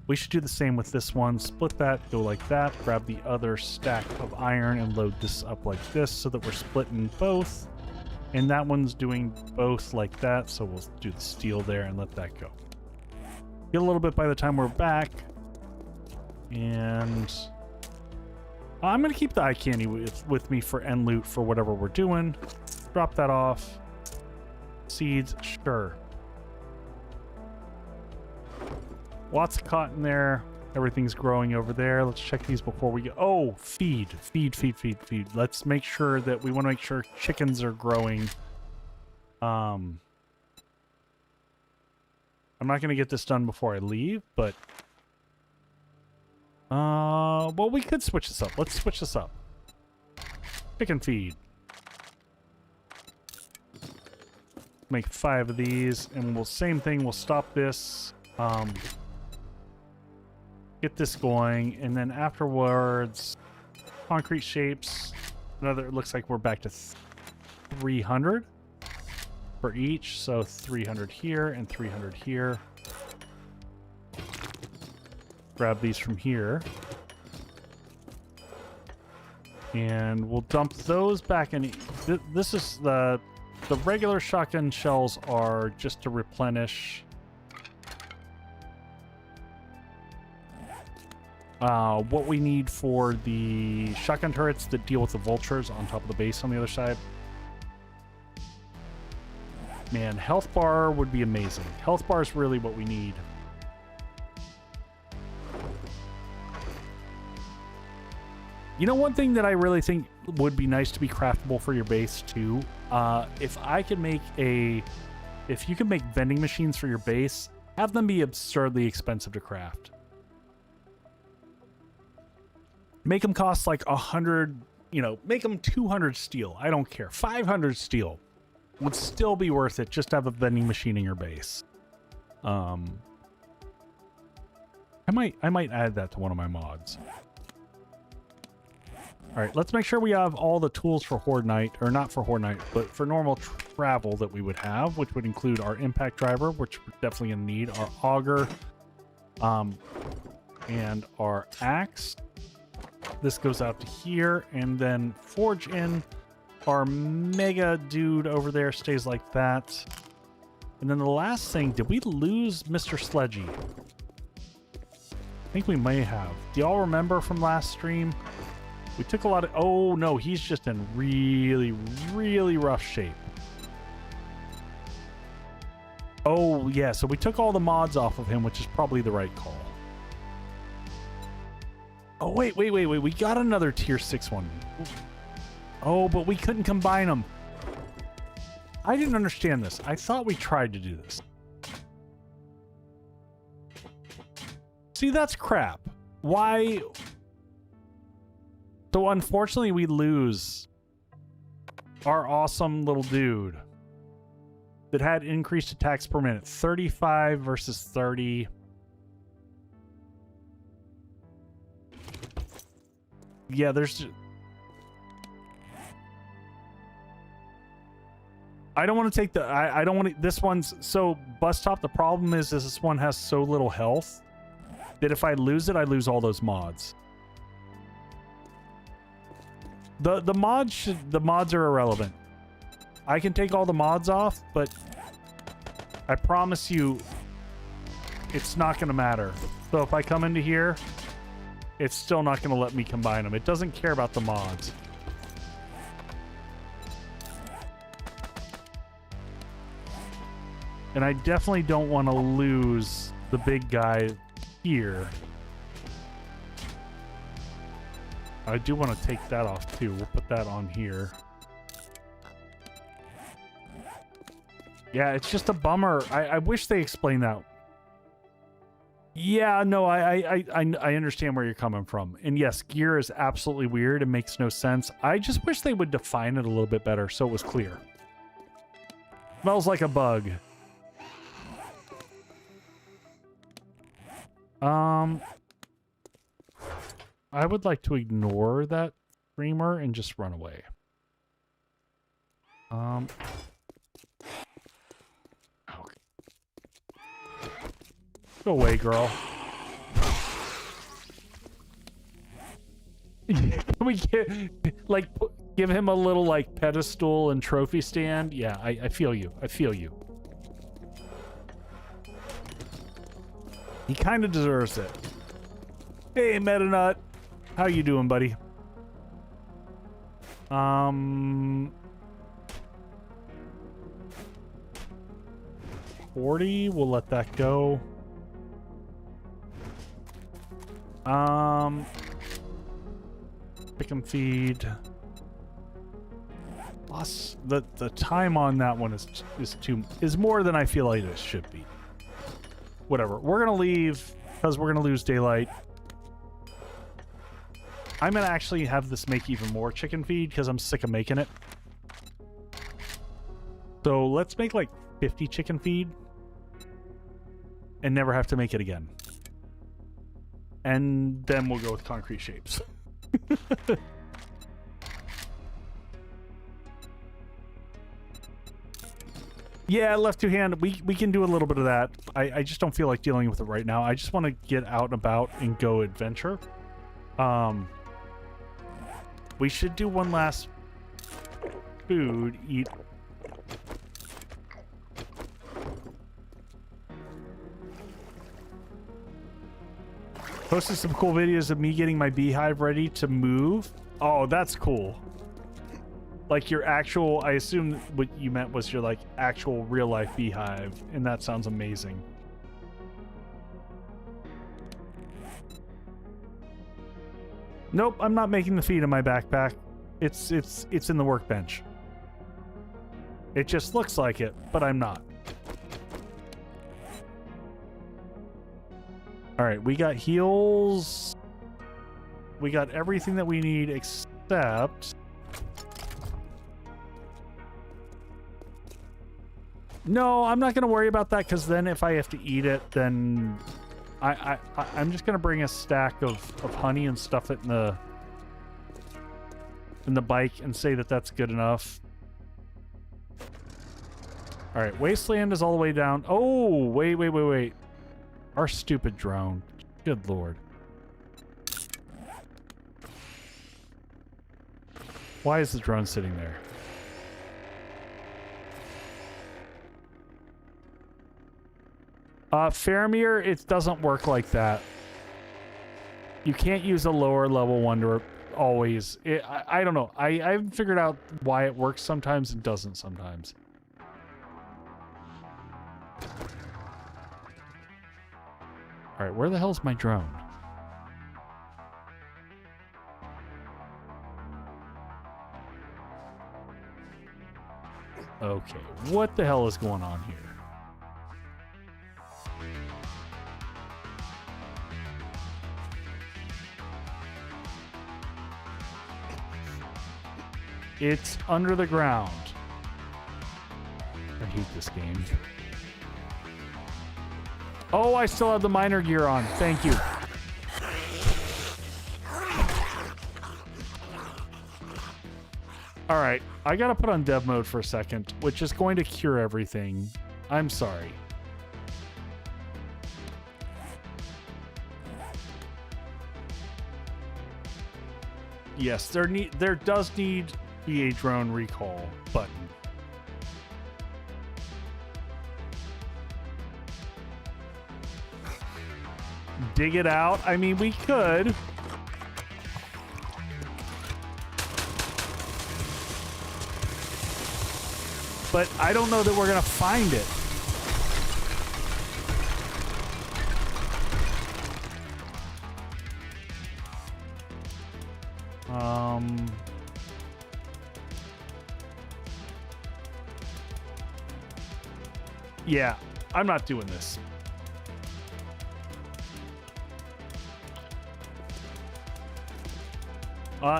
We should do the same with this one. Split that, go like that, grab the other stack of iron and load this up like this so that we're splitting both. And that one's doing both like that, so we'll do the steel there and let that go. Get a little bit by the time we're back. And I'm going to keep the eye candy with me for end loot for whatever we're doing. Drop that off. Seeds, sure. Lots of cotton there. Everything's growing over there. Let's check these before we go. Oh, feed. Let's make sure that we want to make sure chickens are growing. I'm not going to get this done before I leave, but well, we could switch this up. Let's switch this up. Chicken feed. Make 5 of these, and we'll same thing. We'll stop this. Get this going, and then afterwards, concrete shapes. Another. It looks like we're back to 300 for each. So 300 here and 300 here. Grab these from here. And we'll dump those back in. This is the regular shotgun shells are just to replenish what we need for the shotgun turrets that deal with the vultures on top of the base on the other side. Man, health bar would be amazing. Health bar is really what we need. You know, one thing that I really think would be nice to be craftable for your base too, if you can make vending machines for your base, have them be absurdly expensive to craft. Make them cost like 100 you know, make them 200 steel. I don't care. 500 steel would still be worth it just to have a vending machine in your base. I might add that to one of my mods. All right, let's make sure we have all the tools for Horde Night, or not for Horde Night, but for normal travel that we would have, which would include our impact driver, which we're definitely gonna need, our auger, and our axe. This goes out to here, and then forge in. Our mega dude over there stays like that. And then the last thing, did we lose Mr. Sledgy? I think we may have. Do y'all remember from last stream? We took a lot of... Oh, no, he's just in really, really rough shape. Oh, yeah, so we took all the mods off of him, which is probably the right call. Oh, wait. We got another tier 6 one. Oh, but we couldn't combine them. I didn't understand this. I thought we tried to do this. See, that's crap. Why... So unfortunately, we lose our awesome little dude that had increased attacks per minute. 35 versus 30. Yeah, there's... I don't want to take the... I don't want to... This one's... So, Bus Top, the problem is this one has so little health that if I lose it, I lose all those mods. The mods are irrelevant. I can take all the mods off, but I promise you it's not going to matter. So if I come into here, it's still not going to let me combine them. It doesn't care about the mods. And I definitely don't want to lose the big guy here. I do want to take that off too. We'll put that on here. Yeah, it's just a bummer. I wish they explained that. Yeah, no, I understand where you're coming from. And yes, gear is absolutely weird. It makes no sense. I just wish they would define it a little bit better so it was clear. Smells like a bug. I would like to ignore that streamer and just run away. Okay. Go away, girl. Can we give him a little like pedestal and trophy stand? Yeah, I feel you. I feel you. He kind of deserves it. Hey, Meta Nut. How you doing, buddy? 40, we'll let that go. Pick and feed. Plus, the time on that one is more than I feel like it should be. Whatever. We're gonna leave because we're gonna lose daylight. I'm gonna actually have this make even more chicken feed because I'm sick of making it. So let's make like 50 chicken feed and never have to make it again. And then we'll go with concrete shapes. Yeah, left two hand. We can do a little bit of that. I just don't feel like dealing with it right now. I just want to get out and about and go adventure. We should do one last food. Eat. Posted some cool videos of me getting my beehive ready to move. Oh, that's cool. Like your actual, I assume what you meant was your like actual real life beehive, and that sounds amazing. Nope, I'm not making the feed in my backpack. It's in the workbench. It just looks like it, but I'm not. All right, we got heals. We got everything that we need except Except... No, I'm not going to worry about that, because then if I have to eat it, then I'm just going to bring a stack of honey and stuff it in the bike and say that that's good enough. All right, wasteland is all the way down. Oh, wait. Our stupid drone. Good lord. Why is the drone sitting there? Faramir, it doesn't work like that. You can't use a lower level one to always. I don't know. I haven't figured out why it works sometimes and doesn't sometimes. All right, where the hell's my drone? Okay, what the hell is going on here? It's under the ground. I hate this game. Oh, I still have the miner gear on. Thank you. All right, I gotta put on dev mode for a second, which is going to cure everything. I'm sorry. Yes, there does need to be a drone recall button. Dig it out. I mean, we could. But I don't know that we're gonna find it. Yeah, I'm not doing this.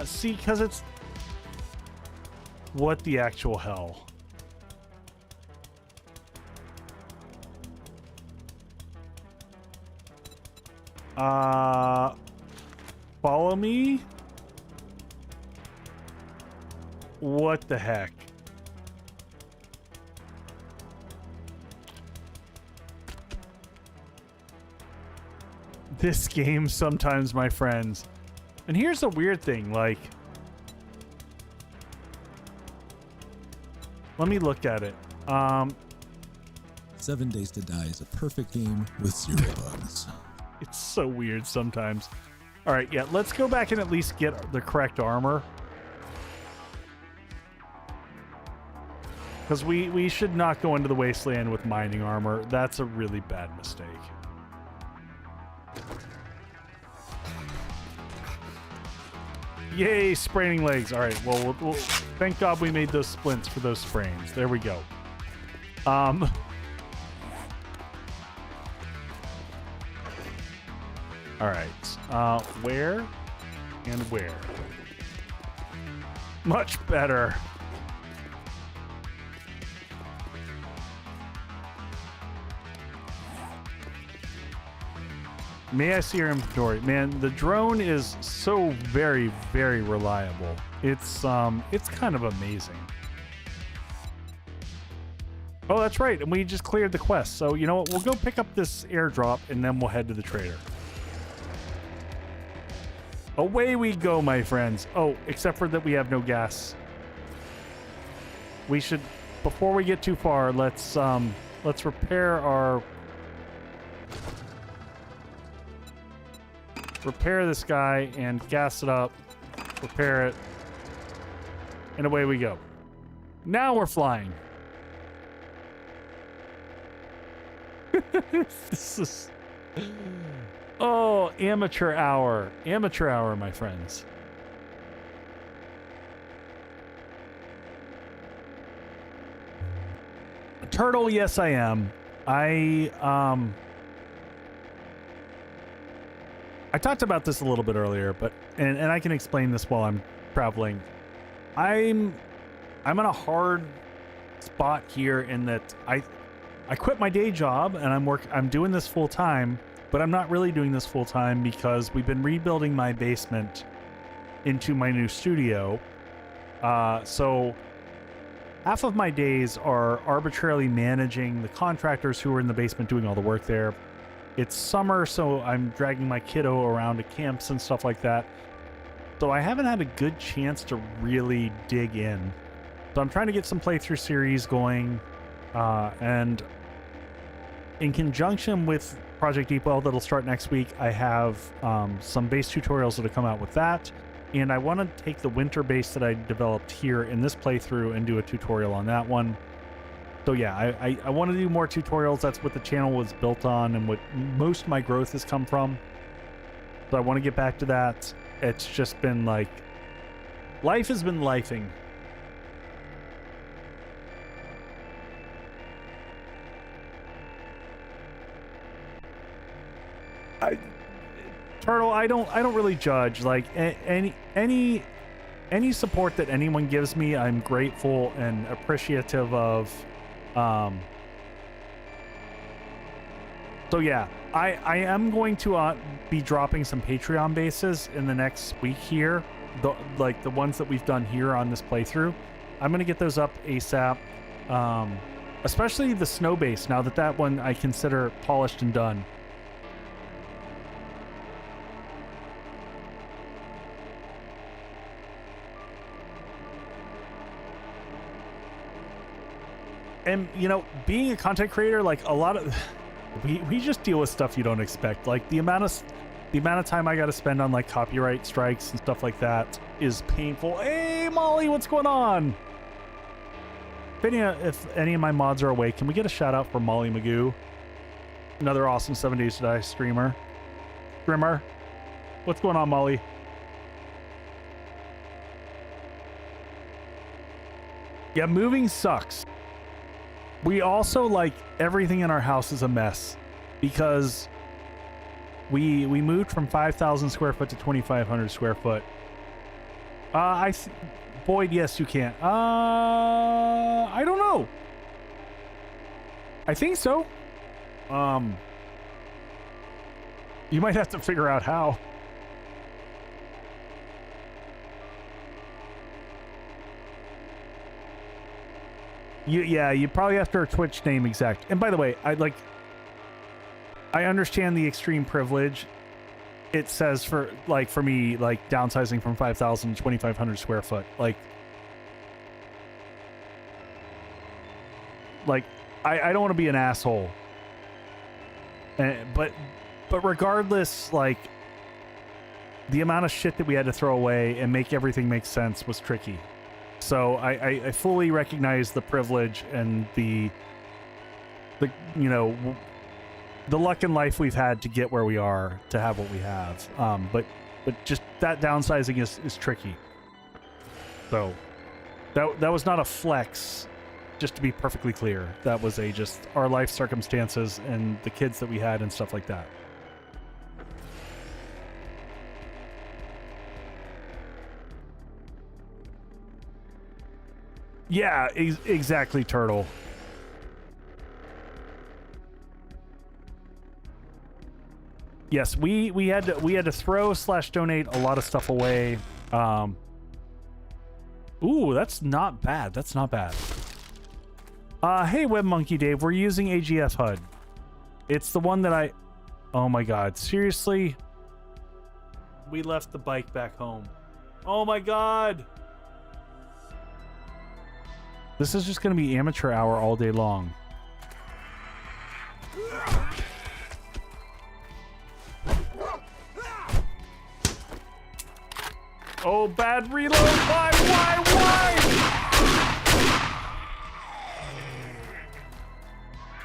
See, because it's... What the actual hell? Follow me? What the heck? This game sometimes, my friends. And here's the weird thing, like... Let me look at it. 7 Days to Die is a perfect game with 0 bugs. It's so weird sometimes. All right, yeah, let's go back and at least get the correct armor. Because we should not go into the wasteland with mining armor. That's a really bad mistake. Yay, spraining legs. All right, well, we'll thank God we made those splints for those sprains. There we go. All right, where and where? Much better. May I see your inventory? Man, the drone is so very, very reliable. It's kind of amazing. Oh, that's right. And we just cleared the quest. So, you know what? We'll go pick up this airdrop and then we'll head to the trader. Away we go, my friends. Oh, except for that we have no gas. We should, before we get too far, let's repair our... Repair this guy and gas it up. Repair it. And away we go. Now we're flying. This is... Oh, amateur hour. Amateur hour, my friends. Turtle, yes I am. I talked about this a little bit earlier, but and I can explain this while I'm traveling. I'm in a hard spot here in that I quit my day job and I'm doing this full time, but I'm not really doing this full time because we've been rebuilding my basement into my new studio. So half of my days are arbitrarily managing the contractors who are in the basement doing all the work there. It's summer, so I'm dragging my kiddo around to camps and stuff like that. So I haven't had a good chance to really dig in. So I'm trying to get some playthrough series going, and in conjunction with Project Deepwell that'll start next week, I have some base tutorials that'll come out with that. And I want to take the winter base that I developed here in this playthrough and do a tutorial on that one. So yeah, I want to do more tutorials. That's what the channel was built on and what most of my growth has come from. So I want to get back to that. It's just been like, life has been lifing. Turtle, I don't really judge. Like any support that anyone gives me, I'm grateful and appreciative of. So yeah, I am going to be dropping some Patreon bases in the next week here, like the ones that we've done here on this playthrough. I'm gonna get those up ASAP, especially the snow base. Now that one I consider polished and done. And you know, being a content creator, like a lot of we just deal with stuff you don't expect. Like the amount of time I got to spend on like copyright strikes and stuff like that is painful. Hey Molly, what's going on? If any of my mods are awake, can we get a shout out for Molly Magoo? Another awesome 7 Days to Die streamer. What's going on, Molly? Yeah, moving sucks. We also, like, everything in our house is a mess because we moved from 5,000 square foot to 2,500 square foot. Boyd, yes, you can. I don't know. I think so. You might have to figure out how. You probably have to Twitch name exact. And by the way, I understand the extreme privilege it says for me, like downsizing from 5,000 to 2,500 square foot. Like I don't want to be an asshole. But regardless, like the amount of shit that we had to throw away and make everything make sense was tricky. So I fully recognize the privilege and the you know, the luck in life we've had to get where we are to have what we have. But just that downsizing is tricky. So that was not a flex, just to be perfectly clear. That was just our life circumstances and the kids that we had and stuff like that. Yeah, exactly, Turtle. Yes, we had to throw / donate a lot of stuff away. Ooh, that's not bad. That's not bad. Hey, Web Monkey Dave, we're using AGF HUD. It's the one that oh my god, seriously? We left the bike back home. Oh my god. This is just going to be amateur hour all day long. Oh, bad reload. Why?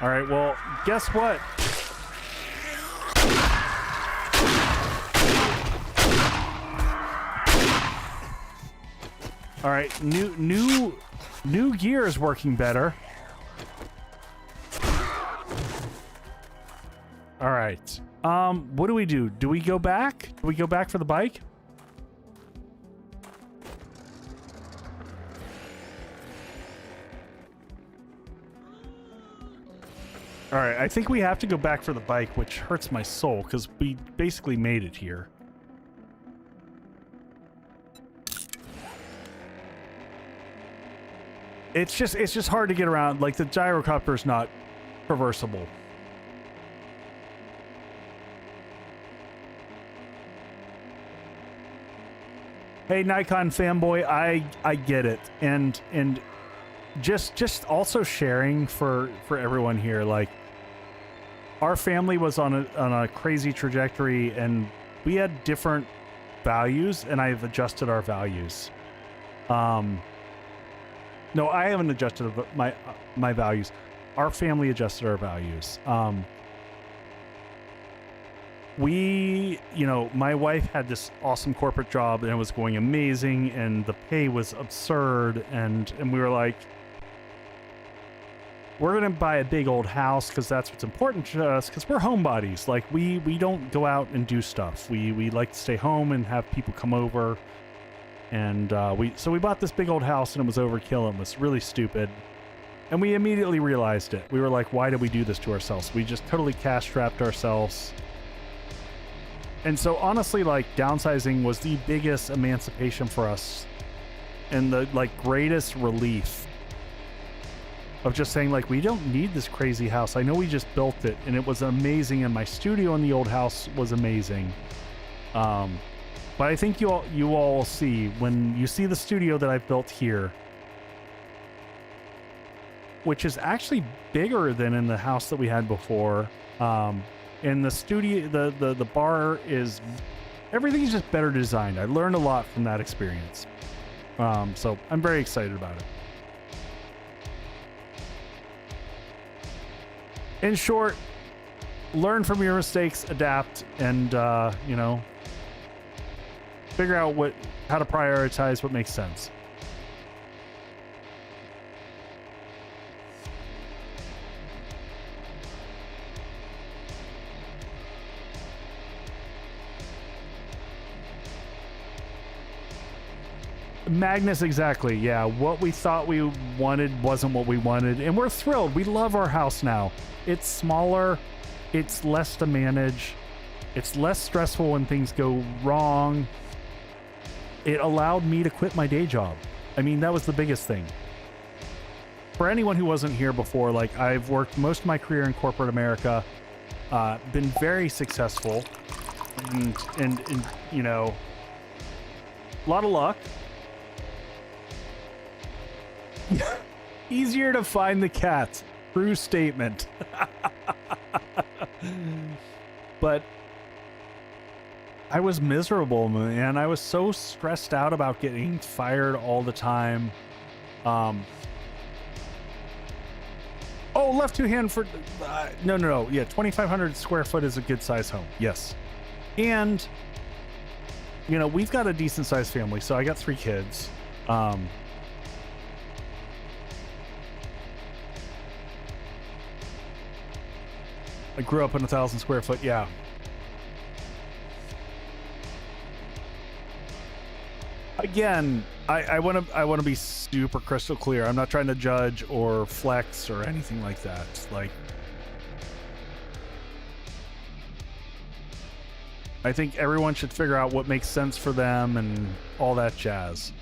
All right, well, guess what? All right, new gear is working better. All right. What do? Do we go back? Do we go back for the bike? All right, I think we have to go back for the bike, which hurts my soul because we basically made it here. It's just hard to get around. Like, the gyrocopter's not traversable. Hey, Nikon fanboy, I get it, and just also sharing for everyone here. Like, our family was on a crazy trajectory, and we had different values, and I've adjusted our values. No, I haven't adjusted my values. Our family adjusted our values. My wife had this awesome corporate job and it was going amazing and the pay was absurd, and we were like, we're gonna buy a big old house because that's what's important to us, because we're homebodies. Like, we don't go out and do stuff. We like to stay home and have people come over. And we bought this big old house, and it was overkill and was really stupid. And we immediately realized it. We were like, why did we do this to ourselves? We just totally cash strapped ourselves. And so honestly, like, downsizing was the biggest emancipation for us and the greatest relief of just saying, like, we don't need this crazy house. I know we just built it and it was amazing, and my studio in the old house was amazing. But I think you all see, when you see the studio that I've built here, which is actually bigger than in the house that we had before. In the studio, the bar is, everything is just better designed. I learned a lot from that experience. So I'm very excited about it. In short, learn from your mistakes, adapt, and figure out how to prioritize what makes sense. Magnus, exactly. Yeah, what we thought we wanted wasn't what we wanted, and we're thrilled. We love our house now. It's smaller, it's less to manage, it's less stressful when things go wrong. It allowed me to quit my day job. I mean, that was the biggest thing. For anyone who wasn't here before, like, I've worked most of my career in corporate America, been very successful, and a lot of luck. Easier to find the cats. True statement. But I was miserable, man. I was so stressed out about getting fired all the time. Oh, left two hand for... No. Yeah, 2,500 square foot is a good size home. Yes. And, we've got a decent sized family. So I got 3 kids. I grew up in 1,000 square foot. Yeah. Again, I want to be super crystal clear. I'm not trying to judge or flex or anything like that. Like, I think everyone should figure out what makes sense for them and all that jazz.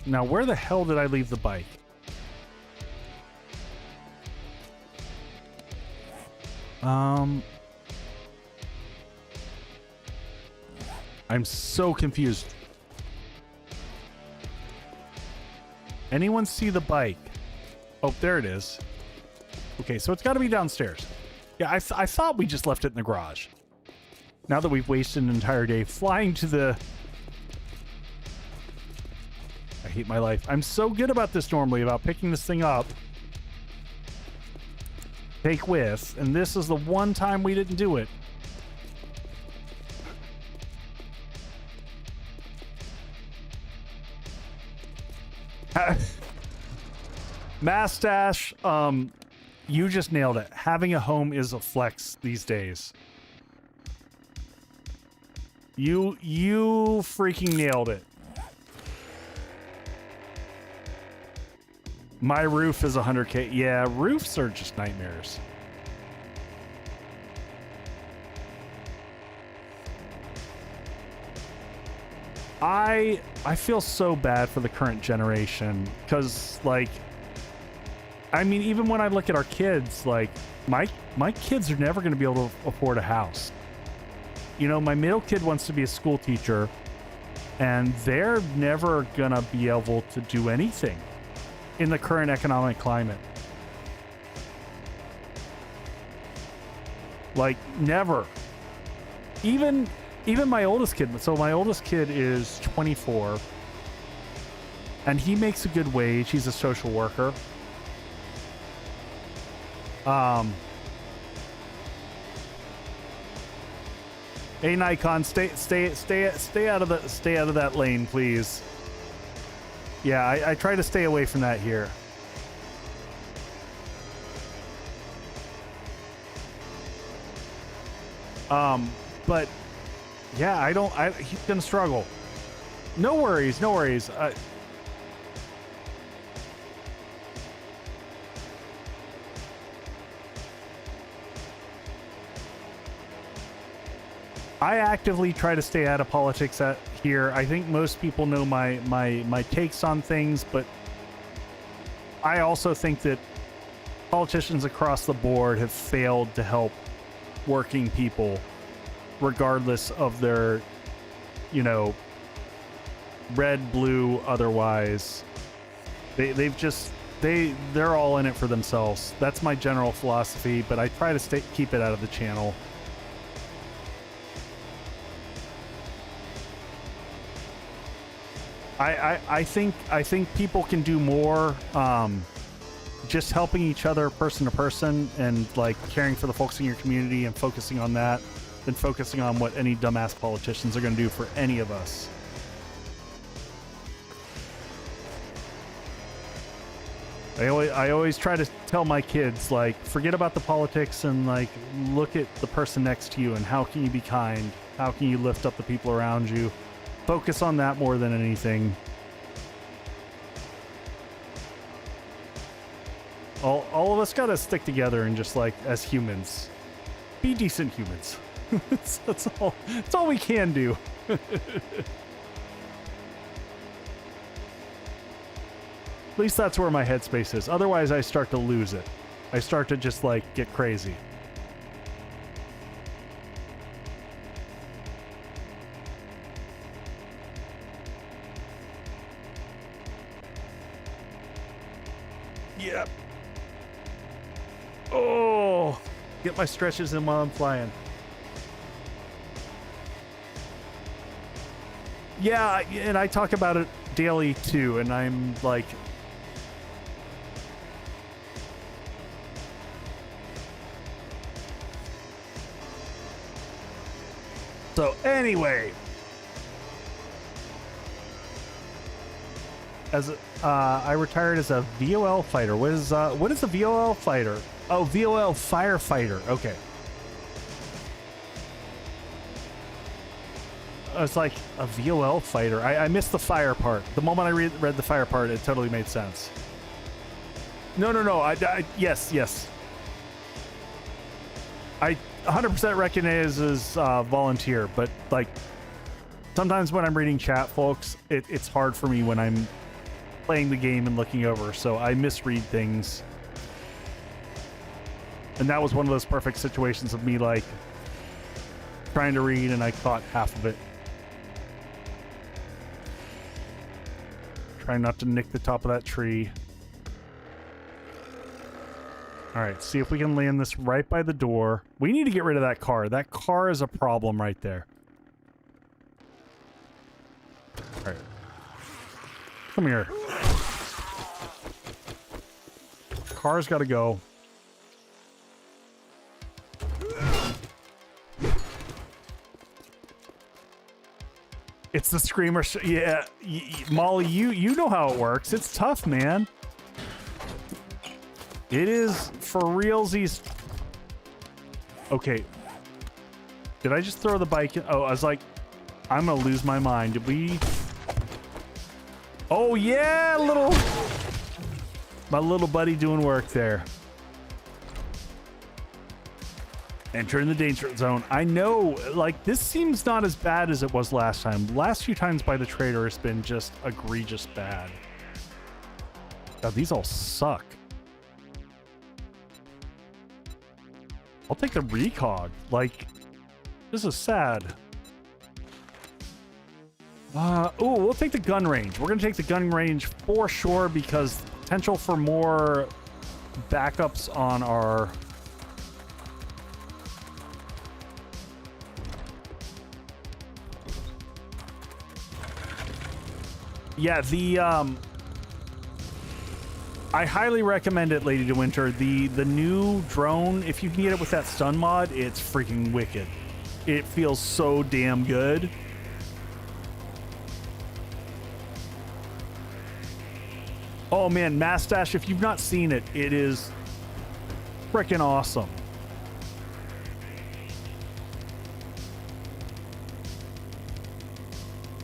Now, where the hell did I leave the bike? I'm so confused. Anyone see the bike? Oh, there it is. Okay, so it's got to be downstairs. Yeah, I thought we just left it in the garage. Now that we've wasted an entire day flying to the... I hate my life. I'm so good about this normally, about picking this thing up, take with, and this is the one time we didn't do it. Mastache, you just nailed it. Having a home is a flex these days. You freaking nailed it. My roof is 100K. Yeah, roofs are just nightmares. I feel so bad for the current generation because, like, I mean, even when I look at our kids, like, my kids are never going to be able to afford a house. You know, my middle kid wants to be a school teacher, and they're never going to be able to do anything in the current economic climate. Like, never. Even my oldest kid. So my oldest kid is 24, and he makes a good wage. He's a social worker. Hey, Nikon, stay out of that lane, please. Yeah, I try to stay away from that here. But yeah, he's gonna struggle. No worries. I actively try to stay out of politics here. I think most people know my takes on things, but I also think that politicians across the board have failed to help working people, regardless of their, you know, red, blue, otherwise. They're all in it for themselves. That's my general philosophy, but I try to keep it out of the channel. I think people can do more, just helping each other person to person and like caring for the folks in your community and focusing on that than focusing on what any dumbass politicians are going to do for any of us. I always try to tell my kids, like, forget about the politics and like look at the person next to you and how can you be kind? How can you lift up the people around you? Focus on that more than anything. All of us gotta stick together and just, like, as humans, be decent humans. That's all we can do. At least that's where my headspace is. Otherwise, I start to lose it. I start to just, like, get crazy. Yep. Oh, get my stretches in while I'm flying. Yeah, and I talk about it daily too, and I'm like, so anyway, I retired as a VOL fighter. What is a VOL fighter? Oh, VOL firefighter. Okay. It's like a VOL fighter. I missed the fire part. The moment I read the fire part, it totally made sense. No. Yes. I 100% recognize as volunteer, but like sometimes when I'm reading chat, folks, it's hard for me when I'm playing the game and looking over, so I misread things. And that was one of those perfect situations of me like trying to read and I caught half of it. Trying not to nick the top of that tree. Alright, see if we can land this right by the door. We need to get rid of that car. That car is a problem right there. Alright. Come here. Car's gotta go. It's the screamer. Yeah, Molly, you know how it works. It's tough, man. It is for realsies. Okay. Did I just throw the bike in? Oh, I was like, I'm gonna lose my mind. Did we? Oh yeah, My little buddy doing work there. Entering the danger zone. I know, like, this seems not as bad as it was last time. Last few times by the trader has been just egregious bad. God, these all suck. I'll take the recog. Like, this is sad. Oh, we'll take the gun range. We're gonna take the gun range for sure because potential for more backups on our... Yeah, the I highly recommend it, Lady de Winter. The new drone, if you can get it with that stun mod, it's freaking wicked. It feels so damn good. Oh man, Mastache, if you've not seen it, it is freaking awesome.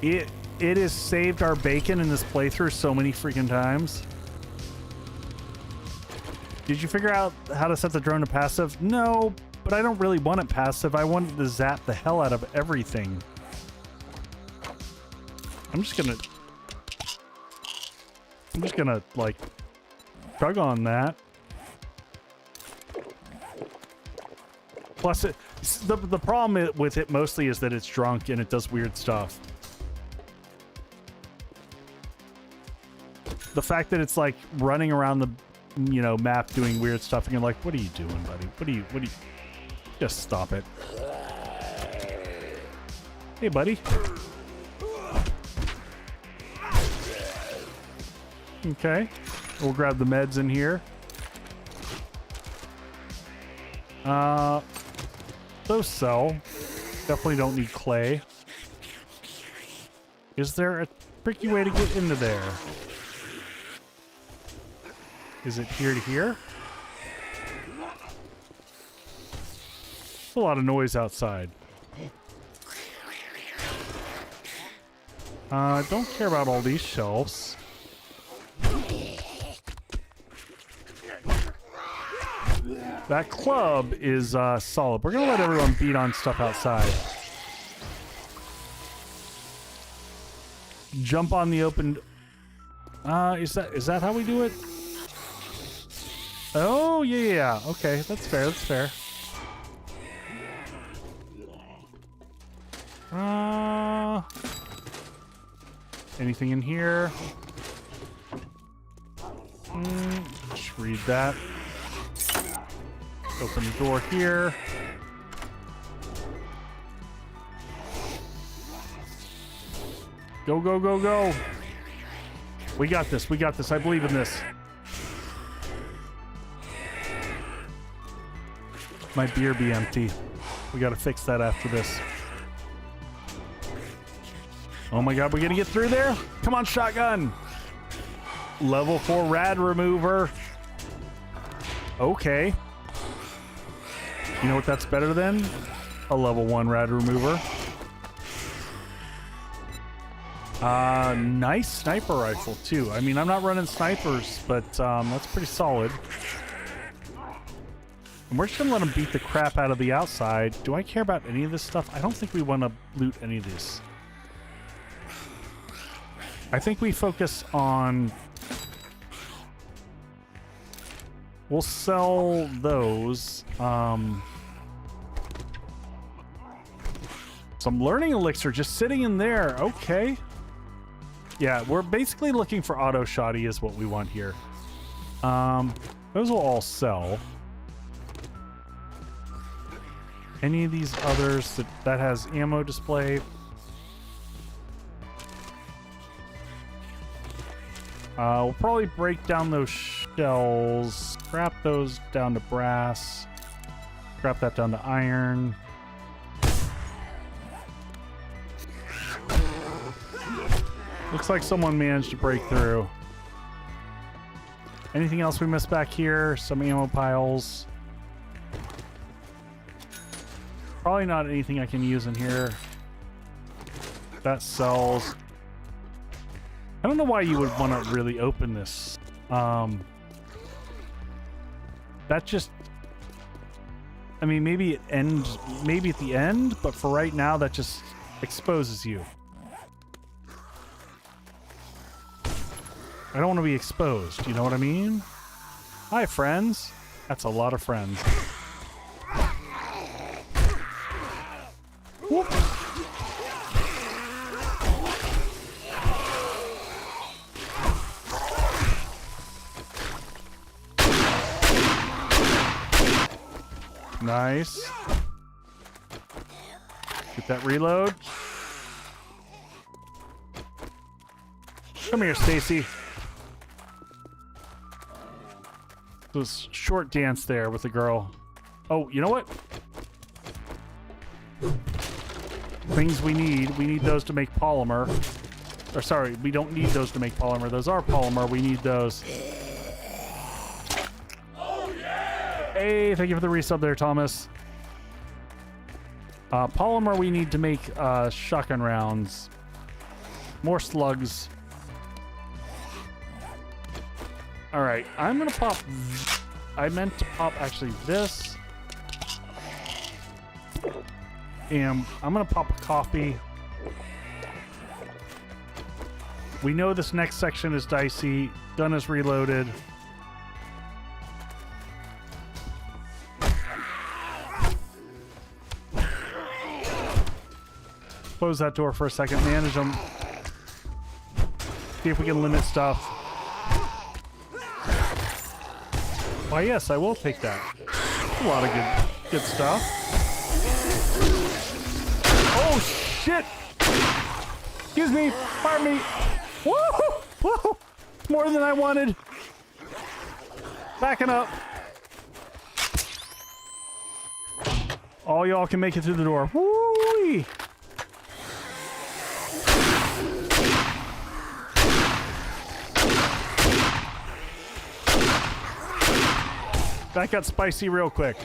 It has saved our bacon in this playthrough so many freaking times. Did you figure out how to set the drone to passive? No, but I don't really want it passive. I want it to zap the hell out of everything. I'm just gonna like tug on that. Plus the problem with it mostly is that it's drunk and it does weird stuff. The fact that it's like running around the, you know, map doing weird stuff and you're like, what are you doing, buddy? What are you just stop it. Hey, buddy. Okay. We'll grab the meds in here. Those sell. Definitely don't need clay. Is there a tricky way to get into there? Is it here to here? A lot of noise outside. Don't care about all these shelves. That club is solid. We're gonna let everyone beat on stuff outside. Jump on the open. Is that how we do it? Oh yeah. Okay, that's fair. That's fair. Anything in here? Just read that. Open the door here. Go, go, go, go. We got this. We got this. I believe in this. My beer be empty. We got to fix that after this. Oh my god, we're gonna get through there? Come on, shotgun. Level 4 rad remover. Okay. You know what that's better than? A level 1 rad remover. Nice sniper rifle too. I mean, I'm not running snipers, but that's pretty solid. And we're just gonna let them beat the crap out of the outside. Do I care about any of this stuff? I don't think we want to loot any of this. I think we focus on... We'll sell those. Some learning elixir just sitting in there. Okay. Yeah, we're basically looking for auto shoddy is what we want here. Those will all sell. Any of these others that has ammo display. We'll probably break down those shells, scrap those down to brass, scrap that down to iron. Looks like someone managed to break through. Anything else we missed back here? Some ammo piles. Probably not anything I can use in here. That sells. I don't know why you would want to really open this. That just... I mean, maybe it ends... Maybe at the end, but for right now, that just exposes you. I don't want to be exposed, you know what I mean? Hi, friends. That's a lot of friends. Whoop. Nice. Get that reload. Come here, Stacy. This short dance there with the girl. Oh, you know what? Things we need those to make polymer. Or sorry, we don't need those to make polymer. Those are polymer. We need those. Oh, yeah! Hey, thank you for the resub there, Thomas. Polymer we need to make shotgun rounds. More slugs. All right, I'm gonna pop. I meant to pop actually this, and I'm gonna pop a coffee. We know this next section is dicey. Gun is reloaded. Close that door for a second. Manage them. See if we can limit stuff. Why, yes, I will take that. A lot of good stuff. Oh, shit! Excuse me. Pardon me. Woo! Woo! More than I wanted. Backing up. All y'all can make it through the door. Woo-wee! That got spicy real quick.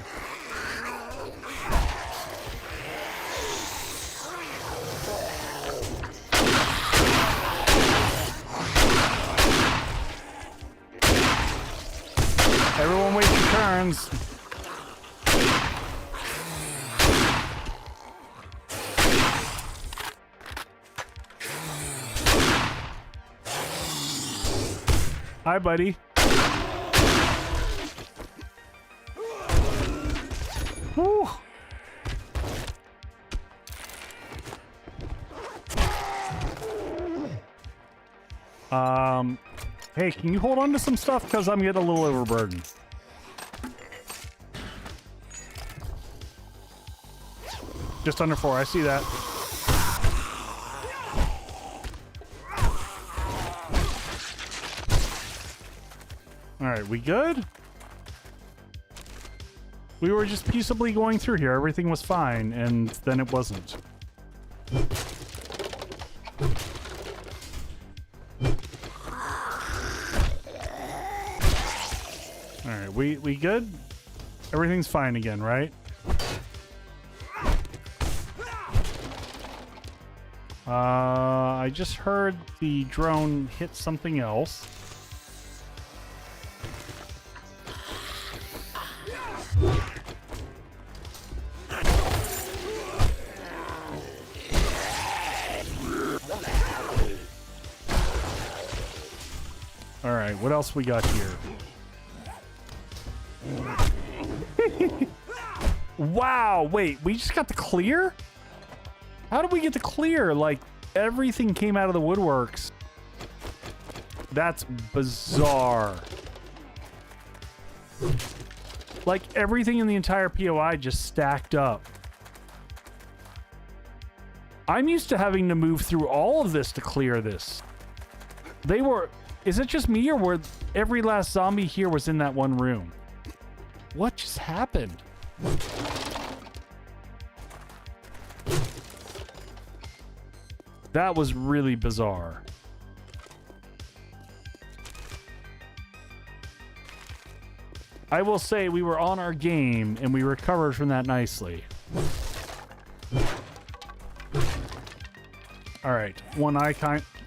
Everyone wait your turns. Hi, buddy. Woo. Hey, can you hold on to some stuff? Because I'm getting a little overburdened. Just under 4, I see that. Alright, we good? We were just peaceably going through here. Everything was fine, and then it wasn't. Alright, we good? Everything's fine again, right? I just heard the drone hit something else. Alright, what else we got here? Wow, wait, we just got the clear? How did we get the clear? Like, everything came out of the woodworks. That's bizarre. Like, everything in the entire POI just stacked up. I'm used to having to move through all of this to clear this. They were... Is it just me, or were every last zombie here was in that one room? What just happened? That was really bizarre. I will say we were on our game and we recovered from that nicely. All right, one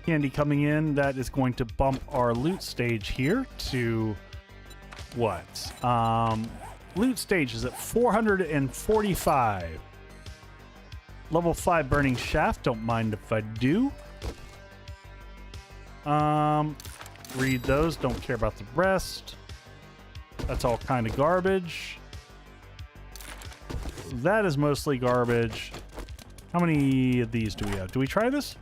candy coming in. That is going to bump our loot stage here to what? Loot stage is at 445. Level 5 burning shaft, don't mind if I do. Read those, don't care about the rest. That's all kind of garbage. That is mostly garbage. How many of these do we have? Do we try this?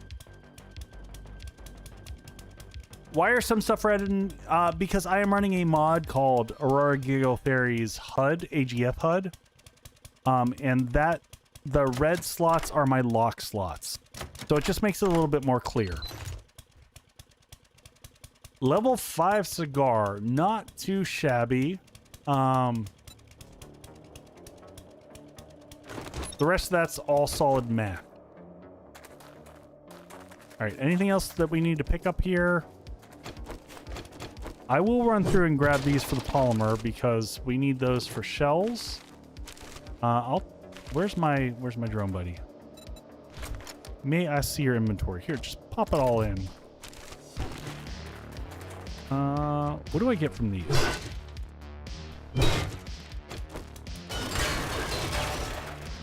Why are some stuff red? Because I am running a mod called Aurora Giggle Fairies HUD, AGF HUD. And that the red slots are my lock slots. So it just makes it a little bit more clear. Level 5 cigar, not too shabby. The rest of that's all solid math. All right, anything else that we need to pick up here? I will run through and grab these for the polymer because we need those for shells. Where's my drone buddy? May I see your inventory? Here, just pop it all in. What do I get from these?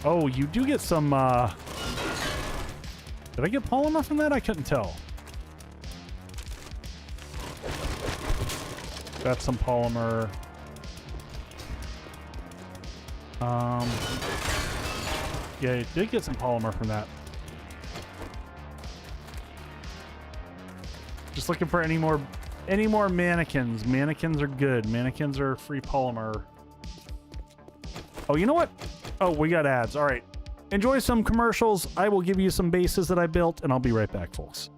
Oh, you do get some, did I get polymer from that? I couldn't tell. Got some polymer. Yeah, you did get some polymer from that. Just looking for any more mannequins. Mannequins are good. Mannequins are free polymer. Oh, you know what? Oh, we got ads. All right. Enjoy some commercials. I will give you some bases that I built, and I'll be right back, folks.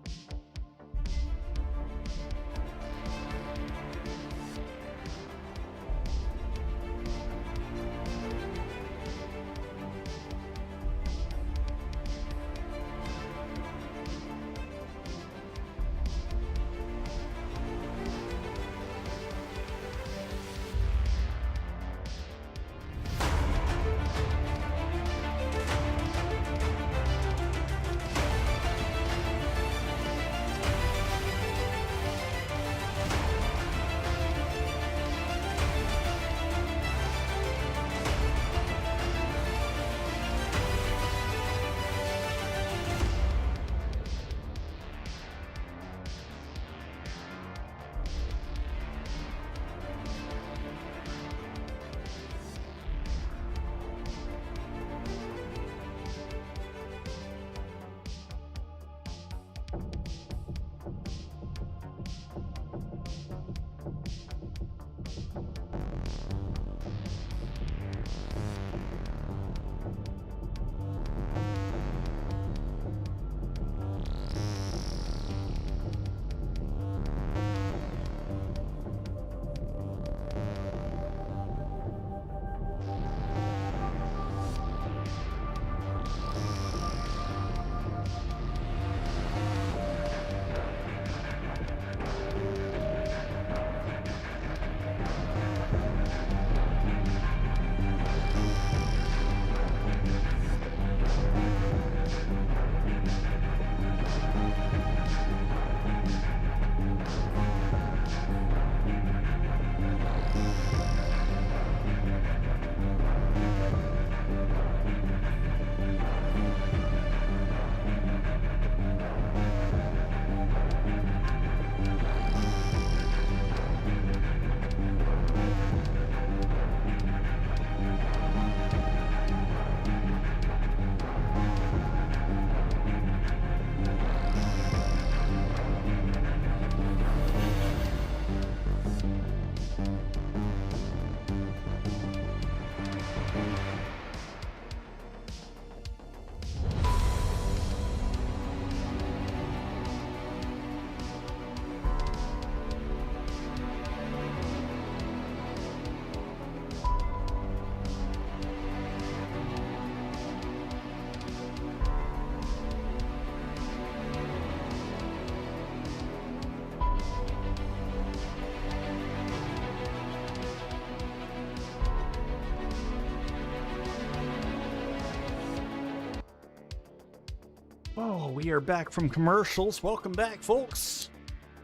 Oh, we are back from commercials. Welcome back, folks.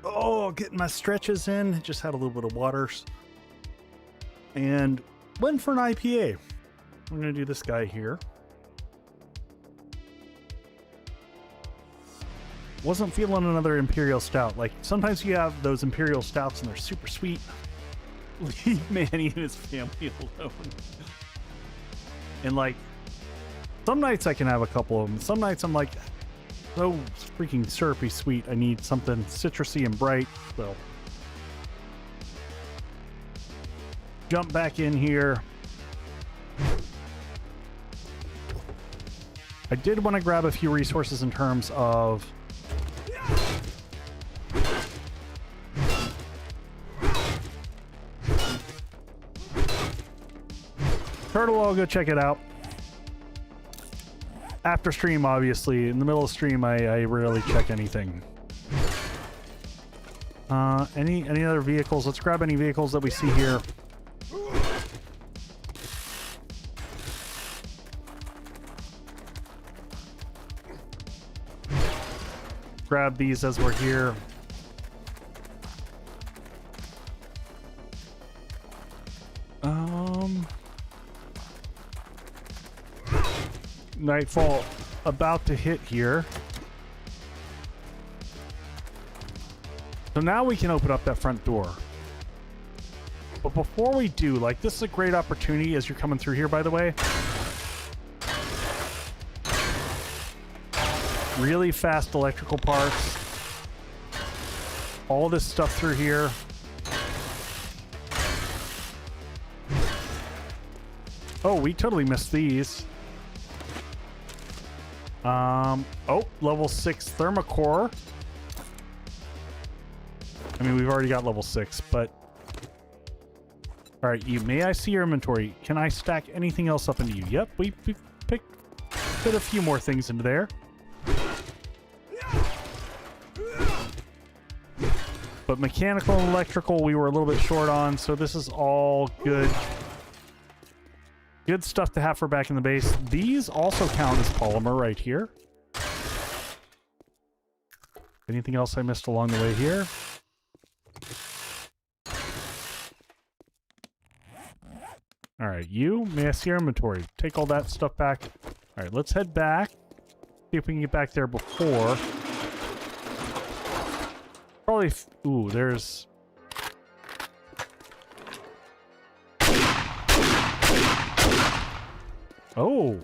Oh, getting my stretches in. Just had a little bit of water. and went for an IPA. I'm going to do this guy here. Wasn't feeling another Imperial Stout. Like, sometimes you have those Imperial Stouts and they're super sweet. Leave Manny and his family alone. And, like, some nights I can have a couple of them. Some nights I'm like, so freaking syrupy sweet. I need something citrusy and bright. So, jump back in here. I did want to grab a few resources in terms of Turtle. I'll go check it out after stream. Obviously, in the middle of stream, I rarely check anything. Any other vehicles? Let's grab any vehicles that we see here. Grab these as we're here. Nightfall about to hit here. So now we can open up that front door. But before we do, like, this is a great opportunity as you're coming through here, by the way. Really fast electrical parts. All this stuff through here. Oh, we totally missed these. Oh, level 6 thermocore. I mean, we've already got level 6, but... Alright, you, may I see your inventory? Can I stack anything else up into you? Yep, we fit a few more things into there. But mechanical and electrical, we were a little bit short on, so this is all good. Good stuff to have for back in the base. These also count as polymer right here. Anything else I missed along the way here? All right, you, may I see your inventory? Take all that stuff back. All right, let's head back. See if we can get back there before. Probably, ooh, there's... Oh.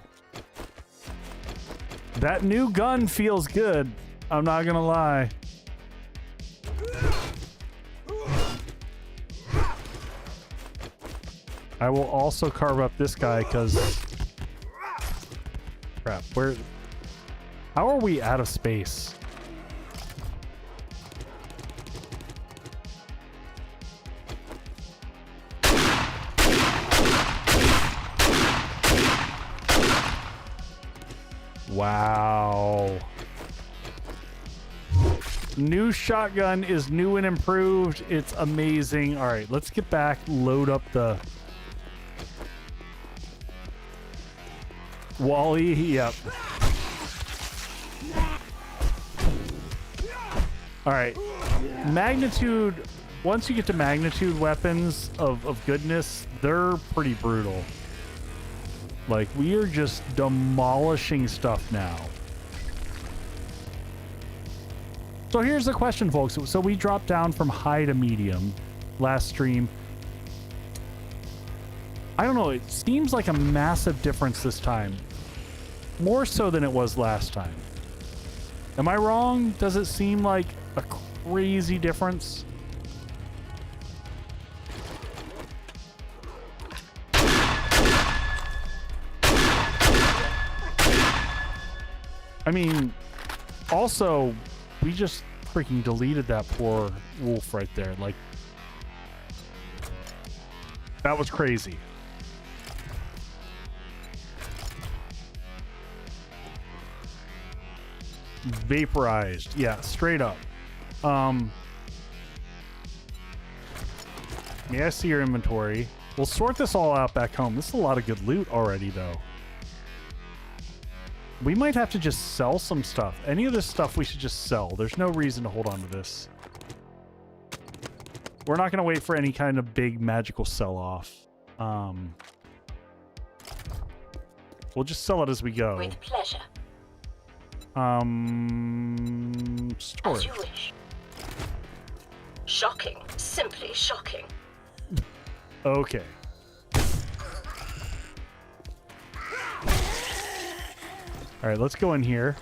That new gun feels good. I'm not gonna lie. I will also carve up this guy because... Crap, where... How are we out of space? Wow. New shotgun is new and improved. It's amazing. All right, let's get back, load up the... Wally, yep. All right. Magnitude, once you get to magnitude weapons of goodness, they're pretty brutal. Like, we are just demolishing stuff now. So here's the question, folks. So we dropped down from high to medium last stream. I don't know, it seems like a massive difference this time. More so than it was last time. Am I wrong? Does it seem like a crazy difference? I mean, also, we just freaking deleted that poor wolf right there. Like, that was crazy. Vaporized. Yeah, straight up. May I see your inventory? We'll sort this all out back home. This is a lot of good loot already, though. We might have to just sell some stuff. Any of this stuff we should just sell. There's no reason to hold on to this. We're not going to wait for any kind of big magical sell-off. We'll just sell it as we go. With pleasure. Storage. As you wish. Shocking. Simply shocking. Okay. All right, let's go in here.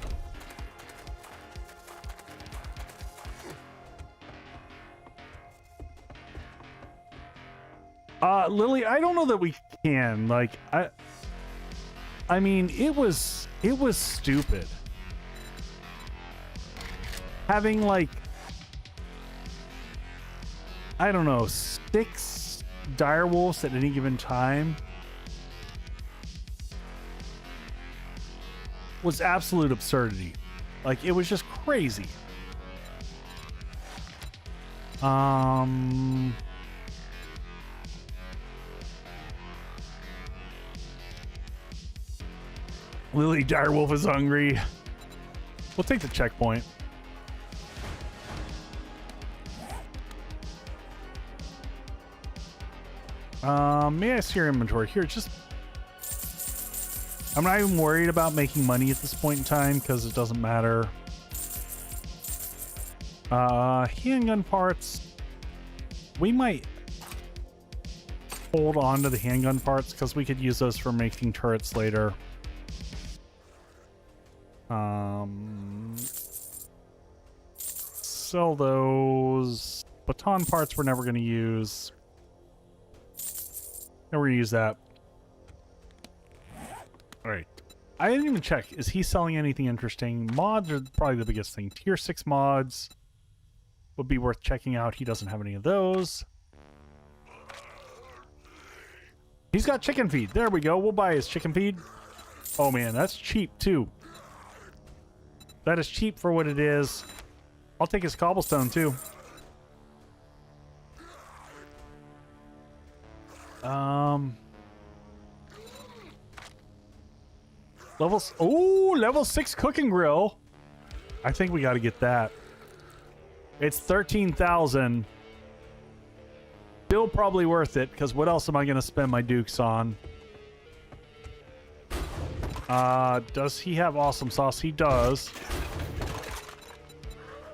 Lily, I don't know that we can. Like, I mean, it was stupid. Having like, I don't know, 6 dire wolves at any given time was absolute absurdity. Like, it was just crazy. Lily, direwolf is hungry. We'll take the checkpoint. May I see your inventory here? Just, I'm not even worried about making money at this point in time because it doesn't matter. Handgun parts. We might hold on to the handgun parts because we could use those for making turrets later. Sell those. Baton parts we're never going to use. Never use that. Alright. I didn't even check. Is he selling anything interesting? Mods are probably the biggest thing. Tier 6 mods would be worth checking out. He doesn't have any of those. He's got chicken feed. There we go. We'll buy his chicken feed. Oh man, that's cheap too. That is cheap for what it is. I'll take his cobblestone too. Level 6 cooking grill. I think we got to get that. It's 13,000. Still probably worth it because what else am I going to spend my dukes on? Does he have awesome sauce? He does.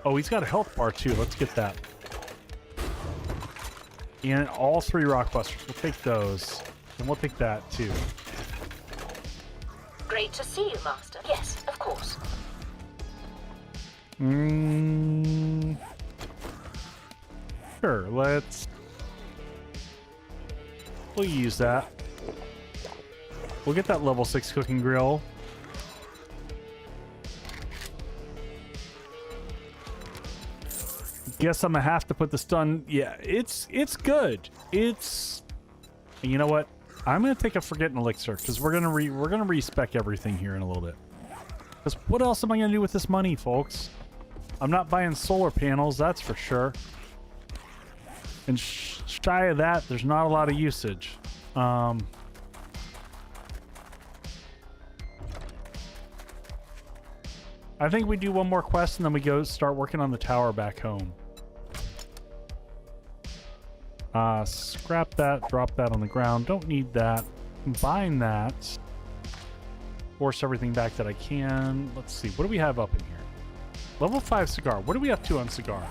Oh, he's got a health bar too. Let's get that. And all 3 rock busters. We'll take those. And we'll take that too. Great to see you, Master. Yes, of course. Sure, we'll use that. We'll get that level 6 cooking grill. Guess I'm gonna have to put the stun. Yeah, it's good. It's, you know what? I'm gonna take a forget an elixir because we're gonna respec everything here in a little bit. Because what else am I gonna do with this money, folks? I'm not buying solar panels, that's for sure. And shy of that, there's not a lot of usage. I think we do one more quest and then we go start working on the tower back home. Scrap that, drop that on the ground. Don't need that. Combine that. Force everything back that I can. Let's see, what do we have up in here? Level 5 cigar. What are we up to on cigar?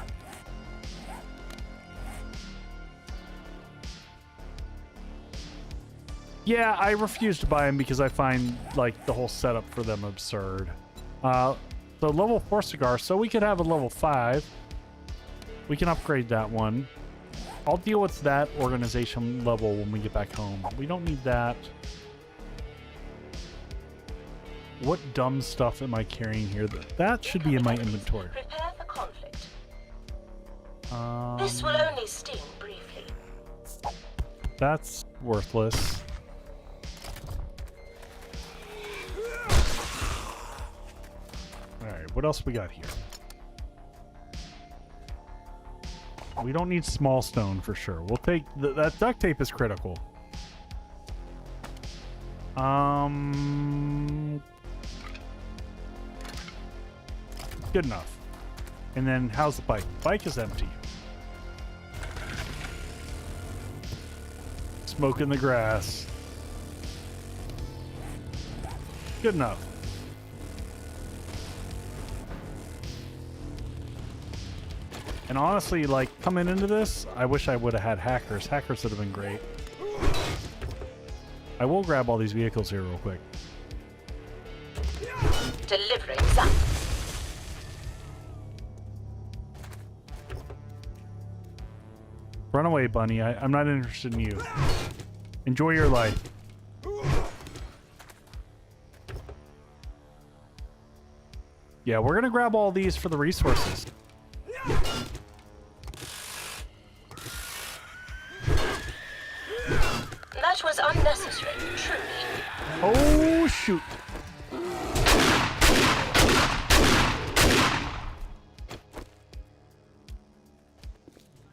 Yeah, I refuse to buy them because I find like the whole setup for them absurd. So level 4 cigar, so we could have a level 5. We can upgrade that one. I'll deal with that organization level when we get back home. We don't need that. What dumb stuff am I carrying here? That should be in my inventory. Prepare for conflict. This will only sting briefly. That's worthless. Alright, what else we got here? We don't need small stone for sure. We'll take... that duct tape is critical. Good enough. And then how's the bike? Bike is empty. smoke in the grass. Good enough. And honestly, like, coming into this, I wish I would have had hackers. Hackers would have been great. I will grab all these vehicles here real quick. Delivering zap. Run away, bunny. I'm not interested in you. Enjoy your life. Yeah, we're gonna grab all these for the resources. That was unnecessary, truly. Oh, shoot.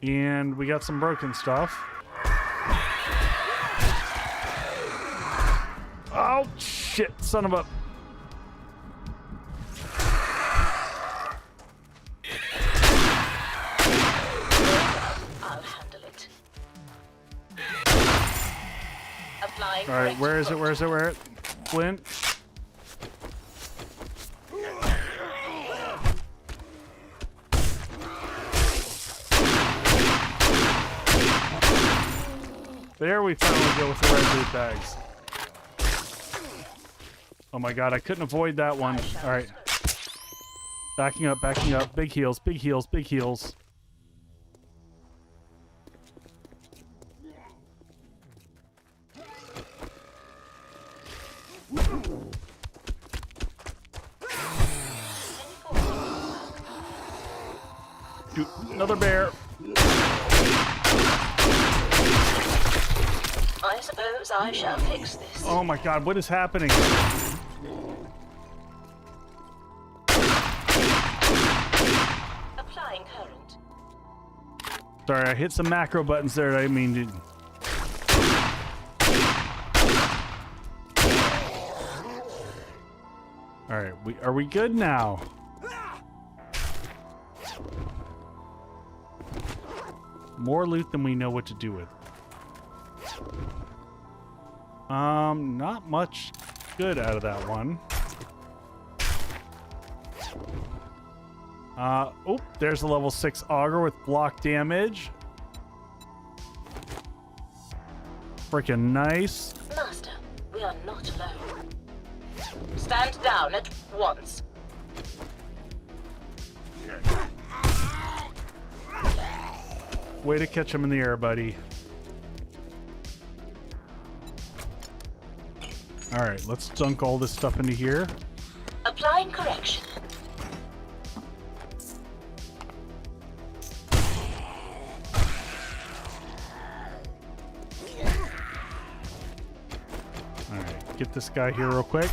And we got some broken stuff. Oh, shit, son of a... I'll handle it. Applying. All right, where is it? Where is it? Where? Flint. There we finally go with the red loot bags. Oh my god, I couldn't avoid that one. All right. Backing up, backing up. Big heals, big heals, big heals. Dude, another bear. I suppose I shall fix this. Oh my god, what is happening? Applying current. Sorry, I hit some macro buttons there. I mean, dude. All right, are we good now? More loot than we know what to do with. Not much good out of that one. Oh, there's a level 6 auger with block damage. Freaking nice. Master, we are not alone. Stand down at once. Way to catch him in the air, buddy. All right, let's dunk all this stuff into here. Applying correction. All right, get this guy here real quick.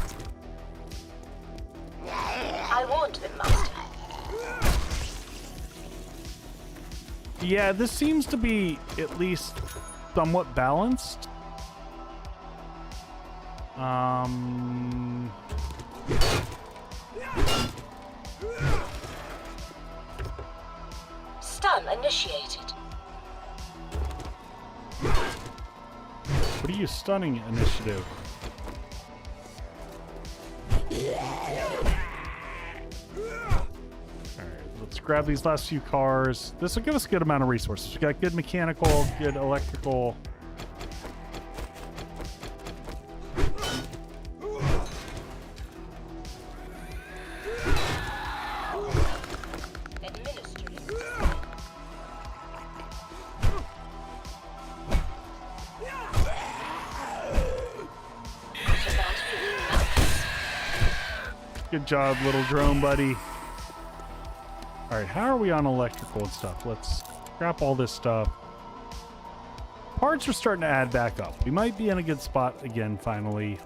I warned them, Master. Yeah, this seems to be at least somewhat balanced. Stun initiated. What are you stunning initiative? Let's grab these last few cars. This will give us a good amount of resources. We got good mechanical, good electrical. Administering. Good job, little drone buddy. All right, how are we on electrical and stuff? Let's scrap all this stuff. Parts are starting to add back up. We might be in a good spot again, finally.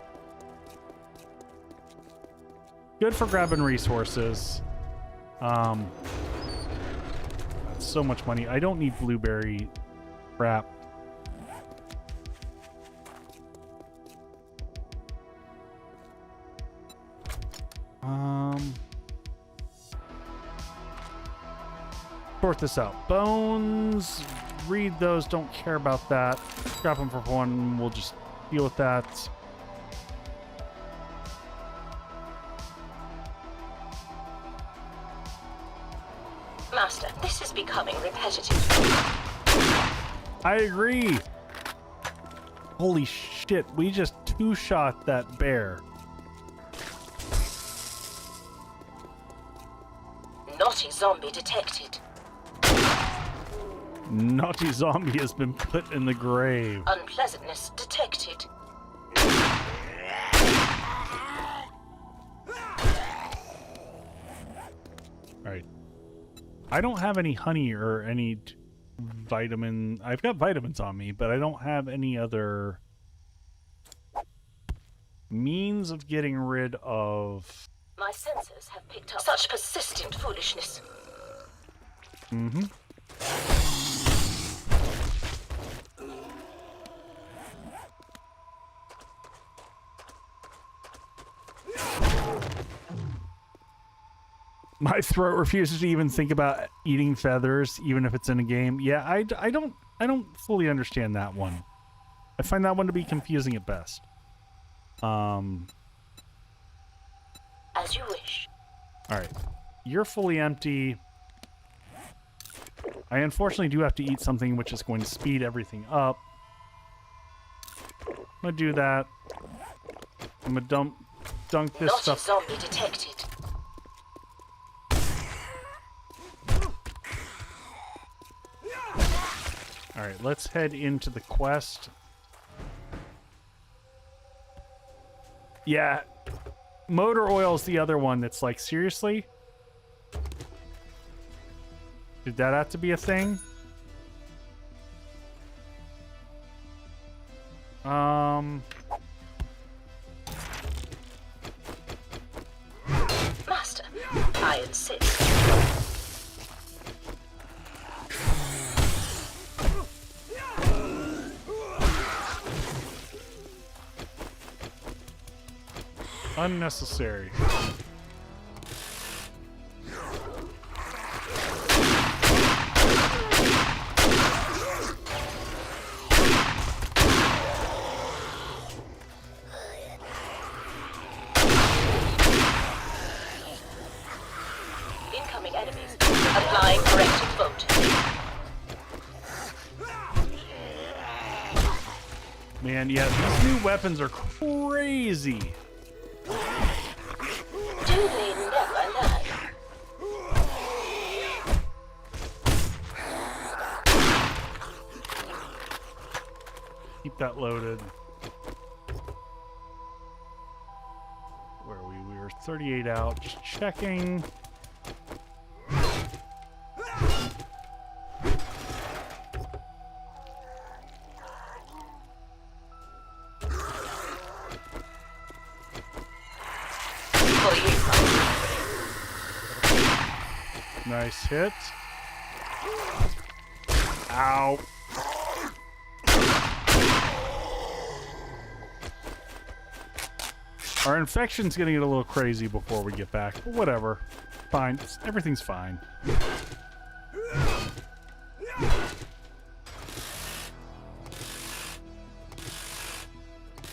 Good for grabbing resources. That's so much money. I don't need blueberry crap. sort this out. Bones, read those, don't care about that. Scrap them for one, we'll just deal with that. Master, this is becoming repetitive. I agree. Holy shit, we just two-shot that bear. Naughty zombie detected. Naughty zombie has been put in the grave. Unpleasantness detected. Alright. I don't have any honey or any vitamin. I've got vitamins on me, but I don't have any other means of getting rid of... My sensors have picked up such persistent foolishness. Mm-hmm. My throat refuses to even think about eating feathers, even if it's in a game. Yeah, I don't fully understand that one. I find that one to be confusing at best. As you wish. Alright. You're fully empty. I unfortunately do have to eat something which is going to speed everything up. I'm gonna do that. I'm gonna dunk this Naughty stuff. zombie detected. Alright, let's head into the quest. Yeah. Motor oil's the other one that's like, seriously? Did that have to be a thing? Master, I insist. Unnecessary. Incoming enemies. Applying corrective vote. Man, yeah, these new weapons are crazy. Do they never learn? Keep that loaded. Where are we? We were 38 out. Just checking. For you. Nice hit. Ow. Our infection's gonna get a little crazy before we get back, but whatever. Fine. Everything's fine.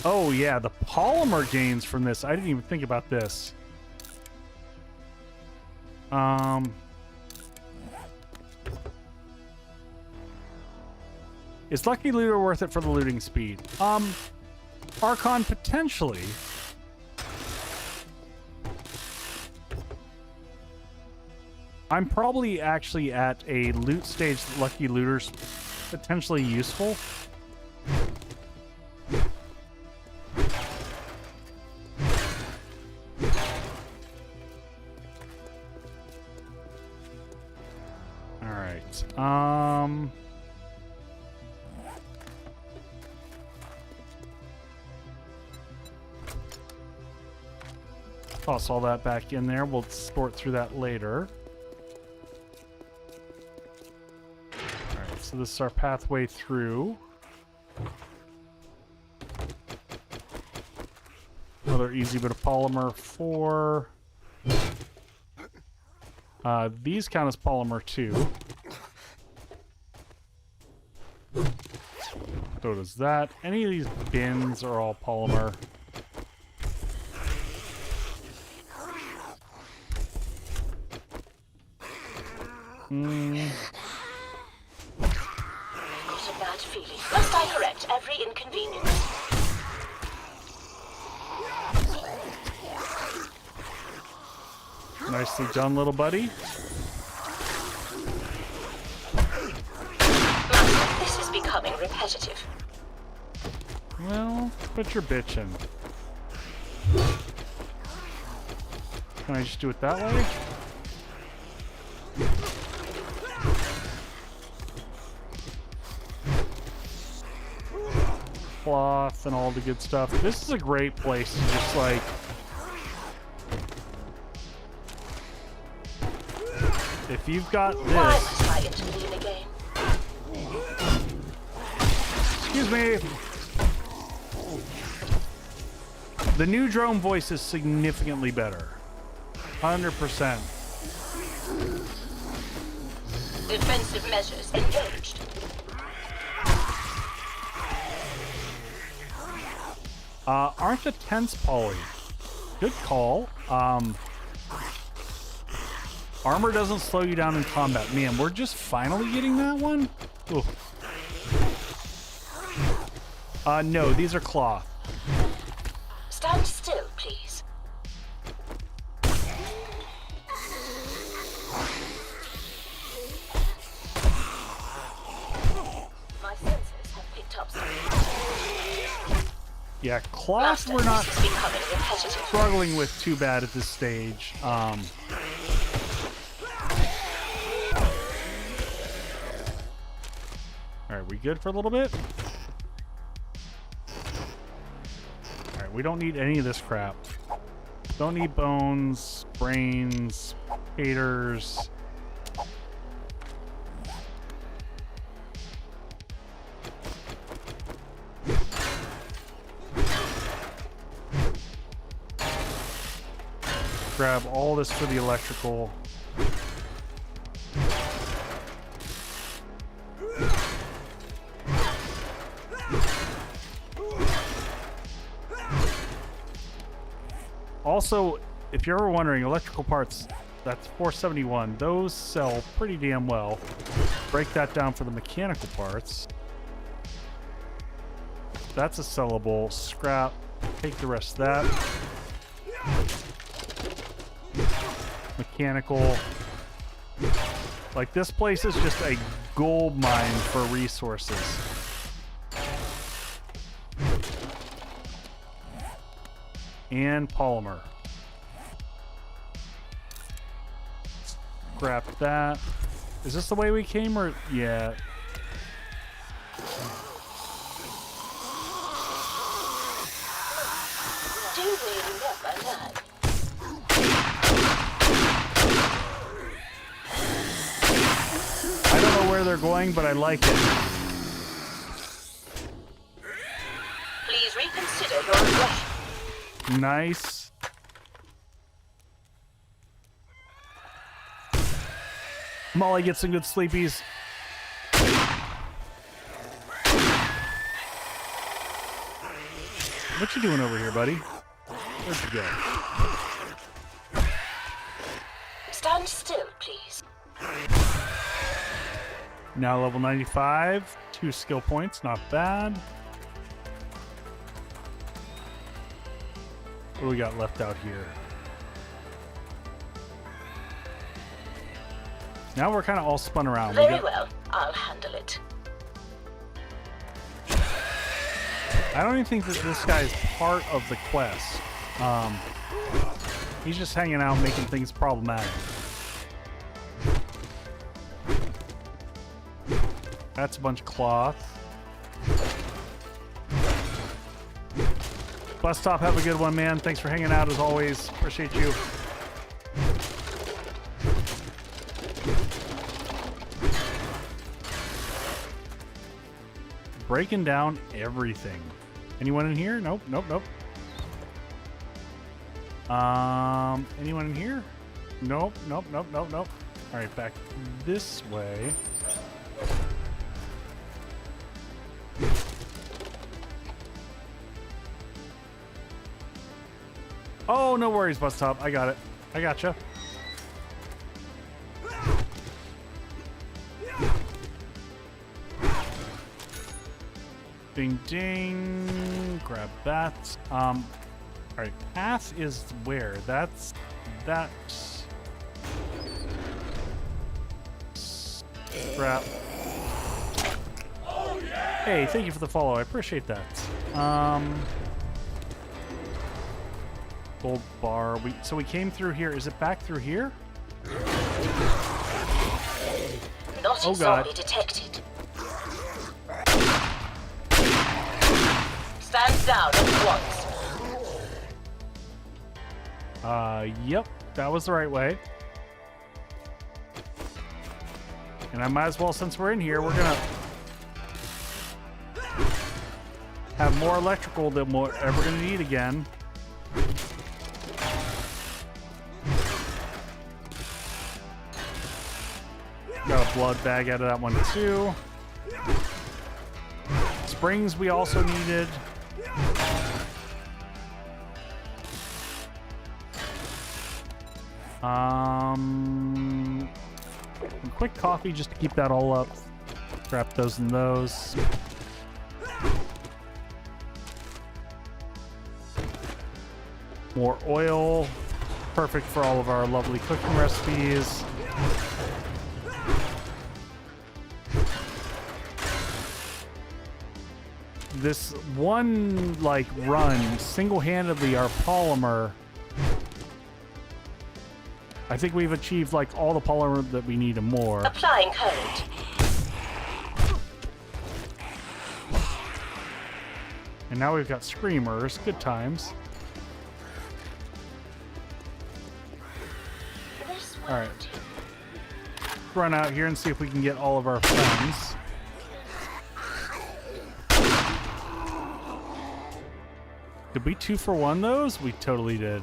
Oh yeah, the polymer gains from this. I didn't even think about this. Is Lucky Looter worth it for the looting speed? Archon potentially. I'm probably actually at a loot stage that Lucky Looter's potentially useful. Alright. Toss all that back in there. We'll sort through that later. Alright, so this is our pathway through. Another easy bit of polymer for... these count as polymer too. So does that. Any of these bins are all polymer. Got a bad feeling. Must I correct every inconvenience? Nicely done, little buddy. Master, this is becoming repetitive. Well, quit your bitching. Can I just do it that way? Cloth and all the good stuff. This is a great place to just like if you've got Why this. must I intervene again? Excuse me. The new drone voice is significantly better. 100%. Defensive measures engaged. Aren't the tents poly? Good call. Armor doesn't slow you down in combat. Man, we're just finally getting that one? Oof. No, these are cloth. Stand still, please. My sensors have picked up something. Yeah, cloth Master, we're not this is becoming repetitive. struggling with too bad at this stage. Alright, we good for a little bit? Alright, we don't need any of this crap. Don't need bones, brains, haters. Grab all this for the electrical. Also, if you're ever wondering, electrical parts, that's 471. Those sell pretty damn well. Break that down for the mechanical parts. That's a sellable scrap. Take the rest of that. Mechanical. Like, this place is just a gold mine for resources. And polymer. Grab that. Is this the way we came, or yeah? Do we never learn? I don't know where they're going, but I like it. Please reconsider your aggression. Nice. Molly, get some good sleepies. What you doing over here, buddy? Where'd you go? Stand still, please. Now level 95. 2 skill points, not bad. What do we got left out here? Now we're kind of all spun around. Very well. I'll handle it. I don't even think that this guy is part of the quest. He's just hanging out, making things problematic. That's a bunch of cloth. Bus stop, have a good one, man. Thanks for hanging out as always. Appreciate you. Breaking down everything. Anyone in here? Nope, nope, nope. Anyone in here? Nope, nope, nope, nope, nope. All right, back this way. Oh, no worries, Bus Top. I got it. I gotcha. Ding, ding. Grab that. All right. Path is where? That's. Scrap. Hey, thank you for the follow. I appreciate that. Gold bar. So we came through here. Is it back through here? Not Oh, a God. zombie detected. Stand down at once. Yep. That was the right way. And I might as well, since we're in here, we're gonna have more electrical than we're ever gonna need again. Got a blood bag out of that one too. Springs we also needed. Quick coffee just to keep that all up. Wrap those in those. More oil. Perfect for all of our lovely cooking recipes. This one, like, run, single-handedly, our polymer, I think we've achieved, like, all the polymer that we need and more. Applying code. And now we've got screamers. Good times. This All right. Run out here and see if we can get all of our friends. Did we 2-for-1 those? We totally did.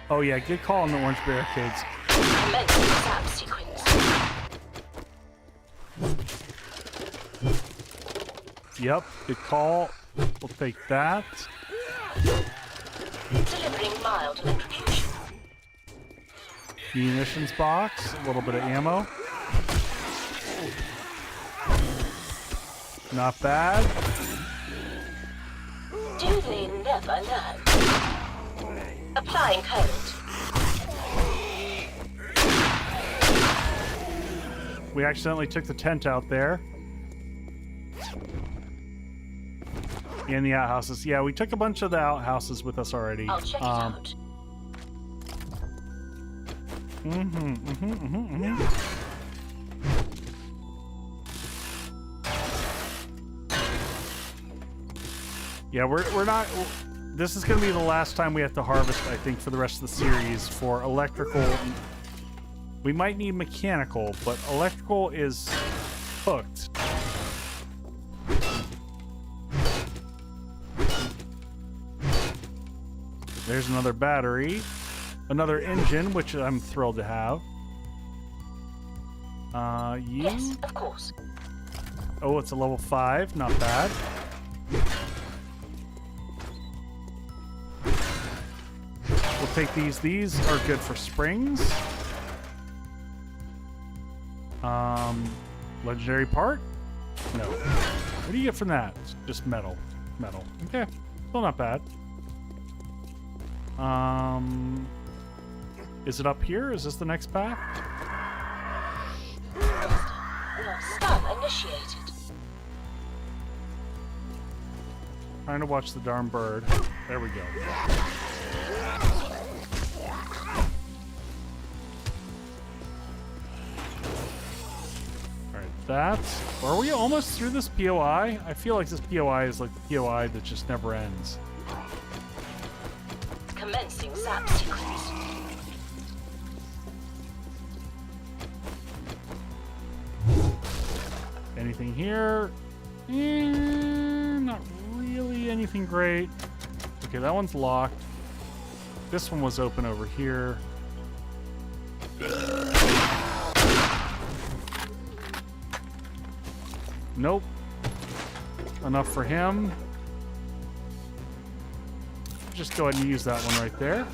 Oh yeah, good call on the orange barricades. commencing zap sequence. Yep, good call. We'll take that. Delivering mild electrocution. Munitions box, a little bit of ammo. Not bad. Do they never learn? Applying code. We accidentally took the tent out there. And the outhouses. Yeah, we took a bunch of the outhouses with us already. I'll check it out. Yeah, we're not. This is going to be the last time we have to harvest, I think, for the rest of the series for electrical. We might need mechanical, but electrical is hooked. There's another battery, another engine, which I'm thrilled to have. You? Yes, of course. Oh, it's a level 5, not bad. We'll take these. These are good for springs. Legendary part? No. What do you get from that? It's just metal. Metal. Okay. Still not bad. Is it up here? Is this the next path? Stun initiated. Trying to watch the darn bird. There we go. Alright, that's... Are we almost through this POI? I feel like this POI is like the POI that just never ends. Commencing zap sequence. Anything here? Not really anything great. Okay, that one's locked. This one was open over here. Nope. enough for him. Just go ahead and use that one right there.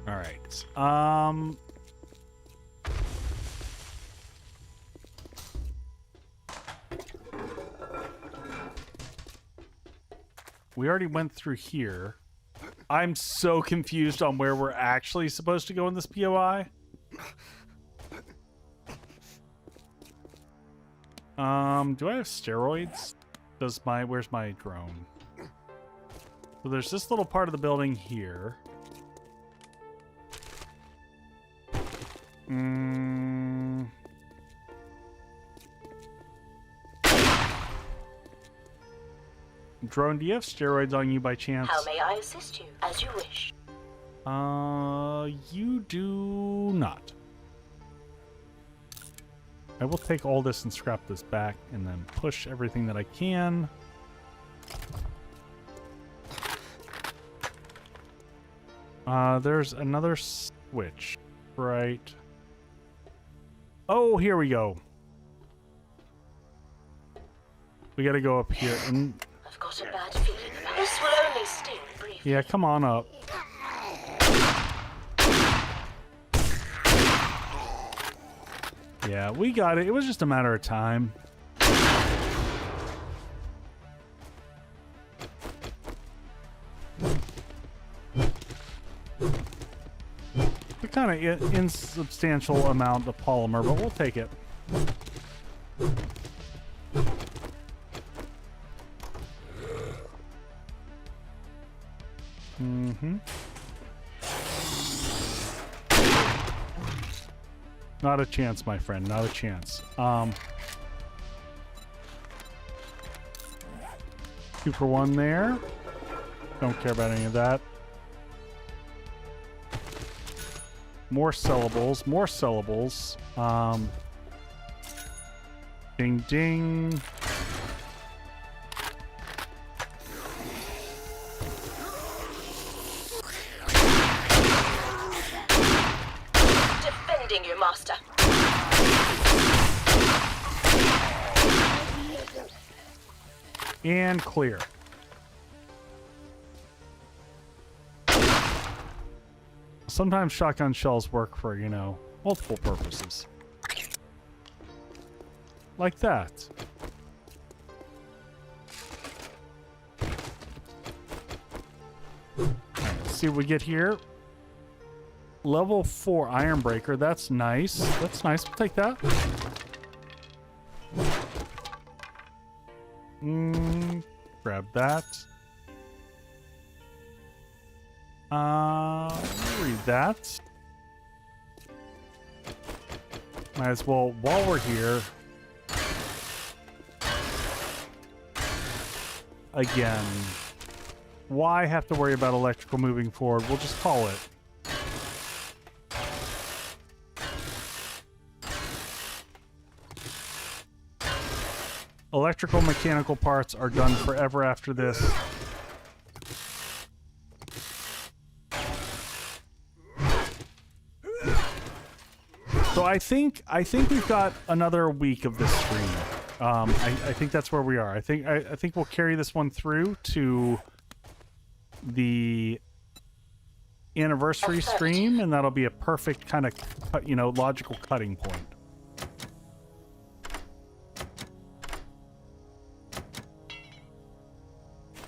All right. We already went through here. I'm so confused on where we're actually supposed to go in this POI. Do I have steroids? Where's my drone? So there's this little part of the building here. Drone, do you have steroids on you by chance? How may I assist you? As you wish. You do not. I will take all this and scrap this back and then push everything that I can. There's another switch, right? Oh, here we go. We gotta go up here and... I've got a bad feeling about this. Will only sting briefly. Yeah, come on up. Yeah, we got it. It was just a matter of time. A kind of insubstantial amount of polymer, but we'll take it. Not a chance, my friend. Not a chance. 2 for 1 there. Don't care about any of that. More sellables. More sellables. Ding ding. Defending your master. And clear. Sometimes shotgun shells work for, you know, multiple purposes. Like that. Alright, let's see what we get here. Level 4 Iron Breaker. That's nice. That's nice. We'll take that. Grab that. Read that. Might as well, while we're here, again, why have to worry about electrical moving forward? We'll just call it. Electrical mechanical parts are done forever after this. So I think we've got another week of this stream. I think that's where we are. I think we'll carry this one through to the anniversary stream, and that'll be a perfect kind of, you know, logical cutting point.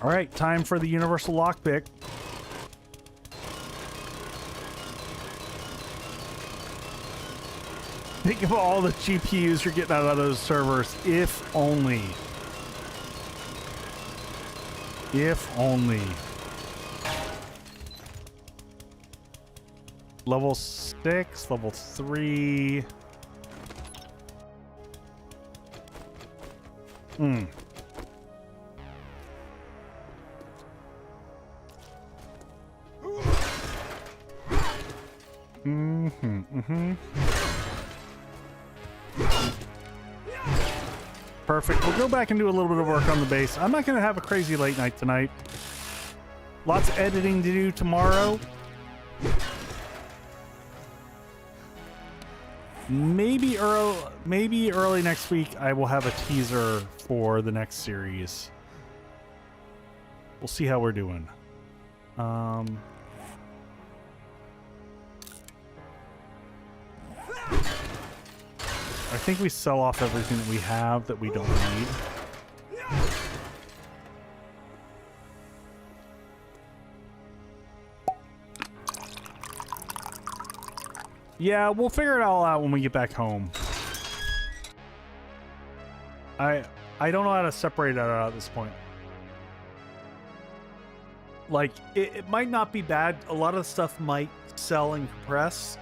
All right, time for the universal lockpick. Think of all the GPUs you're getting out of those servers. If only. If only. Level 6, level 3. Perfect. We'll go back and do a little bit of work on the base. I'm not going to have a crazy late night tonight. Lots of editing to do tomorrow. maybe early next week I will have a teaser for the next series. We'll see how we're doing. I think we sell off everything that we have that we don't need. Yeah, we'll figure it all out when we get back home. I don't know how to separate that out at this point. Like, it might not be bad. A lot of the stuff might sell and compress.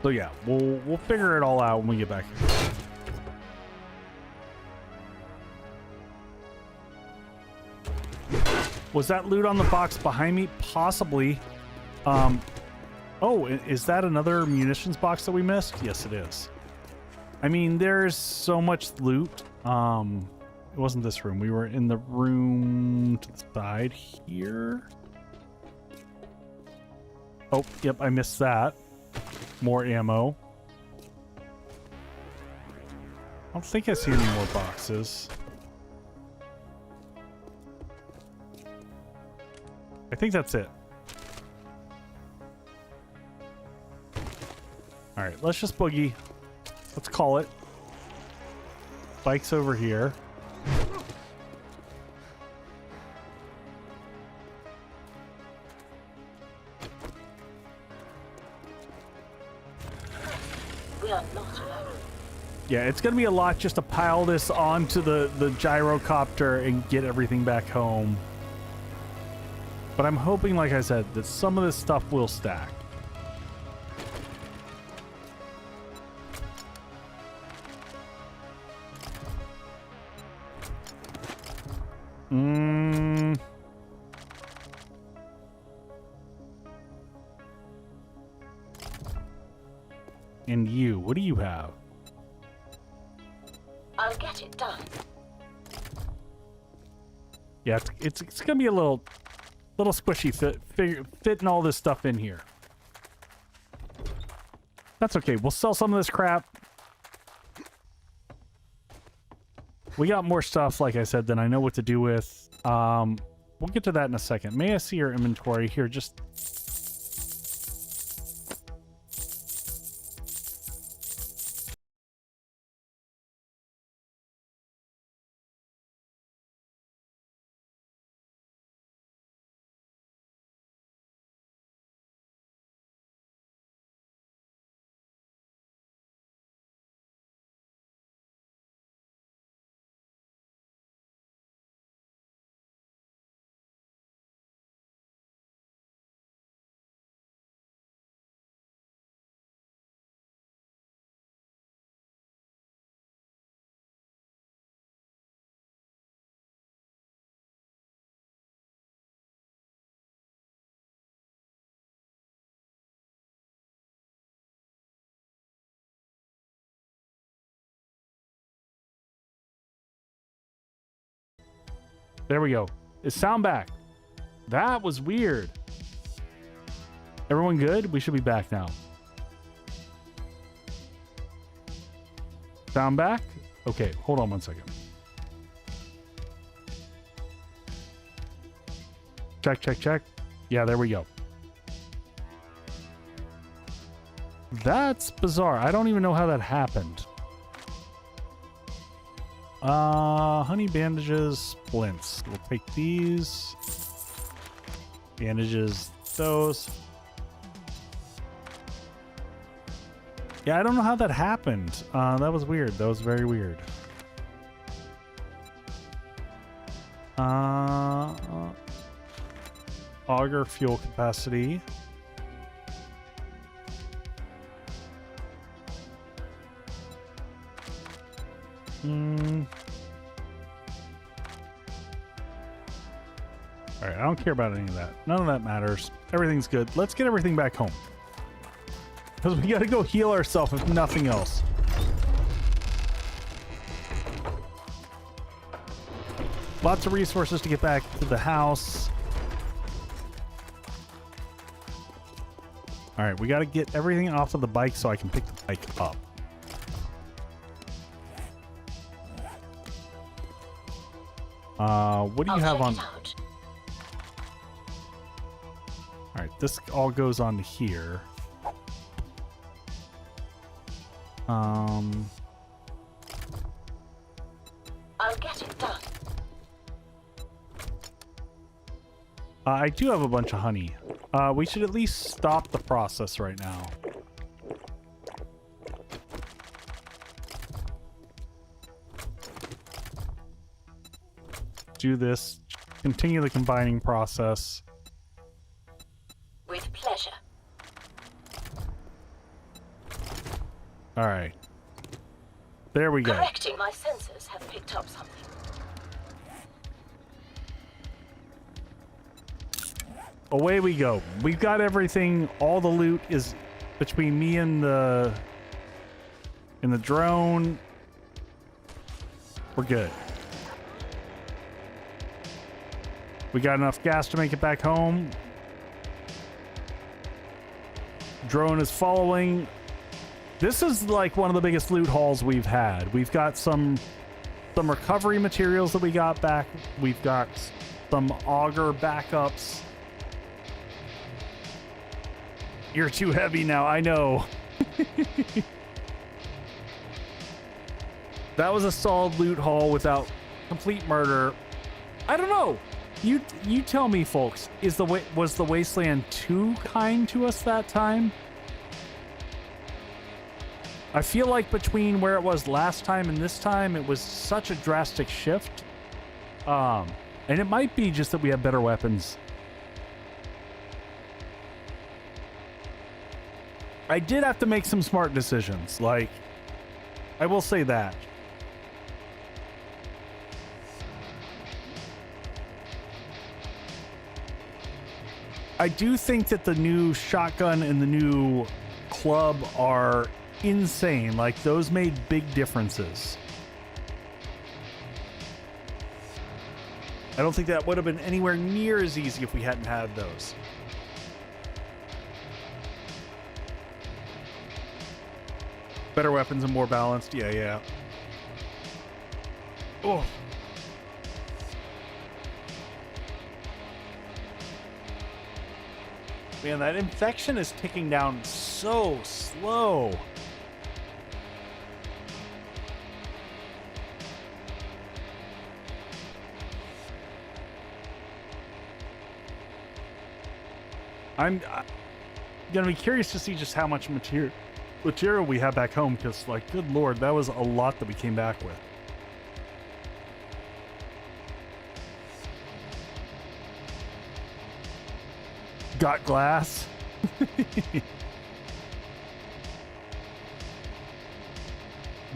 So yeah, we'll figure it all out when we get back here. Was that loot on the box behind me? Possibly. Oh, is that another munitions box that we missed? Yes, it is. I mean, there's so much loot. It wasn't this room. We were in the room to the side here. Oh, yep, I missed that. More ammo. I don't think I see any more boxes. I think that's it. All right, let's just boogie. Let's call it. Bike's over here. We are not alone. Yeah, it's gonna be a lot just to pile this onto the gyrocopter and get everything back home. But I'm hoping, like I said, that some of this stuff will stack. And you, what do you have? I'll get it done. Yeah, it's gonna be a little squishy fitting all this stuff in here. That's okay. We'll sell some of this crap. We got more stuff, like I said, than I know what to do with. We'll get to that in a second. May I see your inventory here? Just there we go. Is sound back? That was weird. Everyone good? We should be back now. Sound back? Okay, hold on one second. Check, check, check. Yeah, there we go. That's bizarre. I don't even know how that happened. Honey bandages, splints. We'll take these. Bandages, those. Yeah, I don't know how that happened. That was weird. That was very weird. Auger fuel capacity. Alright, I don't care about any of that. None of that matters. Everything's good. Let's get everything back home. Because we gotta go heal ourselves if nothing else. Lots of resources to get back to the house. All right, we got to get everything off of the bike so I can pick the bike up. What do you have on? Out. All right, this all goes on to here. I'll get it done. I do have a bunch of honey. We should at least stop the process right now. Do this. Continue the combining process. With pleasure. All right. There we go. Correcting, my sensors have picked up something. Away we go. We've got everything. All the loot is between me and the drone. We're good. We got enough gas to make it back home. Drone is following. This is like one of the biggest loot hauls we've had. We've got some recovery materials that we got back. We've got some auger backups. You're too heavy now, I know. That was a solid loot haul without complete murder. I don't know. You tell me, folks. Was the wasteland too kind to us that time? I feel like between where it was last time and this time, it was such a drastic shift. And it might be just that we have better weapons. I did have to make some smart decisions. Like, I will say that. I do think that the new shotgun and the new club are insane. Like, those made big differences. I don't think that would have been anywhere near as easy if we hadn't had those. Better weapons and more balanced. Yeah. Oh. Man, that infection is ticking down so slow. I'm gonna be curious to see just how much material we have back home, because, like, good lord, that was a lot that we came back with. Got glass.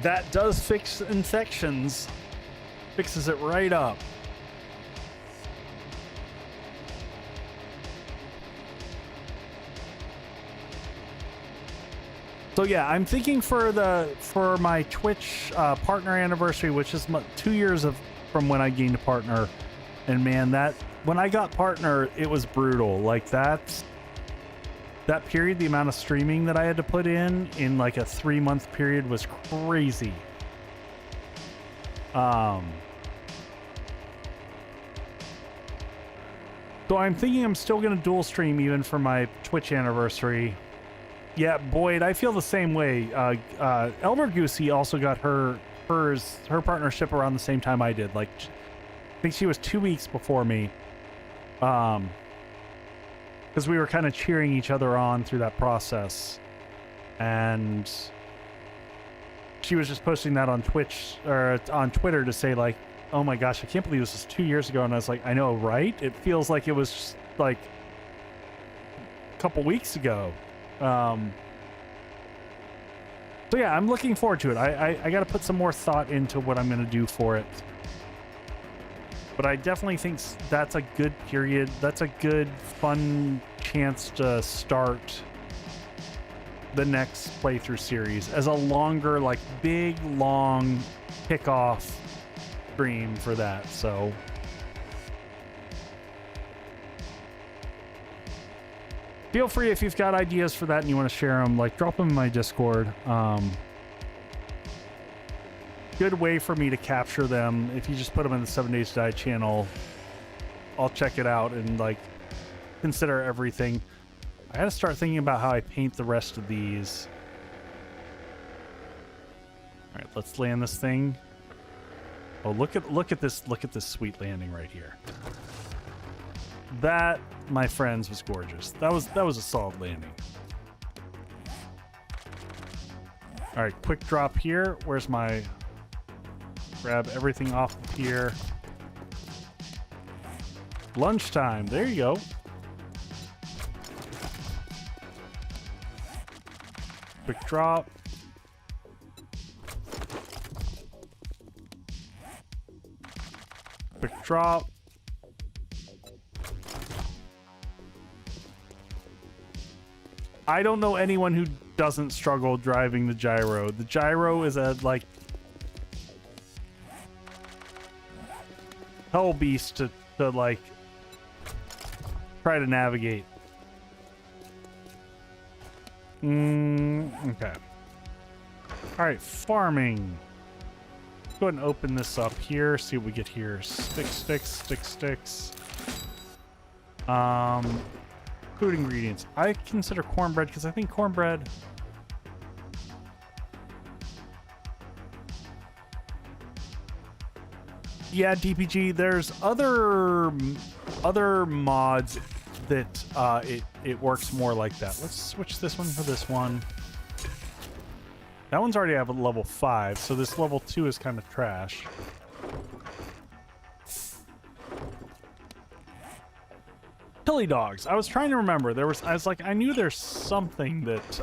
That does fix infections. Fixes it right up. So yeah, I'm thinking for my Twitch partner anniversary, which is 2 years from when I gained a partner, and man, when I got partner, it was brutal. Like, that period, the amount of streaming that I had to put in like a 3-month period was crazy. So I'm thinking I'm still gonna dual stream even for my Twitch anniversary. Yeah, Boyd, I feel the same way. Elmer Goosey also got her partnership around the same time I did. Like, I think she was 2 weeks before me. Because we were kind of cheering each other on through that process. And she was just posting that on Twitch or on Twitter to say, like, oh my gosh, I can't believe this was 2 years ago. And I was like, I know, right? It feels like it was just like a couple weeks ago. So yeah, I'm looking forward to it. I got to put some more thought into what I'm going to do for it. But I definitely think that's a good period. That's a good, fun chance to start the next playthrough series as a longer, like, big, long kickoff stream for that. So Feel free if you've got ideas for that and you want to share them, like drop them in my Discord. Good way for me to capture them. If you just put them in the 7 Days to Die channel, I'll check it out and like consider everything. I gotta start thinking about how I paint the rest of these. All right, let's land this thing. Oh, look at this sweet landing right here. That, my friends, was gorgeous. That was a solid landing. All right, quick drop here. Where's my... Grab everything off of here. Lunchtime. There you go. Quick drop. Quick drop. I don't know anyone who doesn't struggle driving the gyro. The gyro is a, like, hell beast to like try to navigate. Okay. All right, farming. Go ahead and open this up here. See what we get here. Sticks. Food ingredients. I consider cornbread because I think cornbread. Yeah, DPG. There's other mods that it works more like that. Let's switch this one for this one. That one's already at level 5, so this level 2 is kind of trash. Chili dogs. I was trying to remember. I knew there's something that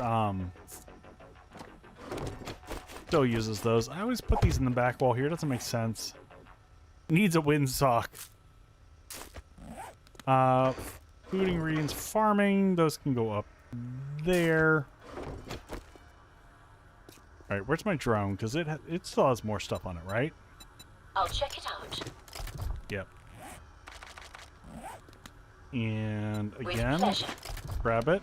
still uses those. I always put these in the back wall here. It doesn't make sense. Needs a windsock. Food ingredients, farming. Those can go up there. All right, where's my drone? Because it still has more stuff on it, right? I'll check it out. Yep. And With again, pleasure. grab it.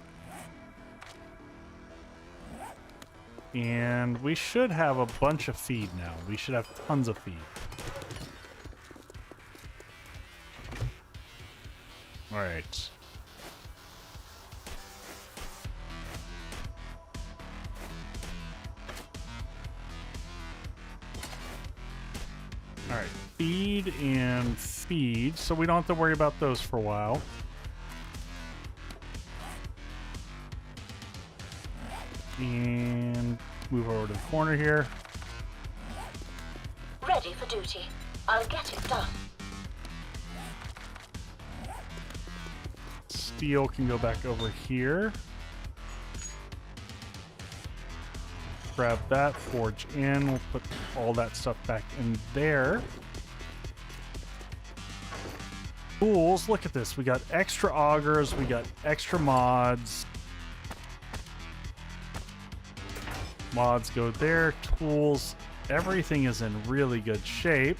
And we should have a bunch of feed now. We should have tons of feed. All right. All right, feed and feed, so we don't have to worry about those for a while. And move over to the corner here. Ready for duty. I'll get it done. Steel can go back over here. Grab that, forge in. We'll put all that stuff back in there. Tools, look at this. We got extra augers, we got extra mods. Mods go there, tools. Everything is in really good shape.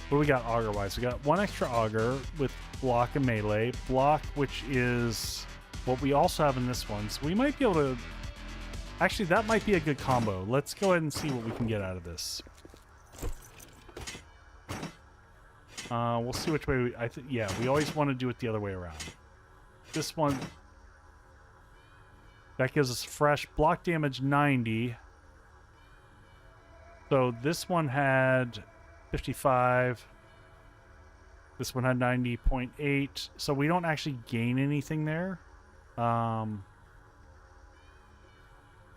What do we got auger-wise? We got one extra auger with block and melee. Block, which is what we also have in this one. So we might be able to... Actually, that might be a good combo. Let's go ahead and see what we can get out of this. We'll see which way we... yeah, we always want to do it the other way around. This one... That gives us fresh block damage 90. So this one had 55. This one had 90.8. So we don't actually gain anything there.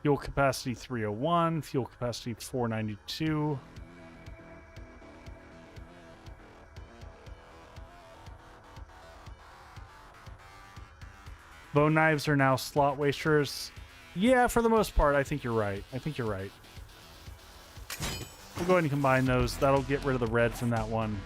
Fuel capacity 301. Fuel capacity 492. Bone knives are now slot wasters. Yeah, for the most part, I think you're right. We'll go ahead and combine those. That'll get rid of the red from that one.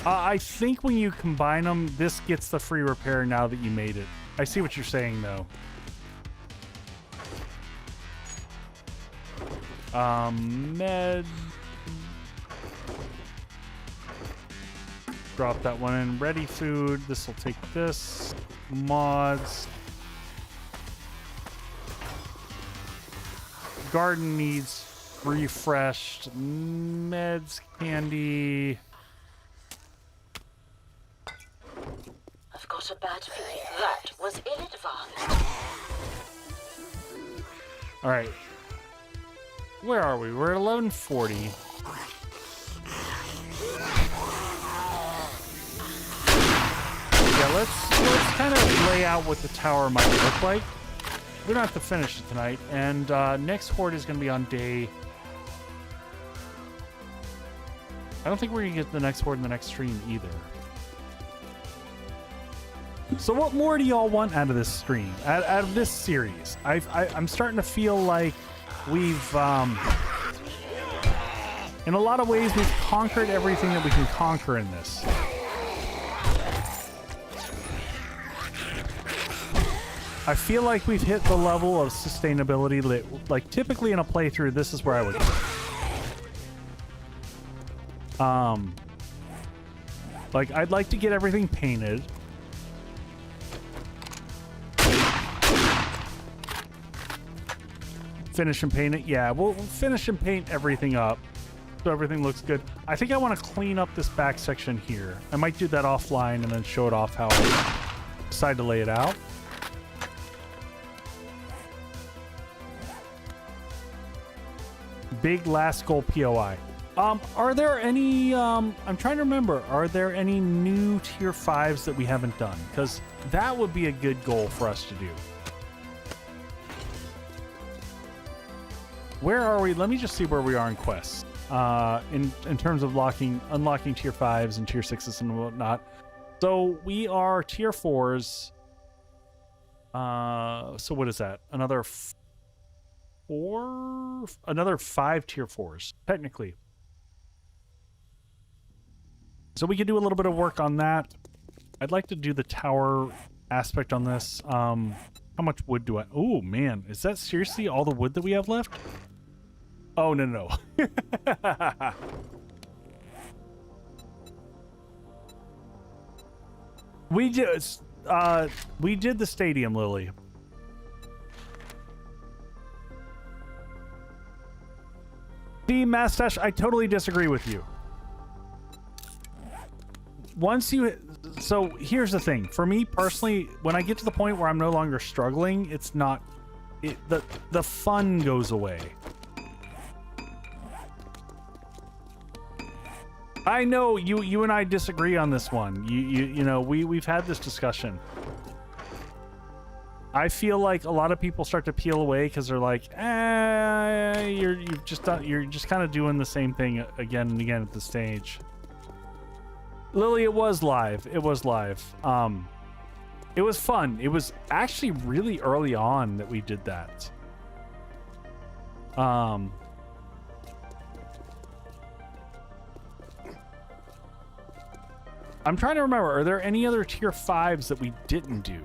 I think when you combine them, this gets the free repair now that you made it. I see what you're saying, though. Med... drop that one in. Ready food. This will take this. Mods. Garden needs refreshed. Meds, candy. I've got a bad feeling that was ill-advised. All right. Where are we? We're at 1140. Yeah, let's kind of lay out what the tower might look like. We don't have to finish it tonight, and next Horde is going to be on day... I don't think we're going to get the next Horde in the next stream either. So what more do y'all want out of this stream, out of this series? I'm starting to feel like we've, in a lot of ways, we've conquered everything that we can conquer in this. I feel like we've hit the level of sustainability that, like, typically in a playthrough, this is where I would go. Like, I'd like to get everything painted. Finish and paint it. Yeah, we'll finish and paint everything up so everything looks good. I think I want to clean up this back section here. I might do that offline and then show it off how I decide to lay it out. Big last goal POI. Are there any, I'm trying to remember, are there any new tier 5s that we haven't done? Because that would be a good goal for us to do. Where are we? Let me just see where we are in quests. In terms of unlocking tier 5s and tier 6s and whatnot. So we are tier 4s. So what is that? Another 5 tier 4s, technically. So we could do a little bit of work on that. I'd like to do the tower aspect on this. How much wood do I... Oh, man. Is that seriously all the wood that we have left? Oh, no. We did the stadium, Lily. See, Mastache, I totally disagree with you. So here's the thing. For me personally, when I get to the point where I'm no longer struggling, it's not... the fun goes away. I know you and I disagree on this one. You know, we've had this discussion. I feel like a lot of people start to peel away because they're like, you're just kind of doing the same thing again and again at the stage. Lily, it was live. It was live. It was fun. It was actually really early on that we did that. I'm trying to remember, are there any other tier 5s that we didn't do?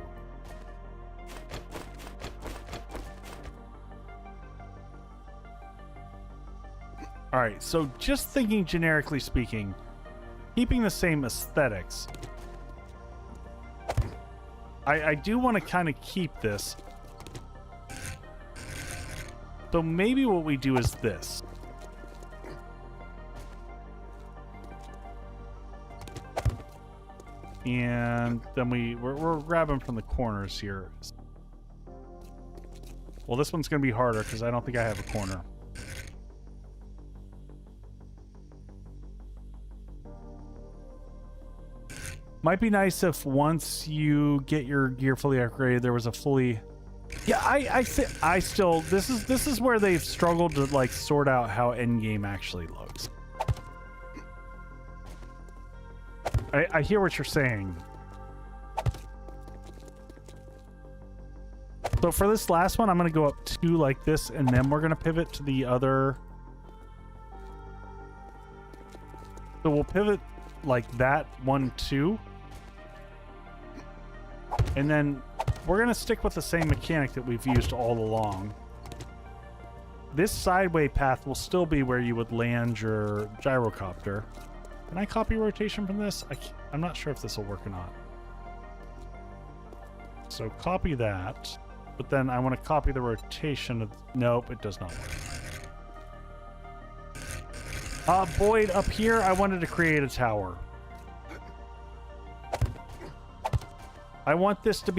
All right, so just thinking generically speaking, keeping the same aesthetics, I do want to kind of keep this. So maybe what we do is this. And then we're grabbing from the corners here. Well, this one's going to be harder because I don't think I have a corner. Might be nice if once you get your gear fully upgraded, there was a fully... Yeah, I still... This is where they've struggled to, like, sort out how endgame actually looks. I hear what you're saying. So for this last one, I'm going to go up 2 like this, and then we're going to pivot to the other. So we'll pivot like that, 1, 2. And then we're going to stick with the same mechanic that we've used all along. This sideway path will still be where you would land your gyrocopter. Can I copy rotation from this? I'm not sure if this will work or not. So copy that, but then I want to copy the rotation of... Nope, it does not work. Boyd, up here, I wanted to create a tower. I want this to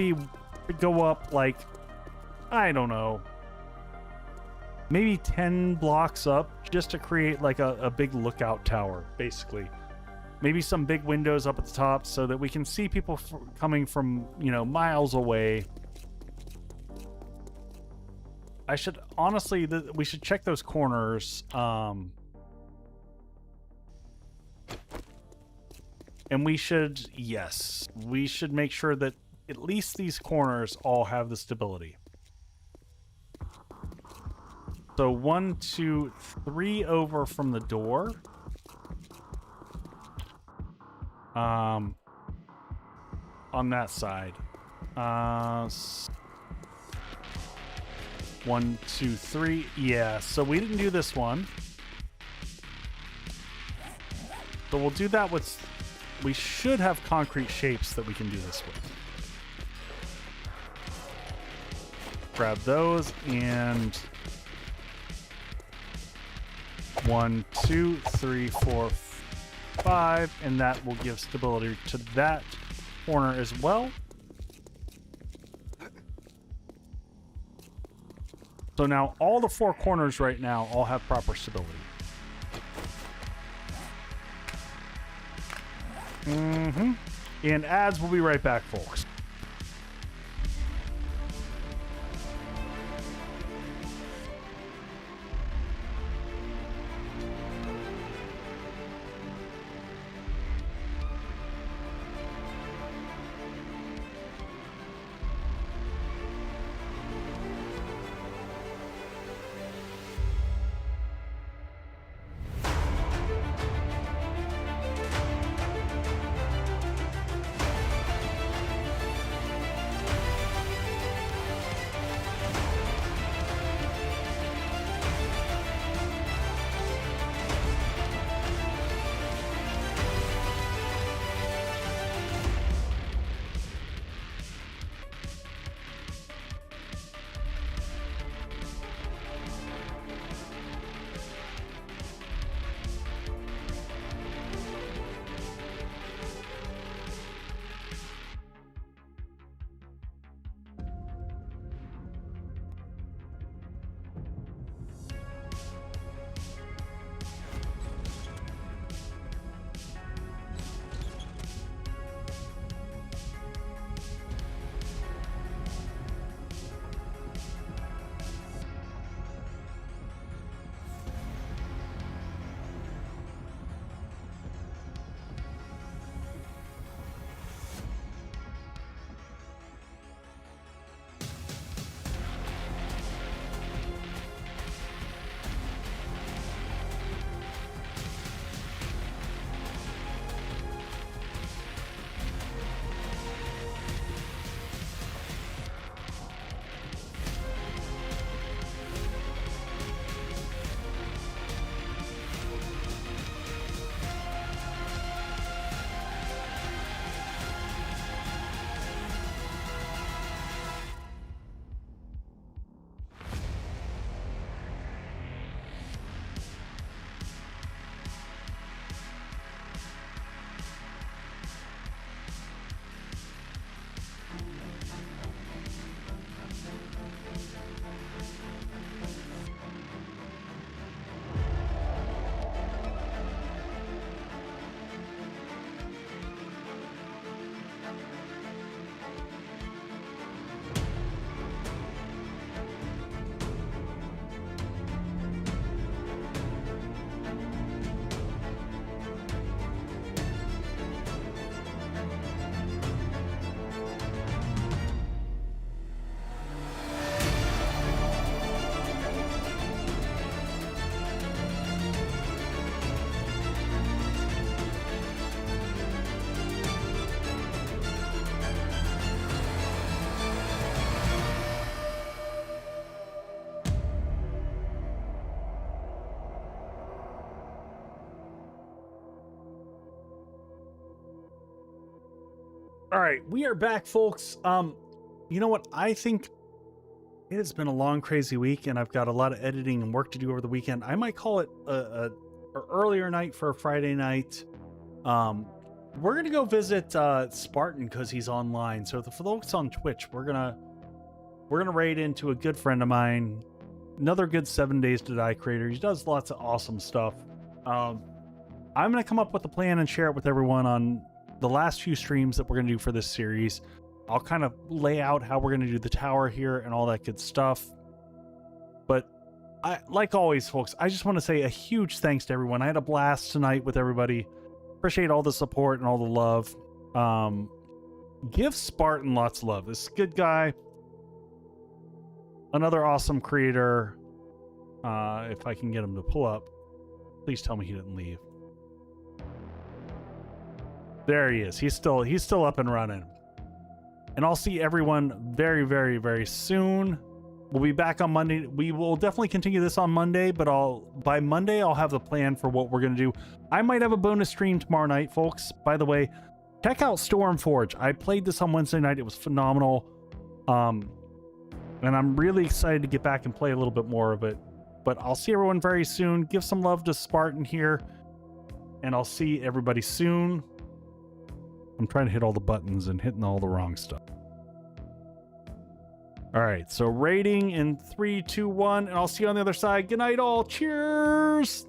go up like, I don't know, maybe 10 blocks up, just to create like a big lookout tower, basically. Maybe some big windows up at the top so that we can see people coming from, you know, miles away. I should, honestly, we should check those corners. And we should, yes, we should make sure that at least these corners all have the stability. So 1, 2, 3 over from the door. On that side. 1, 2, 3. Yeah, so we didn't do this one. So we'll do that with... We should have concrete shapes that we can do this with. Grab those and 1, 2, 3, 4, 5, and that will give stability to that corner as well. So now all the 4 corners right now all have proper stability. And ads will be right back, folks. All right, we are back, folks. You know what? I think it has been a long, crazy week, and I've got a lot of editing and work to do over the weekend. I might call it a earlier night for a Friday night. We're gonna go visit Spartan because he's online. So for folks on Twitch, we're gonna raid into a good friend of mine, another good 7 Days to Die creator. He does lots of awesome stuff. I'm gonna come up with a plan and share it with everyone on the last few streams that we're gonna do for this series. I'll kind of lay out how we're gonna do the tower here and all that good stuff. But like always, folks, I just want to say a huge thanks to everyone. I had a blast tonight with everybody. Appreciate all the support and all the love. Give Spartan lots of love. This is a good guy. Another awesome creator. If I can get him to pull up. Please tell me he didn't leave. There he is. He's still up and running. And I'll see everyone very, very, very soon. We'll be back on Monday. We will definitely continue this on Monday, but by Monday I'll have the plan for what we're gonna do. I might have a bonus stream tomorrow night, folks. By the way, check out Stormforge. I played this on Wednesday night. It was phenomenal. And I'm really excited to get back and play a little bit more of it. But I'll see everyone very soon. Give some love to Spartan here. And I'll see everybody soon. I'm trying to hit all the buttons and hitting all the wrong stuff. All right, so rating in 3, 2, 1, and I'll see you on the other side. Good night, all. Cheers.